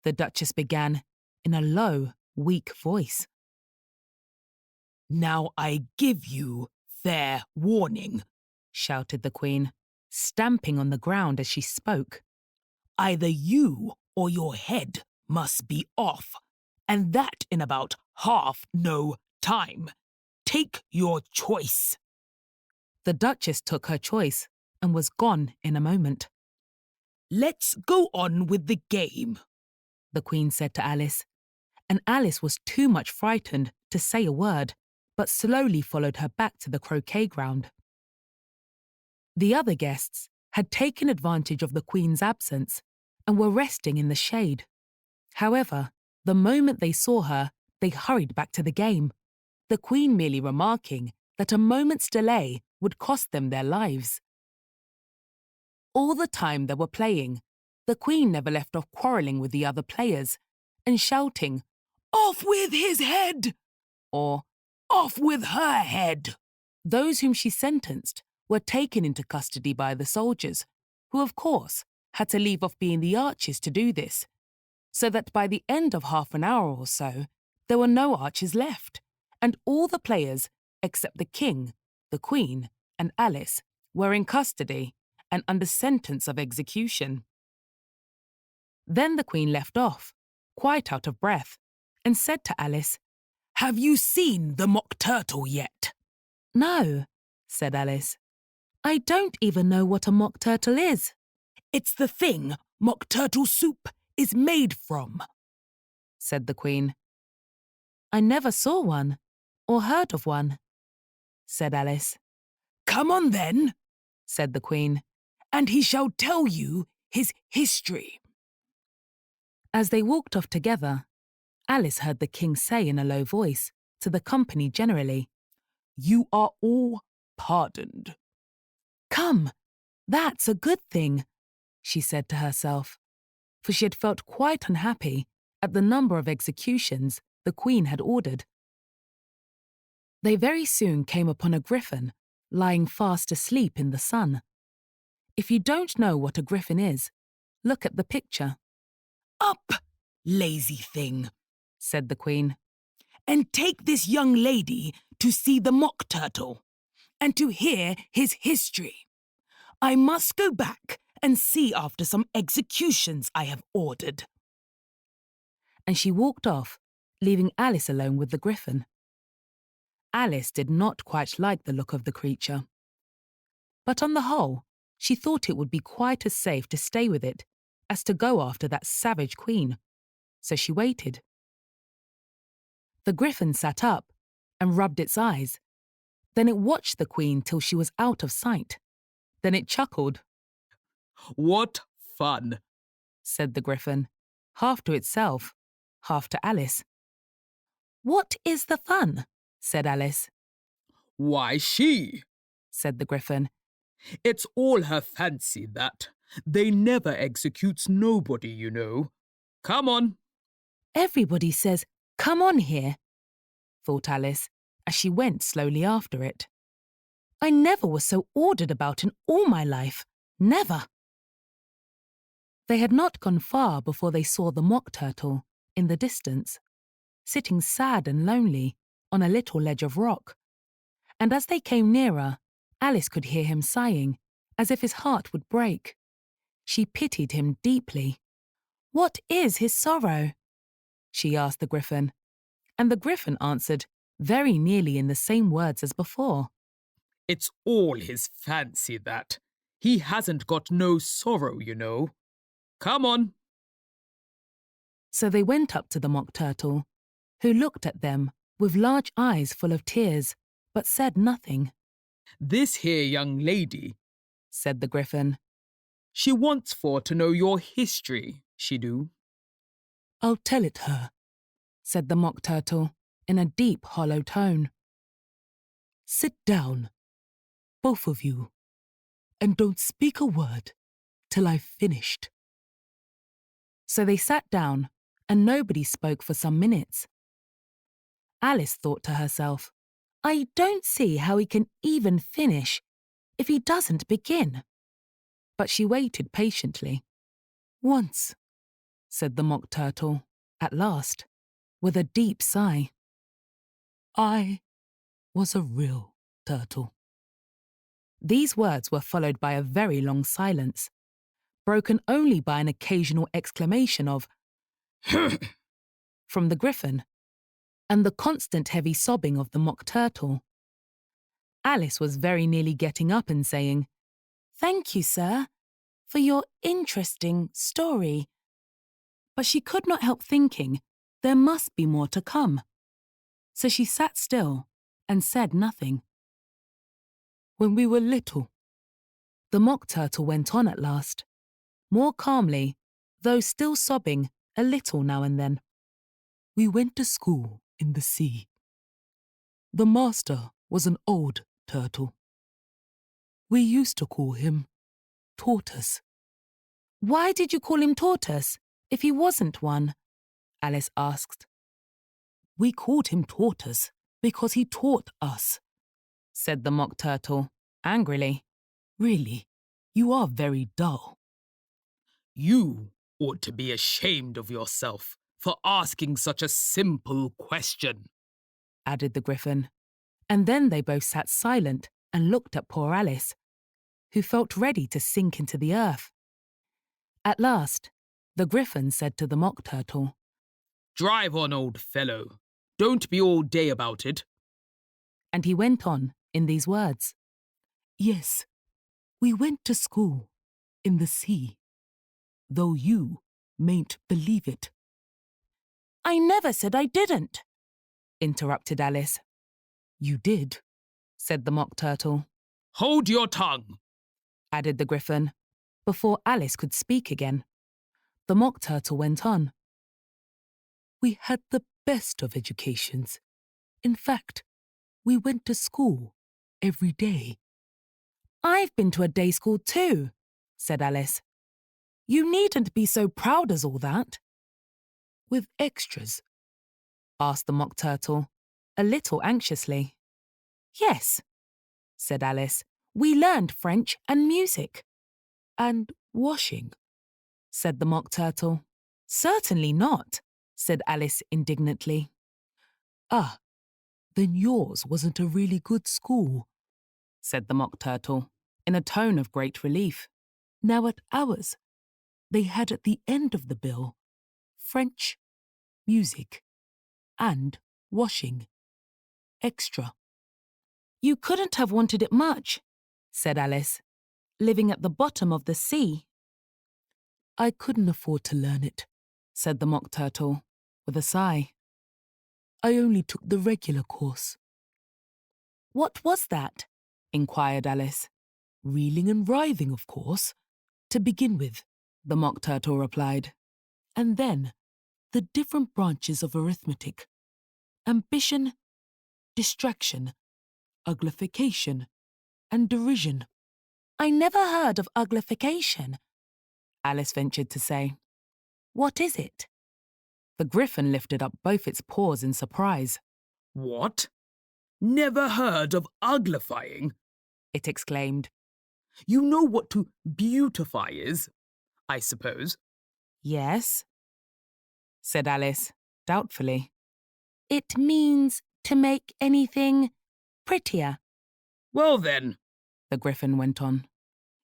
the Duchess began, in a low, weak voice. Now I give you fair warning, shouted the Queen, stamping on the ground as she spoke. Either you or your head must be off, and that in about half no time. Take your choice. The Duchess took her choice and was gone in a moment. Let's go on with the game, the Queen said to Alice, and Alice was too much frightened to say a word, but slowly followed her back to the croquet ground. The other guests had taken advantage of the Queen's absence and were resting in the shade. However, the moment they saw her, they hurried back to the game, the Queen merely remarking that a moment's delay would cost them their lives. All the time they were playing, the Queen never left off quarrelling with the other players and shouting, Off with his head! Or, off with her head! Those whom she sentenced were taken into custody by the soldiers, who, of course, had to leave off being the archers to do this, so that by the end of half an hour or so, there were no archers left, and all the players, except the king, the queen, and Alice, were in custody and under sentence of execution. Then the queen left off, quite out of breath, and said to Alice, "Have you seen the mock turtle yet?" "No," said Alice. "I don't even know what a mock turtle is." "It's the thing mock turtle soup is made from," said the queen. "I never saw one, or heard of one," said Alice. "Come on then," said the queen, "and he shall tell you his history." As they walked off together, Alice heard the king say in a low voice to the company generally, "You are all pardoned." "Come, that's a good thing," she said to herself, for she had felt quite unhappy at the number of executions the queen had ordered. They very soon came upon a griffin lying fast asleep in the sun. If you don't know what a griffin is, look at the picture. "Up, lazy thing," said the queen, "and take this young lady to see the mock turtle, and to hear his history. I must go back and see after some executions I have ordered." and she walked off, leaving Alice alone with the griffin. Alice did not quite like the look of the creature, but on the whole, she thought it would be quite as safe to stay with it as to go after that savage queen, so she waited. The griffin sat up and rubbed its eyes. Then it watched the queen till she was out of sight. Then it chuckled. What fun, said the griffin, half to itself, half to Alice. "What is the fun?" said Alice. Why, she, said the griffin. It's all her fancy, that. They never executes nobody, you know. Come on. Everybody says, "Come on here," thought Alice, as she went slowly after it. "I never was so ordered about in all my life. Never." They had not gone far before they saw the mock turtle, in the distance, sitting sad and lonely on a little ledge of rock. And as they came nearer, Alice could hear him sighing, as if his heart would break. She pitied him deeply. "What is his sorrow?" she asked the griffin, and the griffin answered very nearly in the same words as before. It's all his fancy, that. He hasn't got no sorrow, you know. Come on. So they went up to the mock turtle, who looked at them with large eyes full of tears, but said nothing. This here young lady, said the griffin. She wants for to know your history, she do. "I'll tell it her," said the mock turtle in a deep, hollow tone. "Sit down, both of you, and don't speak a word till I've finished." So they sat down, and nobody spoke for some minutes. Alice thought to herself, "I don't see how he can even finish if he doesn't begin." But she waited patiently. "Once," said the mock turtle, at last, with a deep sigh, "I was a real turtle." These words were followed by a very long silence, broken only by an occasional exclamation of from the griffin, and the constant heavy sobbing of the mock turtle. Alice was very nearly getting up and saying, "Thank you, sir, for your interesting story." But she could not help thinking there must be more to come. So she sat still and said nothing. "When we were little," the mock turtle went on at last, more calmly, though still sobbing a little now and then. "We went to school in the sea. The master was an old turtle. We used to call him Tortoise." "Why did you call him Tortoise if he wasn't one?" Alice asked. We called him Tortoise because he taught us, said the Mock Turtle, angrily. Really, you are very dull. You ought to be ashamed of yourself for asking such a simple question, added the Griffin. And then they both sat silent and looked at poor Alice, who felt ready to sink into the earth. At last, the Griffin said to the Mock Turtle, Drive on, old fellow. Don't be all day about it. And he went on in these words. Yes, we went to school in the sea, though you mayn't believe it. I never said I didn't, interrupted Alice. You did, said the Mock Turtle. Hold your tongue, added the Griffin, before Alice could speak again. The Mock Turtle went on. We had the best of educations. In fact, we went to school every day. I've been to a day school too, said Alice. You needn't be so proud as all that. With extras? Asked the Mock Turtle, a little anxiously. Yes, said Alice. We learned French and music. And washing? Said the Mock Turtle. Certainly not, said Alice indignantly. Ah, then yours wasn't a really good school, said the Mock Turtle, in a tone of great relief. Now at ours, they had at the end of the bill French, music, and washing. Extra. You couldn't have wanted it much, said Alice, living at the bottom of the sea. I couldn't afford to learn it, said the Mock Turtle, with a sigh. I only took the regular course. What was that? Inquired Alice. Reeling and writhing, of course, to begin with, the Mock Turtle replied. And then the different branches of arithmetic. Ambition, distraction, uglification, and derision. I never heard of uglification, Alice ventured to say. What is it? The Griffin lifted up both its paws in surprise. What? Never heard of uglifying? It exclaimed. You know what to beautify is, I suppose. Yes, said Alice, doubtfully. It means to make anything prettier. Well then, the Griffin went on,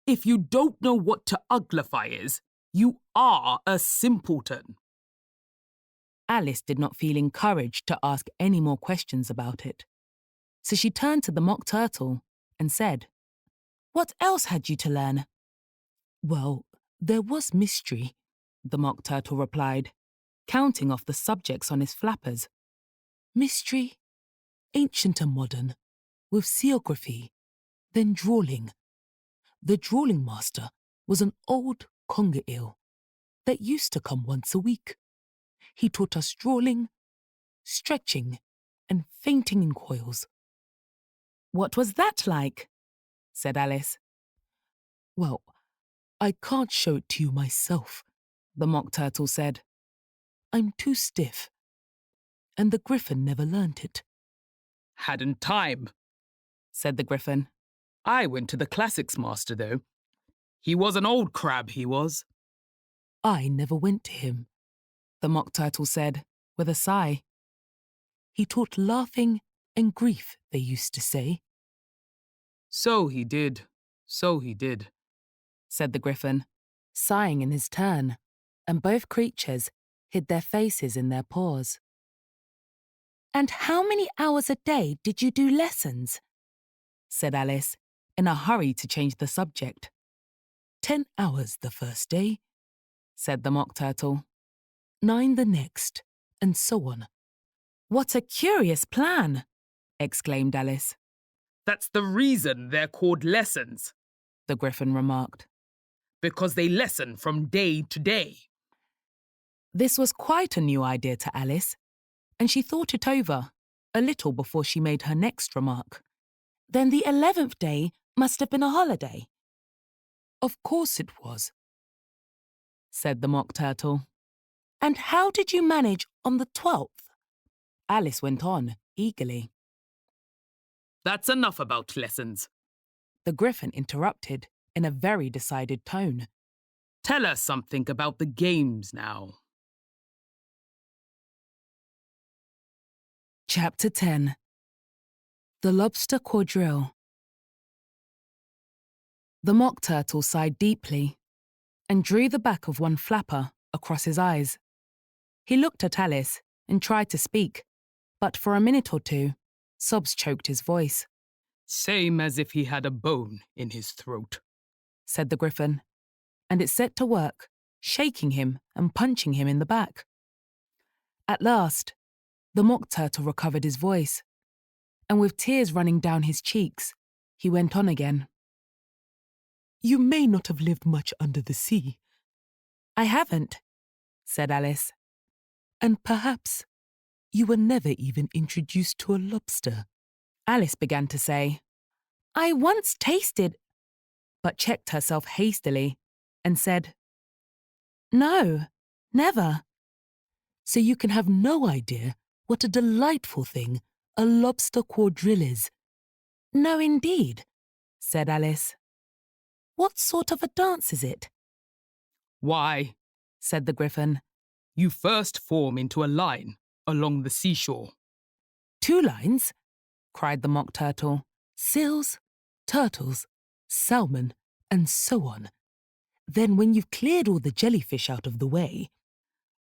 if you don't know what to uglify is, you are a simpleton. Alice did not feel encouraged to ask any more questions about it. So she turned to the Mock Turtle and said, What else had you to learn? Well, there was mystery, the Mock Turtle replied, counting off the subjects on his flappers. Mystery, ancient and modern, with seography, then drawling. The drawling master was an old conger eel that used to come once a week. He taught us drawling, stretching, and fainting in coils. What was that like? Said Alice. Well, I can't show it to you myself, the Mock Turtle said. I'm too stiff. And the Griffin never learnt it. Hadn't time, said the Griffin. I went to the classics master, though. He was an old crab, he was. I never went to him, the Mock Turtle said, with a sigh. He taught laughing and grief, they used to say. So he did, said the Griffin, sighing in his turn, and both creatures hid their faces in their paws. And how many hours a day did you do lessons? Said Alice, in a hurry to change the subject. 10 hours the first day, said the Mock Turtle. 9 the next, and so on. What a curious plan, exclaimed Alice. That's the reason they're called lessons, the Griffin remarked. Because they lesson from day to day. This was quite a new idea to Alice, and she thought it over a little before she made her next remark. Then the 11th day must have been a holiday. Of course it was, said the Mock Turtle. And how did you manage on the 12th? Alice went on, eagerly. That's enough about lessons. The Gryphon interrupted in a very decided tone. Tell us something about the games now. Chapter 10. The Lobster Quadrille. The Mock Turtle sighed deeply and drew the back of one flapper across his eyes. He looked at Alice and tried to speak, but for a minute or two, sobs choked his voice. Same as if he had a bone in his throat, said the Gryphon, and it set to work, shaking him and punching him in the back. At last, the Mock Turtle recovered his voice, and with tears running down his cheeks, he went on again. You may not have lived much under the sea. I haven't, said Alice. And perhaps you were never even introduced to a lobster. Alice began to say, I once tasted, but checked herself hastily and said, No, never. So you can have no idea what a delightful thing a lobster quadrille is. No, indeed, said Alice. What sort of a dance is it? Why, said the Gryphon, you first form into a line along the seashore. 2 lines? Cried the Mock Turtle. Seals, turtles, salmon, and so on. Then when you've cleared all the jellyfish out of the way...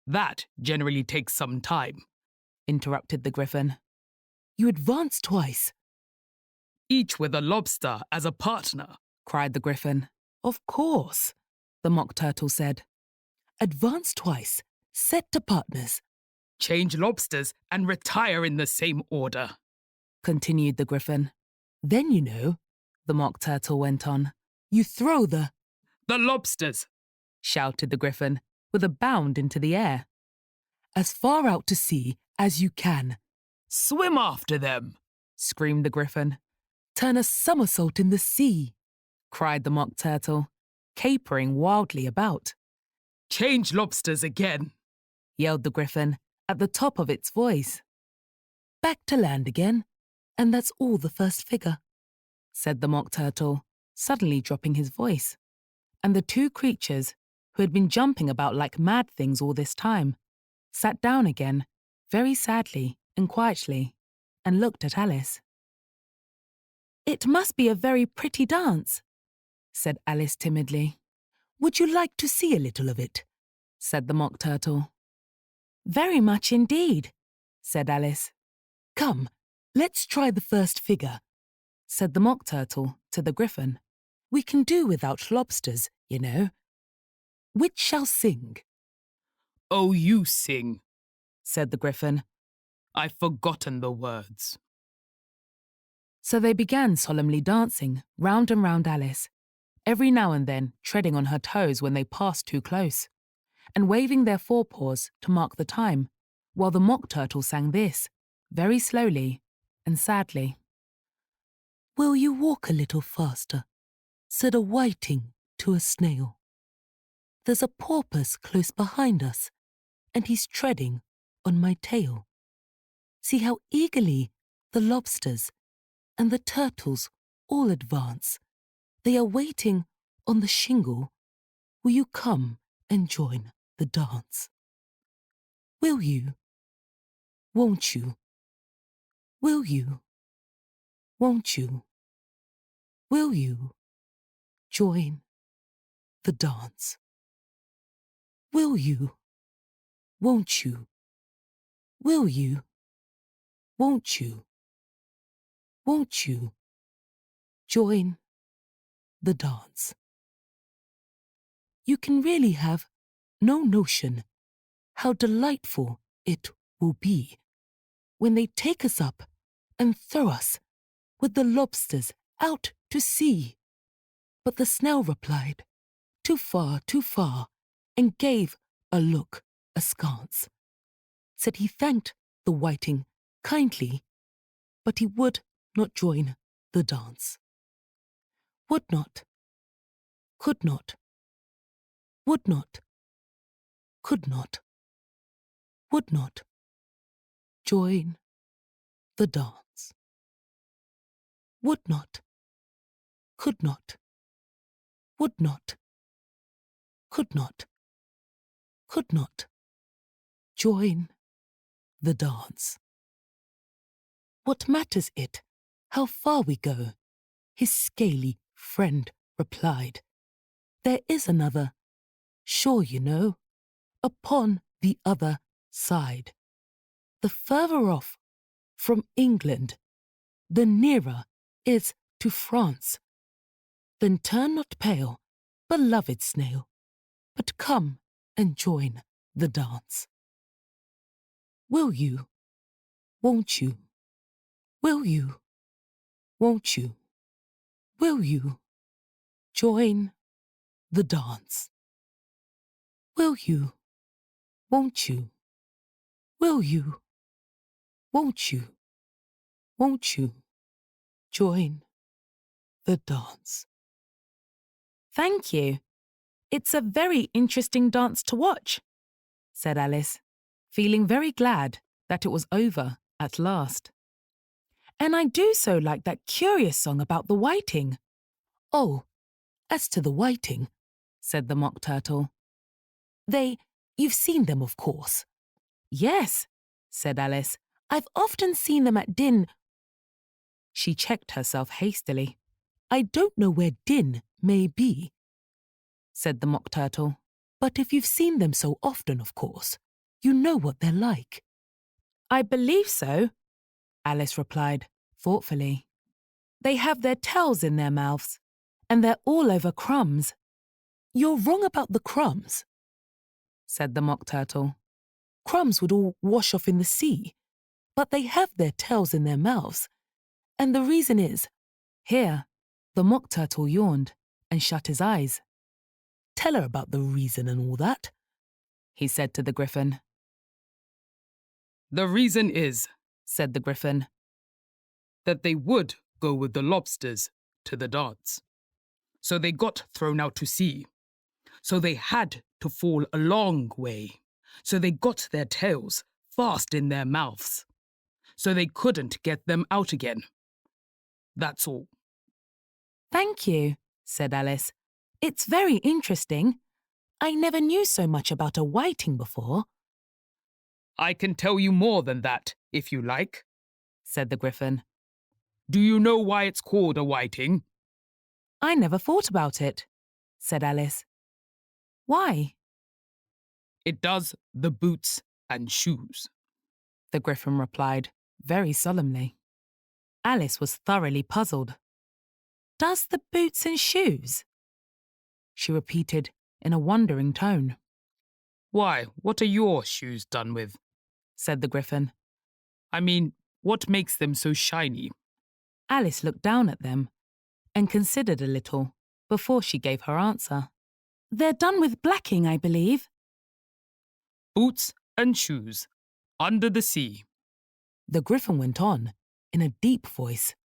That generally takes some time, interrupted the Gryphon. You advance twice. Each with a lobster as a partner, cried the Gryphon. Of course, the Mock Turtle said. Advance twice, set to partners. Change lobsters and retire in the same order, continued the Gryphon. Then you know, the Mock Turtle went on, you throw the lobsters, shouted the Gryphon, with a bound into the air. As far out to sea as you can. Swim after them, screamed the Gryphon. Turn a somersault in the sea, cried the Mock Turtle, capering wildly about. Change lobsters again, yelled the Gryphon at the top of its voice. Back to land again, and that's all the first figure, said the Mock Turtle, suddenly dropping his voice. And the 2 creatures, who had been jumping about like mad things all this time, sat down again, very sadly and quietly, and looked at Alice. It must be a very pretty dance, said Alice timidly. Would you like to see a little of it? said the Mock Turtle. Very much indeed, said Alice. Come, let's try the first figure, said the Mock Turtle to the Gryphon. We can do without lobsters, you know. Which shall sing? Oh, you sing, said the Gryphon. I've forgotten the words. So they began solemnly dancing round and round Alice, every now and then treading on her toes when they passed too close, and waving their forepaws to mark the time, while the Mock Turtle sang this, very slowly and sadly. Will you walk a little faster? Said a whiting to a snail. There's a porpoise close behind us, and he's treading on my tail. See how eagerly the lobsters and the turtles all advance. They are waiting on the shingle. Will you come and join the dance? Will you? Won't you? Will you? Won't you? Will you join the dance? Will you? Won't you? Will you? Won't you? Won't you join the dance? You can really have no notion how delightful it will be when they take us up and throw us with the lobsters out to sea. But the snail replied, too far, and gave a look askance. Said he thanked the whiting kindly, but he would not join the dance. Would not, could not, would not, could not, would not, join the dance. Would not, could not, would not, could not, could not, join the dance. What matters it how far we go? His scaly friend replied. There is another, sure you know, upon the other side. The further off from England, the nearer is to France. Then turn not pale, beloved snail, but come and join the dance. Will you? Won't you? Will you? Won't you? Will you? Join the dance. Will you? Won't you? Will you? Won't you? Won't you? Join the dance. Thank you. It's a very interesting dance to watch, said Alice, feeling very glad that it was over at last. And I do so like that curious song about the whiting. Oh, as to the whiting, said the Mock Turtle. You've seen them, of course. Yes, said Alice. I've often seen them at Din. She checked herself hastily. I don't know where Din may be, said the Mock Turtle. But if you've seen them so often, of course, you know what they're like. I believe so, Alice replied, thoughtfully. They have their tails in their mouths, and they're all over crumbs. You're wrong about the crumbs, said the Mock Turtle. Crumbs would all wash off in the sea, but they have their tails in their mouths. And the reason is, here, the Mock Turtle yawned and shut his eyes. Tell her about the reason and all that, he said to the Griffin. The reason is, said the Griffin, that they would go with the lobsters to the dance. So they got thrown out to sea. So they had to fall a long way. So they got their tails fast in their mouths. So they couldn't get them out again. That's all. Thank you, said Alice. It's very interesting. I never knew so much about a whiting before. I can tell you more than that, if you like, said the Griffin. Do you know why it's called a whiting? I never thought about it, said Alice. Why? It does the boots and shoes, the Griffin replied, very solemnly. Alice was thoroughly puzzled. Does the boots and shoes? She repeated in a wondering tone. Why, what are your shoes done with? Said the Griffin. I mean, what makes them so shiny? Alice looked down at them and considered a little before she gave her answer. They're done with blacking, I believe. Boots and shoes, under the sea, the Griffin went on in a deep voice,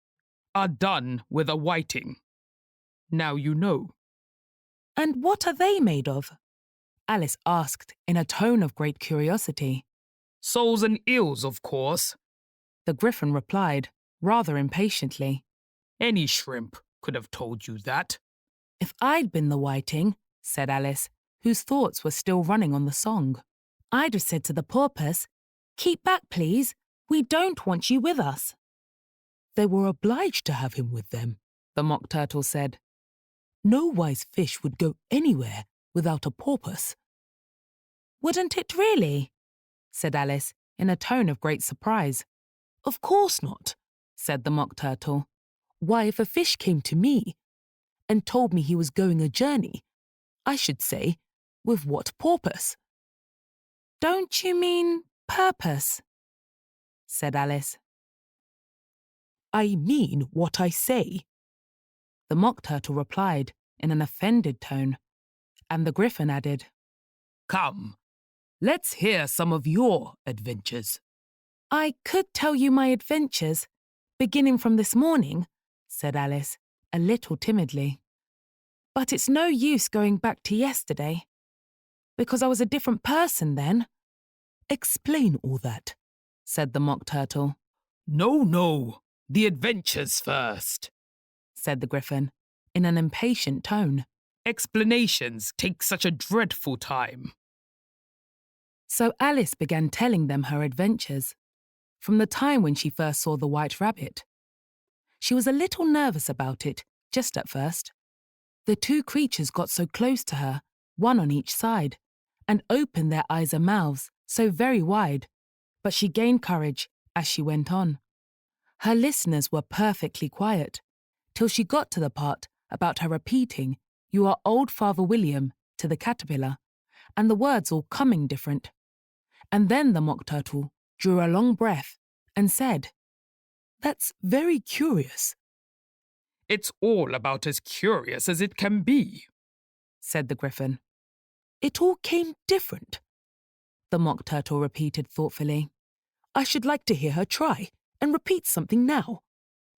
are done with a whiting. Now you know. And what are they made of? Alice asked in a tone of great curiosity. Soles and eels, of course, the Griffin replied, rather impatiently. Any shrimp could have told you that. If I'd been the whiting, said Alice, whose thoughts were still running on the song, I'd have said to the porpoise, keep back, please. We don't want you with us. They were obliged to have him with them, the Mock Turtle said. No wise fish would go anywhere without a porpoise. Wouldn't it really? Said Alice in a tone of great surprise. Of course not, said the Mock Turtle. Why, if a fish came to me and told me he was going a journey, I should say, with what purpose? Don't you mean purpose? Said Alice. I mean what I say, the Mock Turtle replied in an offended tone, and the Griffin added, Come, let's hear some of your adventures. I could tell you my adventures, beginning from this morning, said Alice, a little timidly. But it's no use going back to yesterday, because I was a different person then. Explain all that, said the Mock Turtle. No, the adventures first, said the Gryphon, in an impatient tone. Explanations take such a dreadful time. So Alice began telling them her adventures, from the time when she first saw the White Rabbit. She was a little nervous about it, just at first. The two creatures got so close to her, one on each side, and opened their eyes and mouths so very wide, but she gained courage as she went on. Her listeners were perfectly quiet, till she got to the part about her repeating, "You are old Father William," to the caterpillar, and the words all coming different. And then the Mock Turtle drew a long breath and said, "That's very curious." It's all about as curious as it can be, said the Gryphon. "It all came different," the Mock Turtle repeated thoughtfully. "I should like to hear her try and repeat something now.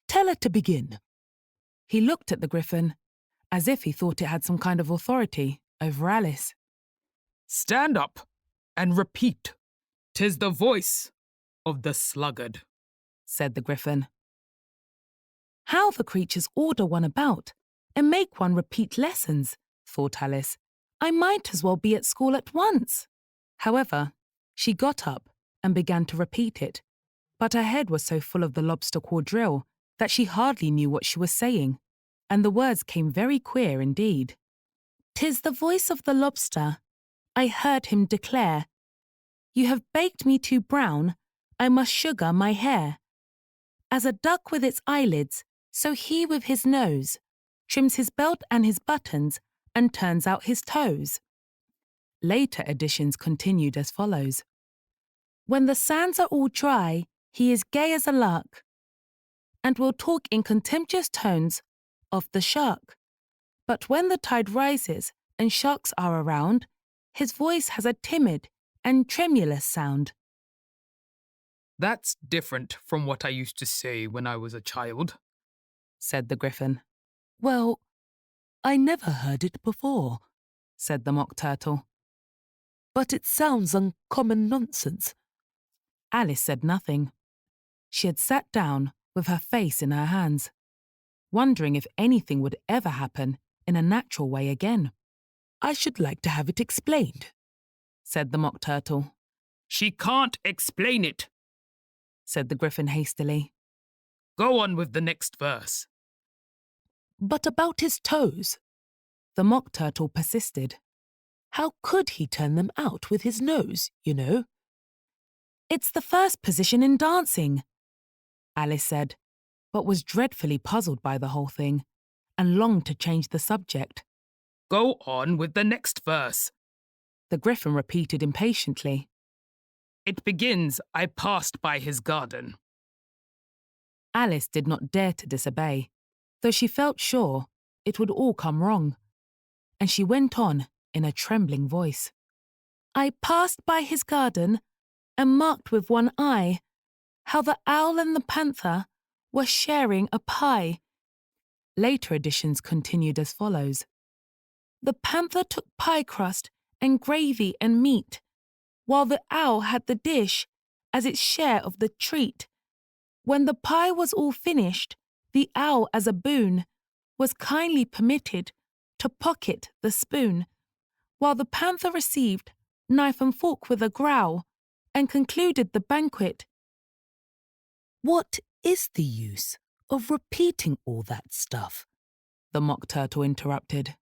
Tell her to begin." He looked at the Gryphon, as if he thought it had some kind of authority over Alice. Stand up and repeat. 'Tis the voice of the sluggard, said the Gryphon. How the creatures order one about and make one repeat lessons, thought Alice. I might as well be at school at once. However, she got up and began to repeat it, but her head was so full of the lobster quadrille that she hardly knew what she was saying, and the words came very queer indeed. "'Tis the voice of the lobster, I heard him declare, you have baked me too brown, I must sugar my hair. As a duck with its eyelids, so he with his nose trims his belt and his buttons and turns out his toes." Later editions continued as follows. "When the sands are all dry, he is gay as a lark, and will talk in contemptuous tones of the shark. But when the tide rises and sharks are around, his voice has a timid and tremulous sound." That's different from what I used to say when I was a child, said the Gryphon. "Well, I never heard it before," said the Mock Turtle. "But it sounds uncommon nonsense." Alice said nothing. She had sat down with her face in her hands, wondering if anything would ever happen in a natural way again. "I should like to have it explained," said the Mock Turtle. She can't explain it, said the Gryphon hastily. Go on with the next verse. "But about his toes," the Mock Turtle persisted. "How could he turn them out with his nose, you know?" "It's the first position in dancing," Alice said, but was dreadfully puzzled by the whole thing and longed to change the subject. Go on with the next verse, the Gryphon repeated impatiently. It begins, I passed by his garden. Alice did not dare to disobey, though she felt sure it would all come wrong, and she went on in a trembling voice. "I passed by his garden and marked with one eye how the owl and the panther were sharing a pie." Later editions continued as follows. "The panther took pie crust and gravy and meat, while the owl had the dish as its share of the treat. When the pie was all finished, the owl, as a boon, was kindly permitted to pocket the spoon, while the panther received knife and fork with a growl and concluded the banquet." "What is the use of repeating all that stuff?" the Mock Turtle interrupted.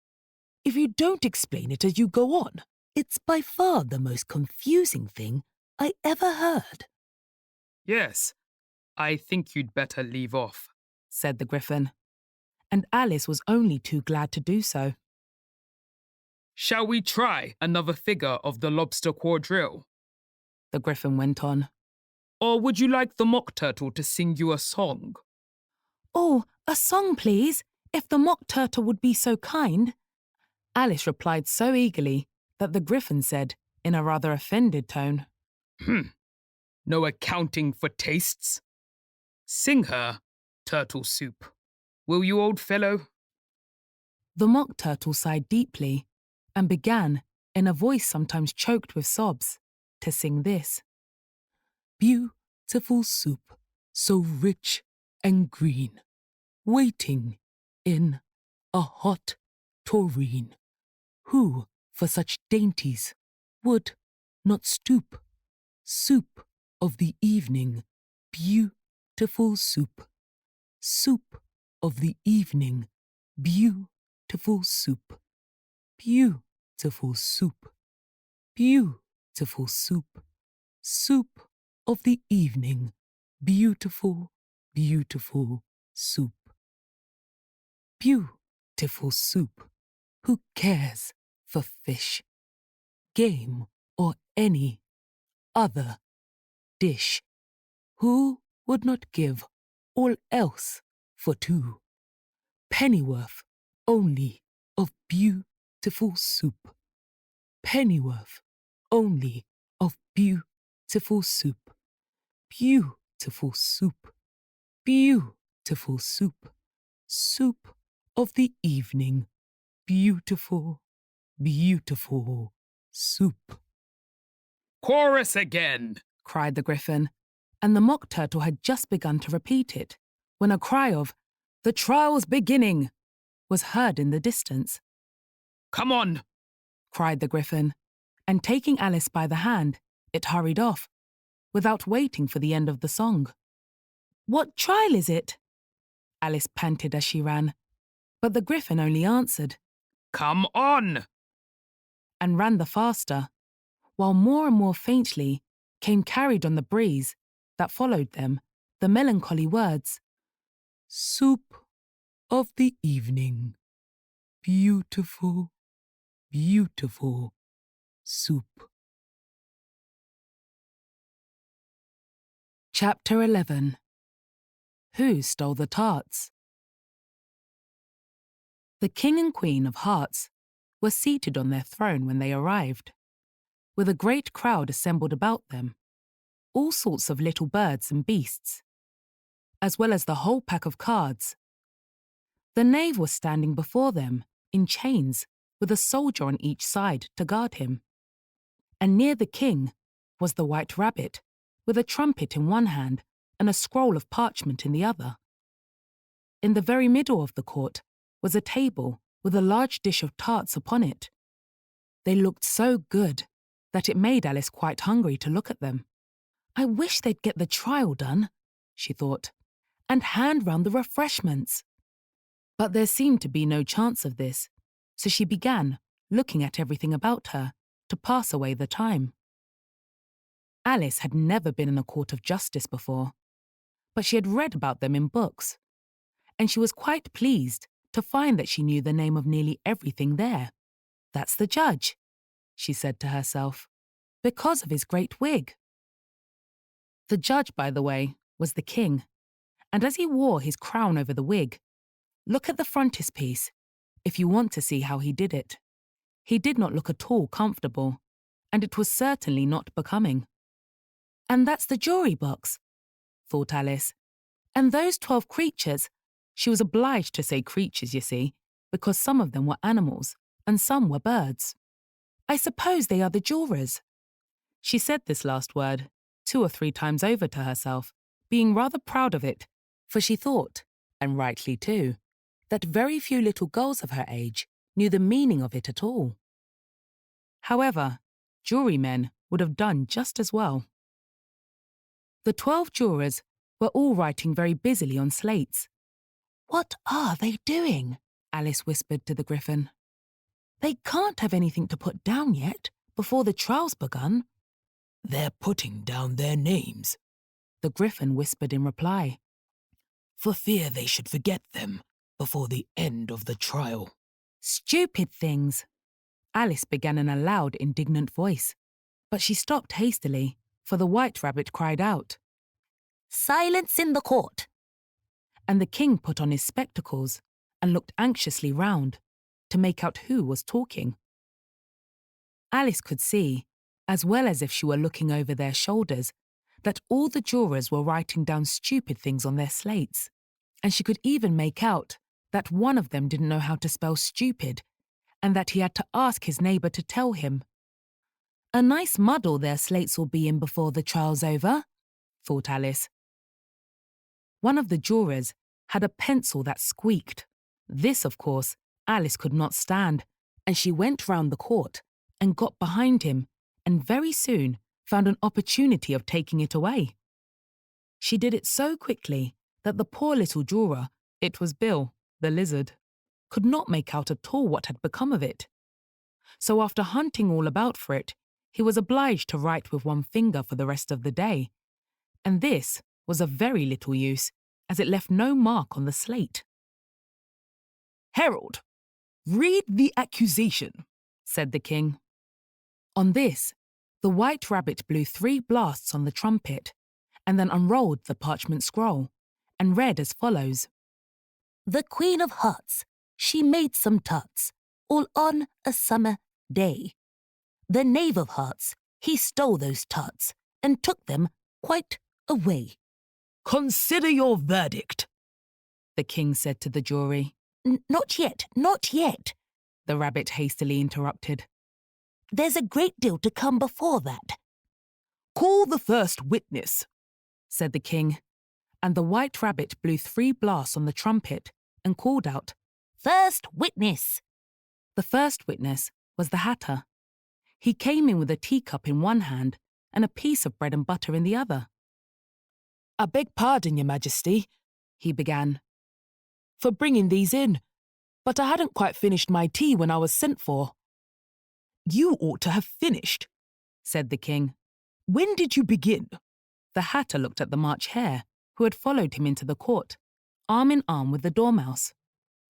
"If you don't explain it as you go on, it's by far the most confusing thing I ever heard." Yes, I think you'd better leave off, said the Gryphon, and Alice was only too glad to do so. Shall we try another figure of the lobster quadrille? The Gryphon went on. Or would you like the Mock Turtle to sing you a song? Oh, a song, please, if the Mock Turtle would be so kind. Alice replied so eagerly that the Gryphon said, in a rather offended tone, No accounting for tastes. Sing her, Turtle Soup. Will you, old fellow? The Mock Turtle sighed deeply and began, in a voice sometimes choked with sobs, to sing this. beautiful soup, so rich and green, waiting in a hot tureen. Who for such dainties would not stoop? Soup of the evening, beautiful soup. Soup of the evening, beautiful soup. Beautiful soup. Beautiful soup. Soup of the evening, beautiful, beautiful soup. Beautiful soup. Who cares for fish, game, or any other dish? Who would not give all else for two? Pennyworth only of beautiful soup. Pennyworth only of beautiful soup. Beautiful soup. Beautiful soup. Soup of the evening. Beautiful, beautiful soup. Chorus again! cried the Gryphon, and the Mock Turtle had just begun to repeat it when a cry of, "The trial's beginning!" was heard in the distance. Come on! Cried the Gryphon, and taking Alice by the hand, it hurried off, without waiting for the end of the song. "What trial is it?" Alice panted as she ran, but the Gryphon only answered, Come on! and ran the faster, while more and more faintly came carried on the breeze that followed them the melancholy words, Soup of the evening, beautiful, beautiful soup. Chapter 11. Who Stole the Tarts? The King and Queen of Hearts were seated on their throne when they arrived, with a great crowd assembled about them, all sorts of little birds and beasts, as well as the whole pack of cards. The knave was standing before them, in chains, with a soldier on each side to guard him. And near the king was the White Rabbit, with a trumpet in one hand and a scroll of parchment in the other. In the very middle of the court was a table with a large dish of tarts upon it. They looked so good that it made Alice quite hungry to look at them. I wish they'd get the trial done, she thought, and hand round the refreshments. But there seemed to be no chance of this, so she began looking at everything about her to pass away the time. Alice had never been in a court of justice before, but she had read about them in books, and she was quite pleased to find that she knew the name of nearly everything there. That's the judge, she said to herself, because of his great wig. The judge, by the way, was the king, and as he wore his crown over the wig, look at the frontispiece if you want to see how he did it. He did not look at all comfortable, and it was certainly not becoming. And that's the jury box, thought Alice. And those 12 creatures, she was obliged to say creatures, you see, because some of them were animals and some were birds. I suppose they are the jurors. She said this last word 2 or 3 times over to herself, being rather proud of it, for she thought, and rightly too, that very few little girls of her age knew the meaning of it at all. However, jurymen would have done just as well. The 12 jurors were all writing very busily on slates. What are they doing? Alice whispered to the Gryphon. They can't have anything to put down yet, before the trial's begun. They're putting down their names, the Gryphon whispered in reply, for fear they should forget them before the end of the trial. Stupid things! Alice began in a loud, indignant voice, but she stopped hastily, for the White Rabbit cried out, Silence in the court! And the king put on his spectacles and looked anxiously round to make out who was talking. Alice could see, as well as if she were looking over their shoulders, that all the jurors were writing down stupid things on their slates, and she could even make out that one of them didn't know how to spell stupid, and that he had to ask his neighbour to tell him. A nice muddle their slates will be in before the trial's over, thought Alice. One of the jurors had a pencil that squeaked. This, of course, Alice could not stand, and she went round the court and got behind him, and very soon found an opportunity of taking it away. She did it so quickly that the poor little juror, it was Bill, the lizard, could not make out at all what had become of it. So after hunting all about for it, he was obliged to write with one finger for the rest of the day, and this was of very little use, as it left no mark on the slate. "Herald, read the accusation," said the king. On this, the White Rabbit blew 3 blasts on the trumpet, and then unrolled the parchment scroll, and read as follows. The Queen of Hearts, she made some tarts, all on a summer day. The Knave of Hearts, he stole those tarts, and took them quite away. "Consider your verdict," the king said to the jury. Not yet, not yet, the rabbit hastily interrupted. There's a great deal to come before that. "Call the first witness," said the king, and the White Rabbit blew 3 blasts on the trumpet and called out, First witness! The first witness was the Hatter. He came in with a teacup in one hand and a piece of bread and butter in the other. "I beg pardon, Your Majesty," he began, "for bringing these in, but I hadn't quite finished my tea when I was sent for." "You ought to have finished," said the king. "When did you begin?" The Hatter looked at the March Hare, who had followed him into the court, arm in arm with the Dormouse.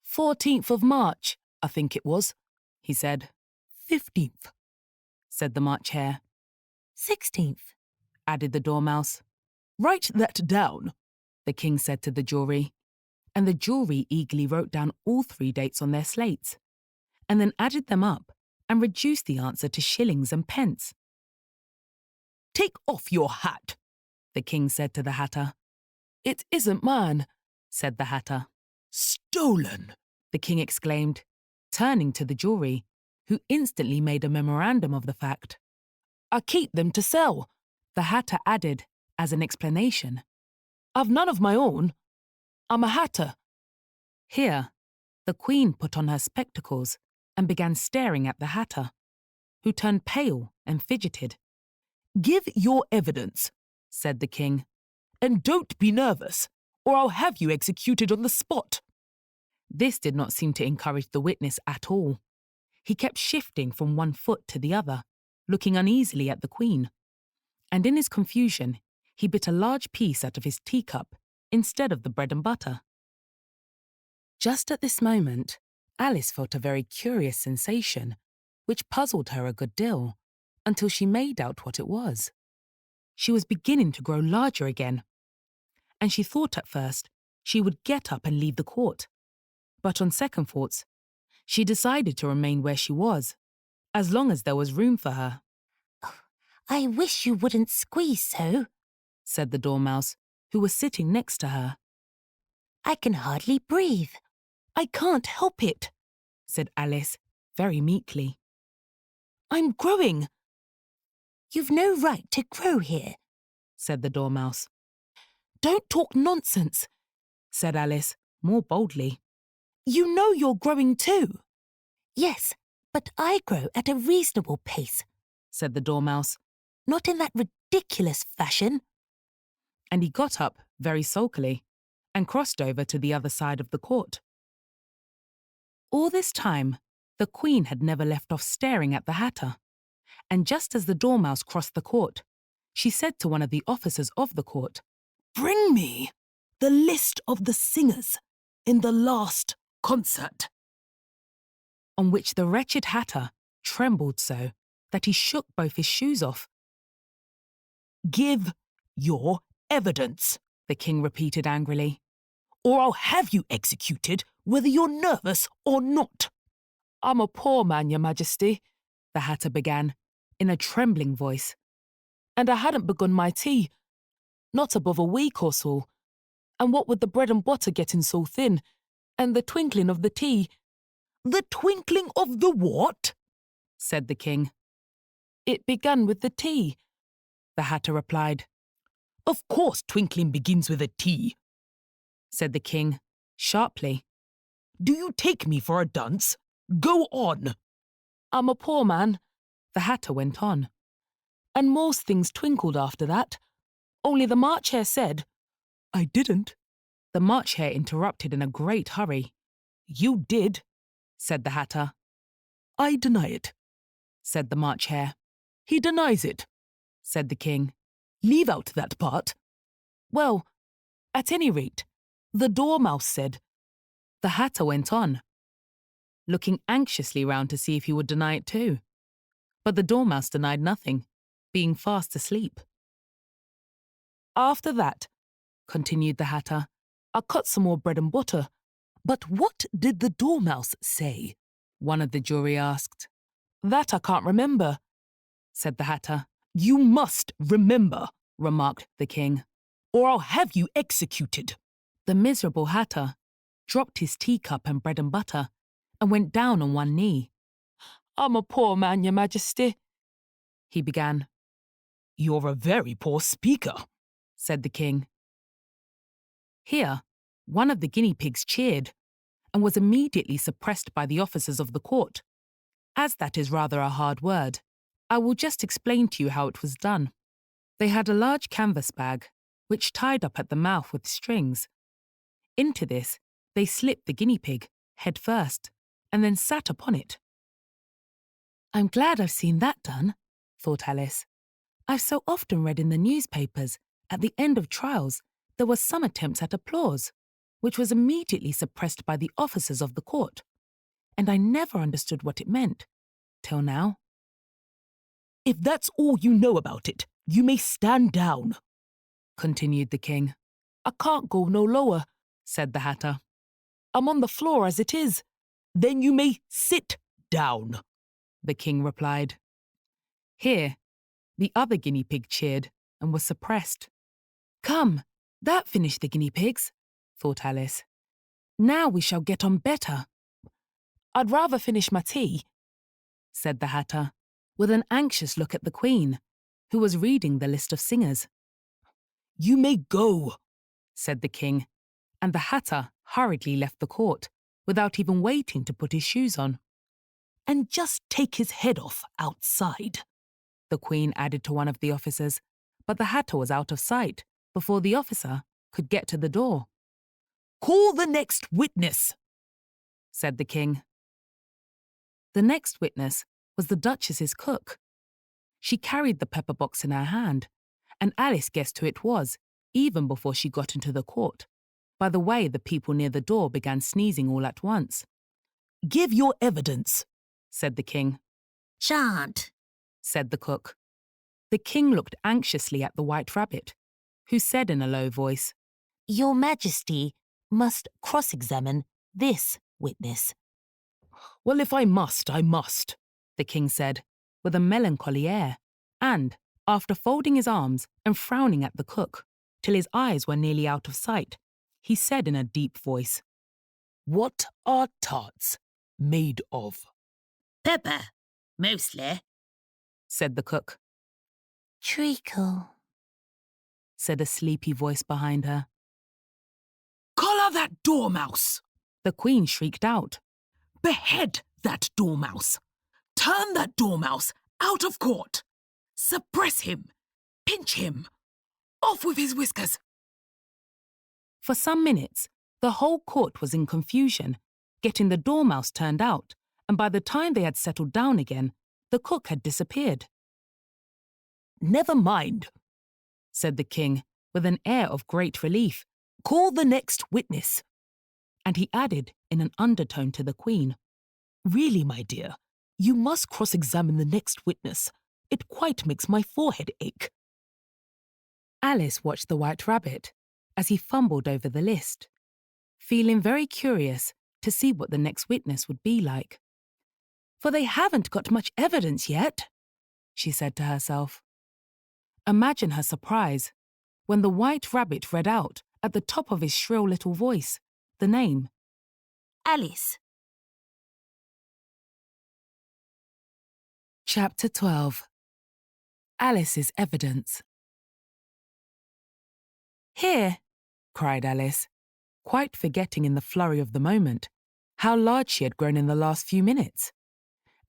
14th of March, I think it was, he said. 15th, said the March Hare. 16th, added the Dormouse. "Write that down," the king said to the jury, and the jury eagerly wrote down all 3 dates on their slates, and then added them up and reduced the answer to shillings and pence. "Take off your hat," the king said to the Hatter. "It isn't mine," said the Hatter. "Stolen," the king exclaimed, turning to the jury, who instantly made a memorandum of the fact. "I keep them to sell," the Hatter added as an explanation. "I've none of my own. I'm a hatter." Here, the Queen put on her spectacles and began staring at the Hatter, who turned pale and fidgeted. "Give your evidence," said the king. "And don't be nervous, or I'll have you executed on the spot." This did not seem to encourage the witness at all. He kept shifting from one foot to the other, looking uneasily at the Queen. And in his confusion, he bit a large piece out of his teacup instead of the bread and butter. Just at this moment, Alice felt a very curious sensation, which puzzled her a good deal, until she made out what it was. She was beginning to grow larger again, and she thought at first she would get up and leave the court. But on second thoughts, she decided to remain where she was, as long as there was room for her. I wish you wouldn't squeeze so, said the Dormouse, who was sitting next to her. I can hardly breathe. "I can't help it," said Alice, very meekly. "I'm growing." "You've no right to grow here," said the Dormouse. "Don't talk nonsense," said Alice, more boldly. "You know you're growing too." "Yes, but I grow at a reasonable pace," said the Dormouse. "Not in that ridiculous fashion." And he got up very sulkily and crossed over to the other side of the court. All this time, the Queen had never left off staring at the Hatter, and just as the Dormouse crossed the court, she said to one of the officers of the court, "Bring me the list of the singers in the last concert." On which the wretched Hatter trembled so that he shook both his shoes off. "Give your evidence," the king repeated angrily, "or I'll have you executed whether you're nervous or not." "I'm a poor man, Your Majesty," the Hatter began, in a trembling voice. "And I hadn't begun my tea, not above a week or so. And what with the bread and butter getting so thin, and the twinkling of the tea—" "The twinkling of the what?" said the king. "It began with the tea," the Hatter replied. Of course twinkling begins with a T, said the king, sharply. Do you take me for a dunce? Go on. I'm a poor man, the Hatter went on. And most things twinkled after that. Only the March Hare said, I didn't. The March Hare interrupted in a great hurry. You did, said the Hatter. I deny it, said the March Hare. He denies it, said the king. Leave out that part. Well, at any rate, the Dormouse said. The Hatter went on, looking anxiously round to see if he would deny it too. But the Dormouse denied nothing, being fast asleep. After that, continued the Hatter, I cut some more bread and butter. But what did the Dormouse say? One of the jury asked. That I can't remember, said the Hatter. You must remember, remarked the king, or I'll have you executed. The miserable Hatter dropped his teacup and bread and butter and went down on one knee. I'm a poor man, your majesty, he began. You're a very poor speaker, said the king. Here, one of the guinea pigs cheered and was immediately suppressed by the officers of the court. As that is rather a hard word, I will just explain to you how it was done. They had a large canvas bag, which tied up at the mouth with strings. Into this, they slipped the guinea pig, head first, and then sat upon it. I'm glad I've seen that done, thought Alice. I've so often read in the newspapers, at the end of trials, there were some attempts at applause, which was immediately suppressed by the officers of the court, and I never understood what it meant, till now. If that's all you know about it, you may stand down, continued the king. I can't go no lower, said the Hatter. I'm on the floor as it is. Then you may sit down, the king replied. Here, the other guinea pig cheered and was suppressed. Come, that finished the guinea pigs, thought Alice. Now we shall get on better. I'd rather finish my tea, said the Hatter, with an anxious look at the Queen, who was reading the list of singers. You may go, said the king, and the Hatter hurriedly left the court, without even waiting to put his shoes on. And just take his head off outside, the Queen added to one of the officers, but the Hatter was out of sight before the officer could get to the door. Call the next witness, said the king. The next witness was the Duchess's cook. She carried the pepper box in her hand, and Alice guessed who it was, even before she got into the court, by the way the people near the door began sneezing all at once. Give your evidence, said the king. Shan't, said the cook. The king looked anxiously at the White Rabbit, who said in a low voice, Your Majesty must cross-examine this witness. Well, if I must, I must, the king said, with a melancholy air, and, after folding his arms and frowning at the cook, till his eyes were nearly out of sight, he said in a deep voice, What are tarts made of? Pepper, mostly, said the cook. Treacle, said a sleepy voice behind her. Collar that dormouse, the Queen shrieked out. Behead that dormouse. Turn that dormouse out of court. Suppress him. Pinch him. Off with his whiskers. For some minutes, the whole court was in confusion, getting the dormouse turned out, and by the time they had settled down again, the cook had disappeared. Never mind, said the king, with an air of great relief. Call the next witness. And he added in an undertone to the Queen, Really, my dear, you must cross-examine the next witness. It quite makes my forehead ache. Alice watched the White Rabbit as he fumbled over the list, feeling very curious to see what the next witness would be like. For they haven't got much evidence yet, she said to herself. Imagine her surprise when the White Rabbit read out, at the top of his shrill little voice, the name. Alice. Chapter 12. Alice's Evidence. Here, cried Alice, quite forgetting in the flurry of the moment how large she had grown in the last few minutes.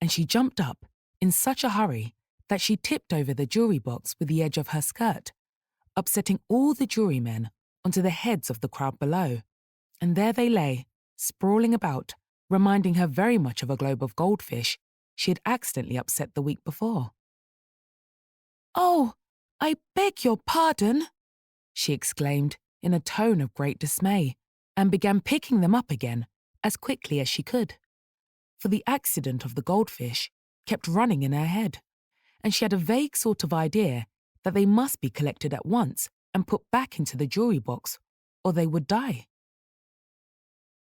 And she jumped up in such a hurry that she tipped over the jury box with the edge of her skirt, upsetting all the jurymen onto the heads of the crowd below. And there they lay, sprawling about, reminding her very much of a globe of goldfish she had accidentally upset the week before. Oh, I beg your pardon, she exclaimed in a tone of great dismay, and began picking them up again as quickly as she could. For the accident of the goldfish kept running in her head, and she had a vague sort of idea that they must be collected at once and put back into the jury box, or they would die.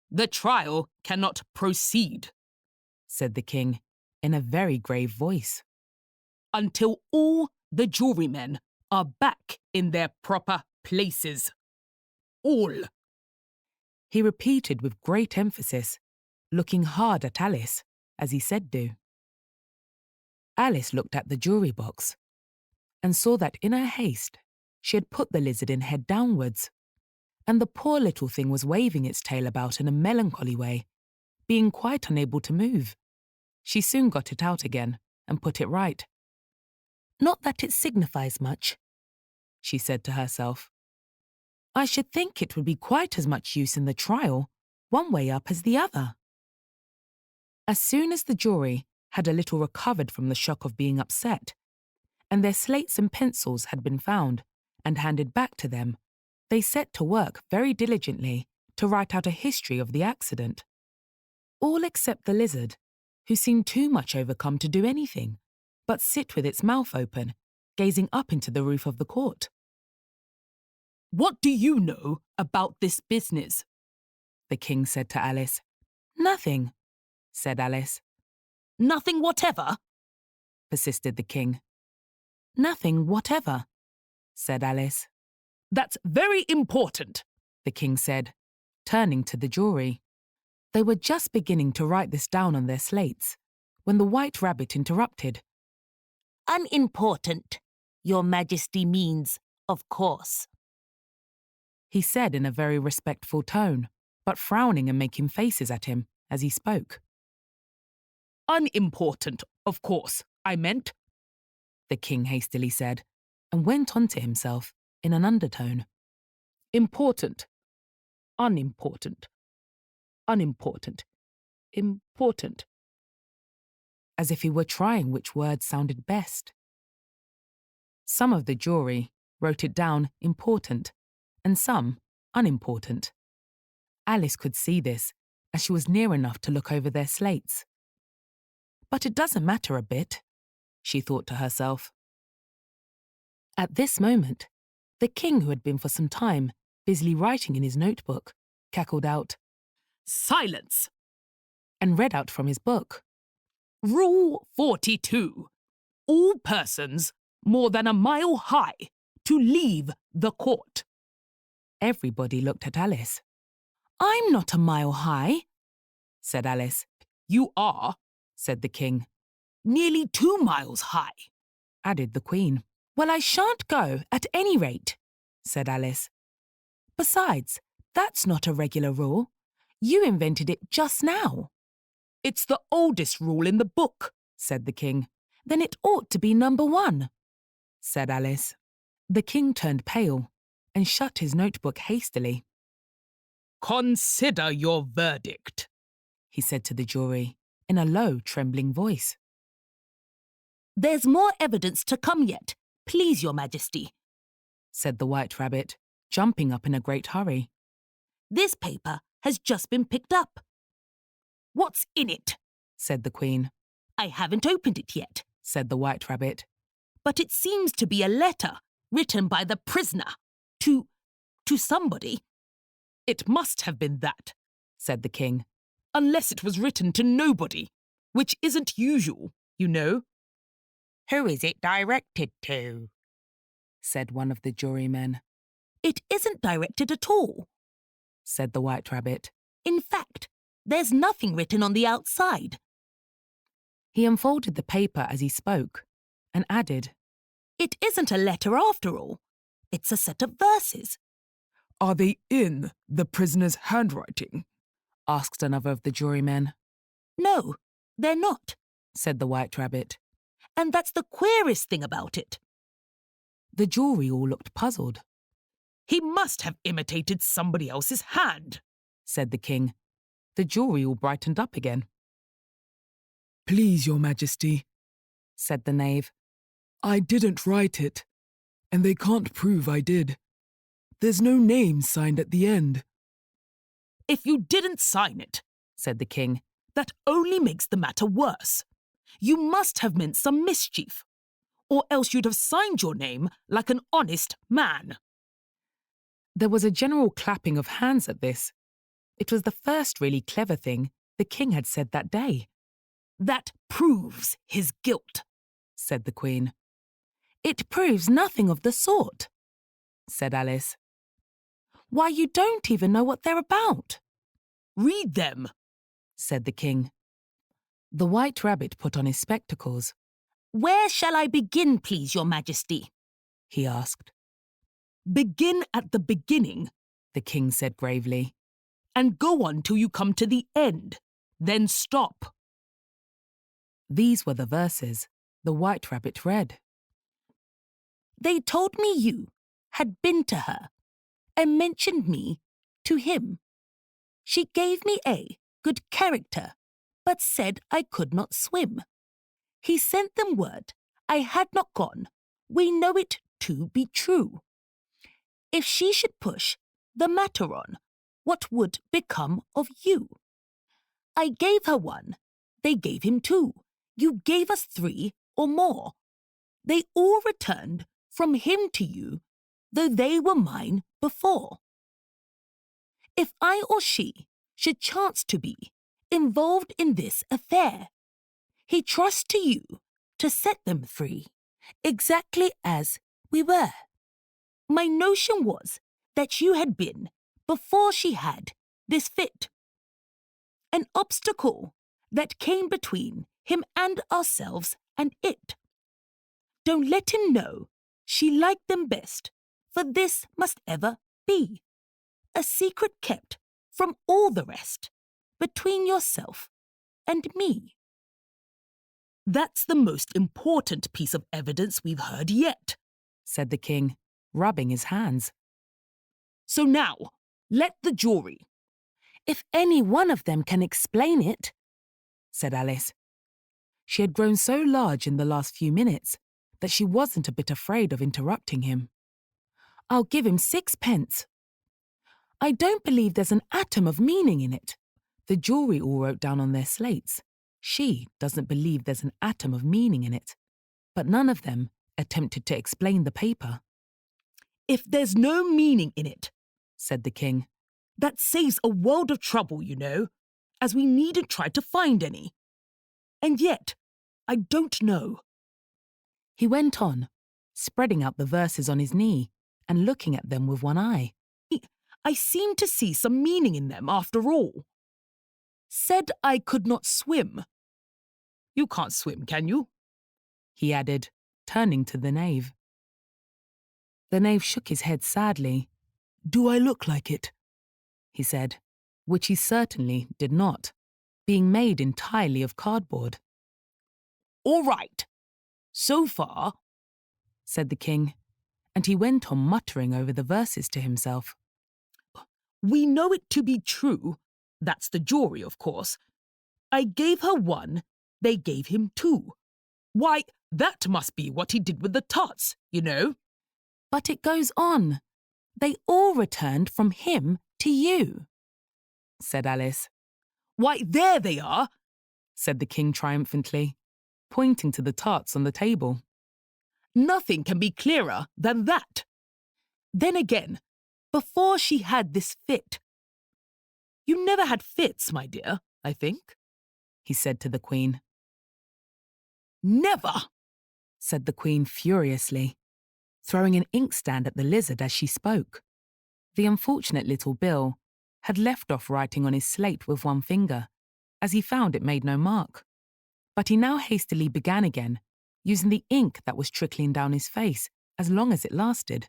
The trial cannot proceed, said the king in a very grave voice, until all the jurymen are back in their proper places. All. He repeated with great emphasis, looking hard at Alice, as he said do. Alice looked at the jury box and saw that in her haste she had put the lizard in head downwards, and the poor little thing was waving its tail about in a melancholy way, being quite unable to move. She soon got it out again and put it right. Not that it signifies much, she said to herself. I should think it would be quite as much use in the trial, one way up as the other. As soon as the jury had a little recovered from the shock of being upset, and their slates and pencils had been found and handed back to them, they set to work very diligently to write out a history of the accident. All except the lizard, who seemed too much overcome to do anything but sit with its mouth open, gazing up into the roof of the court. What do you know about this business? The king said to Alice. Nothing, said Alice. Nothing whatever? Persisted the king. Nothing whatever, said Alice. That's very important, the king said, turning to the jury. They were just beginning to write this down on their slates when the White Rabbit interrupted. Unimportant, Your Majesty means, of course, he said in a very respectful tone, but frowning and making faces at him as he spoke. Unimportant, of course, I meant, the king hastily said, and went on to himself in an undertone. Important, unimportant, unimportant, important. As if he were trying which word sounded best. Some of the jury wrote it down important, and some unimportant. Alice could see this, as she was near enough to look over their slates. But it doesn't matter a bit, she thought to herself. At this moment, the king, who had been for some time busily writing in his notebook, cackled out, Silence! And read out from his book. Rule 42. All persons more than a mile high to leave the court. Everybody looked at Alice. I'm not a mile high, said Alice. You are, said the king. Nearly 2 miles high, added the queen. Well, I shan't go, at any rate, said Alice. Besides, that's not a regular rule. You invented it just now. It's the oldest rule in the book, said the king. Then it ought to be number 1, said Alice. The king turned pale and shut his notebook hastily. Consider your verdict, he said to the jury in a low, trembling voice. There's more evidence to come yet, please, Your Majesty, said the White Rabbit, jumping up in a great hurry. This paper has just been picked up. What's in it? said the Queen. I haven't opened it yet, said the White Rabbit. But it seems to be a letter written by the prisoner to somebody. It must have been that, said the King. Unless it was written to nobody, which isn't usual, you know. Who is it directed to? said one of the jurymen. It isn't directed at all, said the White Rabbit. In fact, there's nothing written on the outside. He unfolded the paper as he spoke and added, It isn't a letter after all. It's a set of verses. Are they in the prisoner's handwriting? asked another of the jurymen. No, they're not, said the White Rabbit. and that's the queerest thing about it. The jury all looked puzzled. He must have imitated somebody else's hand, said the king. The jury all brightened up again. Please, Your Majesty, said the knave. I didn't write it, and they can't prove I did. There's no name signed at the end. If you didn't sign it, said the king, that only makes the matter worse. You must have meant some mischief, or else you'd have signed your name like an honest man. There was a general clapping of hands at this. It was the first really clever thing the king had said that day. That proves his guilt, said the Queen. It proves nothing of the sort, said Alice. Why, you don't even know what they're about. Read them, said the king. The White Rabbit put on his spectacles. Where shall I begin, please, Your Majesty? He asked. Begin at the beginning, the king said gravely, and go on till you come to the end, then stop. These were the verses the White Rabbit read. They told me you had been to her and mentioned me to him. She gave me a good character, but said I could not swim. He sent them word I had not gone. We know it to be true. If she should push the matter on, what would become of you? I gave her one, they gave him two. You gave us three or more. They all returned from him to you, though they were mine before. If I or she should chance to be involved in this affair, he trusts to you to set them free, exactly as we were. My notion was that you had been, before she had, this fit. An obstacle that came between him and ourselves and it. Don't let him know she liked them best, for this must ever be a secret kept from all the rest, between yourself and me. That's the most important piece of evidence we've heard yet, said the king, rubbing his hands. So now, let the jury. If any one of them can explain it, said Alice. She had grown so large in the last few minutes that she wasn't a bit afraid of interrupting him. I'll give him 6p. I don't believe there's an atom of meaning in it. The jury all wrote down on their slates. She doesn't believe there's an atom of meaning in it. But none of them attempted to explain the paper. If there's no meaning in it, said the king, that saves a world of trouble, you know, as we needn't try to find any. And yet, I don't know. He went on, spreading out the verses on his knee and looking at them with one eye. I seem to see some meaning in them after all. Said I could not swim. You can't swim, can you? He added, turning to the knave. The knave shook his head sadly. Do I look like it? He said, which he certainly did not, being made entirely of cardboard. All right. So far, said the king, and he went on muttering over the verses to himself. We know it to be true. That's the jury, of course. I gave her one, they gave him two. Why, that must be what he did with the tarts, you know. But it goes on. They all returned from him to you, said Alice. Why, there they are, said the king triumphantly, pointing to the tarts on the table. Nothing can be clearer than that. Then again, before she had this fit. You never had fits, my dear, I think, he said to the Queen. Never, said the Queen furiously, throwing an inkstand at the lizard as she spoke. The unfortunate little Bill had left off writing on his slate with one finger, as he found it made no mark. But he now hastily began again, using the ink that was trickling down his face as long as it lasted.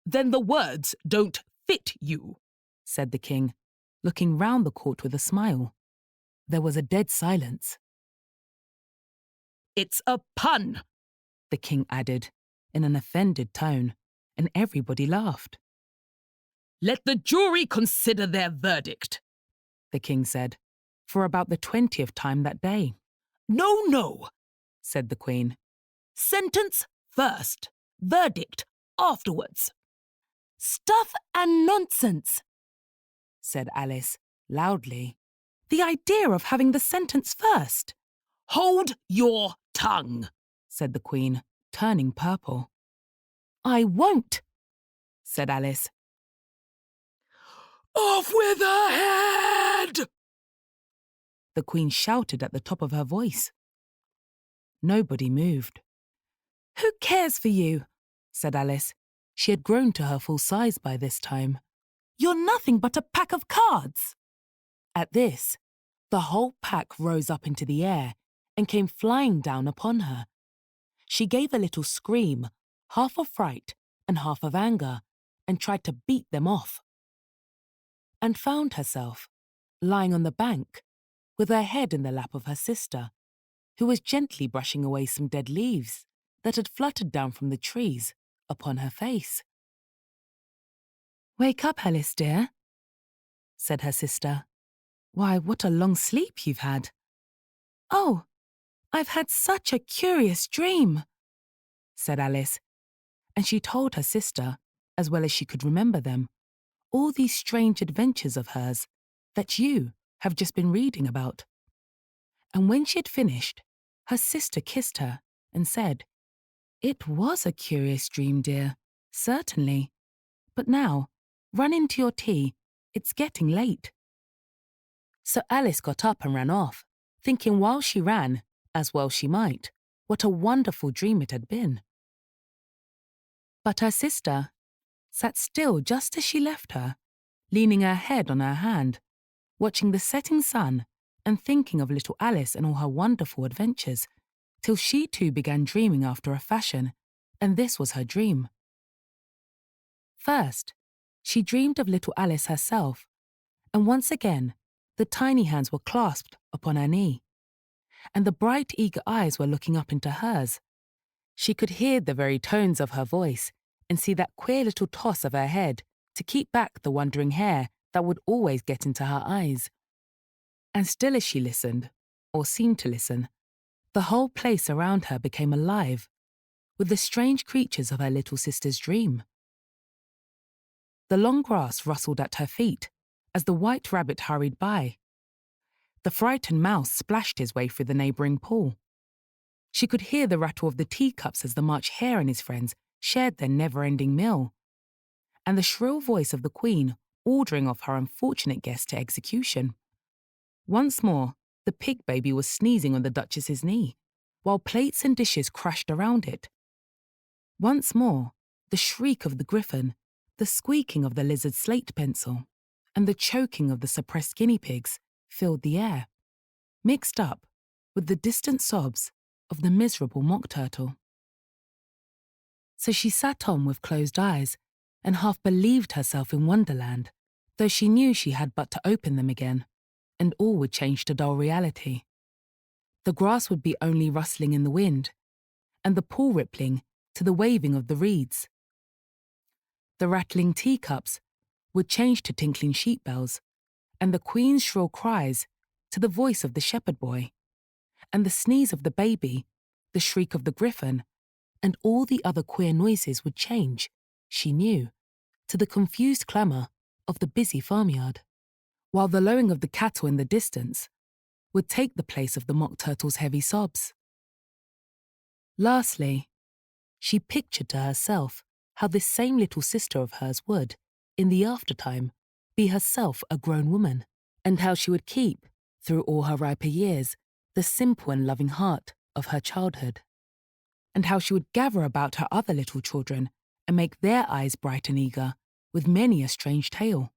Then the words don't fit you, said the king, looking round the court with a smile. There was a dead silence. It's a pun, the king added, in an offended tone, and everybody laughed. Let the jury consider their verdict, the king said, for about the 20th time that day. No, said the queen. Sentence first, verdict afterwards. Stuff and nonsense, said Alice, loudly. The idea of having the sentence first. Hold your tongue, said the queen, turning purple. I won't, said Alice. Off with her head! The queen shouted at the top of her voice. Nobody moved. Who cares for you? Said Alice. She had grown to her full size by this time. You're nothing but a pack of cards. At this, the whole pack rose up into the air and came flying down upon her. She gave a little scream, half of fright and half of anger, and tried to beat them off. And found herself lying on the bank with her head in the lap of her sister, who was gently brushing away some dead leaves that had fluttered down from the trees upon her face. Wake up, Alice, dear, said her sister. Why, what a long sleep you've had. Oh, I've had such a curious dream, said Alice, and she told her sister, as well as she could remember them, all these strange adventures of hers that you have just been reading about. And when she had finished, her sister kissed her and said, It was a curious dream, dear, certainly. But now, run into your tea. It's getting late. So Alice got up and ran off, thinking while she ran, as well she might, what a wonderful dream it had been. But her sister sat still just as she left her, leaning her head on her hand, watching the setting sun and thinking of little Alice and all her wonderful adventures, till she too began dreaming after a fashion, and this was her dream. First, she dreamed of little Alice herself, and once again, the tiny hands were clasped upon her knee, and the bright, eager eyes were looking up into hers. She could hear the very tones of her voice and see that queer little toss of her head to keep back the wandering hair that would always get into her eyes. And still as she listened, or seemed to listen, the whole place around her became alive with the strange creatures of her little sister's dream. The long grass rustled at her feet as the white rabbit hurried by. The frightened mouse splashed his way through the neighbouring pool. She could hear the rattle of the teacups as the March Hare and his friends shared their never-ending meal, and the shrill voice of the Queen ordering off her unfortunate guest to execution. Once more, the pig baby was sneezing on the Duchess's knee, while plates and dishes crashed around it. Once more, the shriek of the griffin, the squeaking of the lizard's slate pencil, and the choking of the suppressed guinea pigs filled the air, mixed up with the distant sobs of the miserable mock turtle. So she sat on with closed eyes and half believed herself in Wonderland, though she knew she had but to open them again, and all would change to dull reality. The grass would be only rustling in the wind, and the pool rippling to the waving of the reeds. The rattling teacups would change to tinkling sheep bells, and the Queen's shrill cries to the voice of the shepherd boy, and the sneeze of the baby, the shriek of the griffin, and all the other queer noises would change, she knew, to the confused clamour of the busy farmyard, while the lowing of the cattle in the distance would take the place of the mock turtle's heavy sobs. Lastly, she pictured to herself how this same little sister of hers would, in the aftertime, be herself a grown woman, and how she would keep, through all her riper years, the simple and loving heart of her childhood, and how she would gather about her other little children and make their eyes bright and eager with many a strange tale,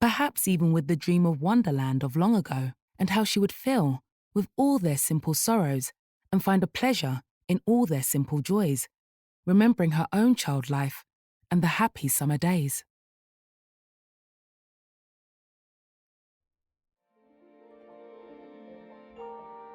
perhaps even with the dream of Wonderland of long ago, and how she would fill with all their simple sorrows and find a pleasure in all their simple joys, remembering her own child life and the happy summer days.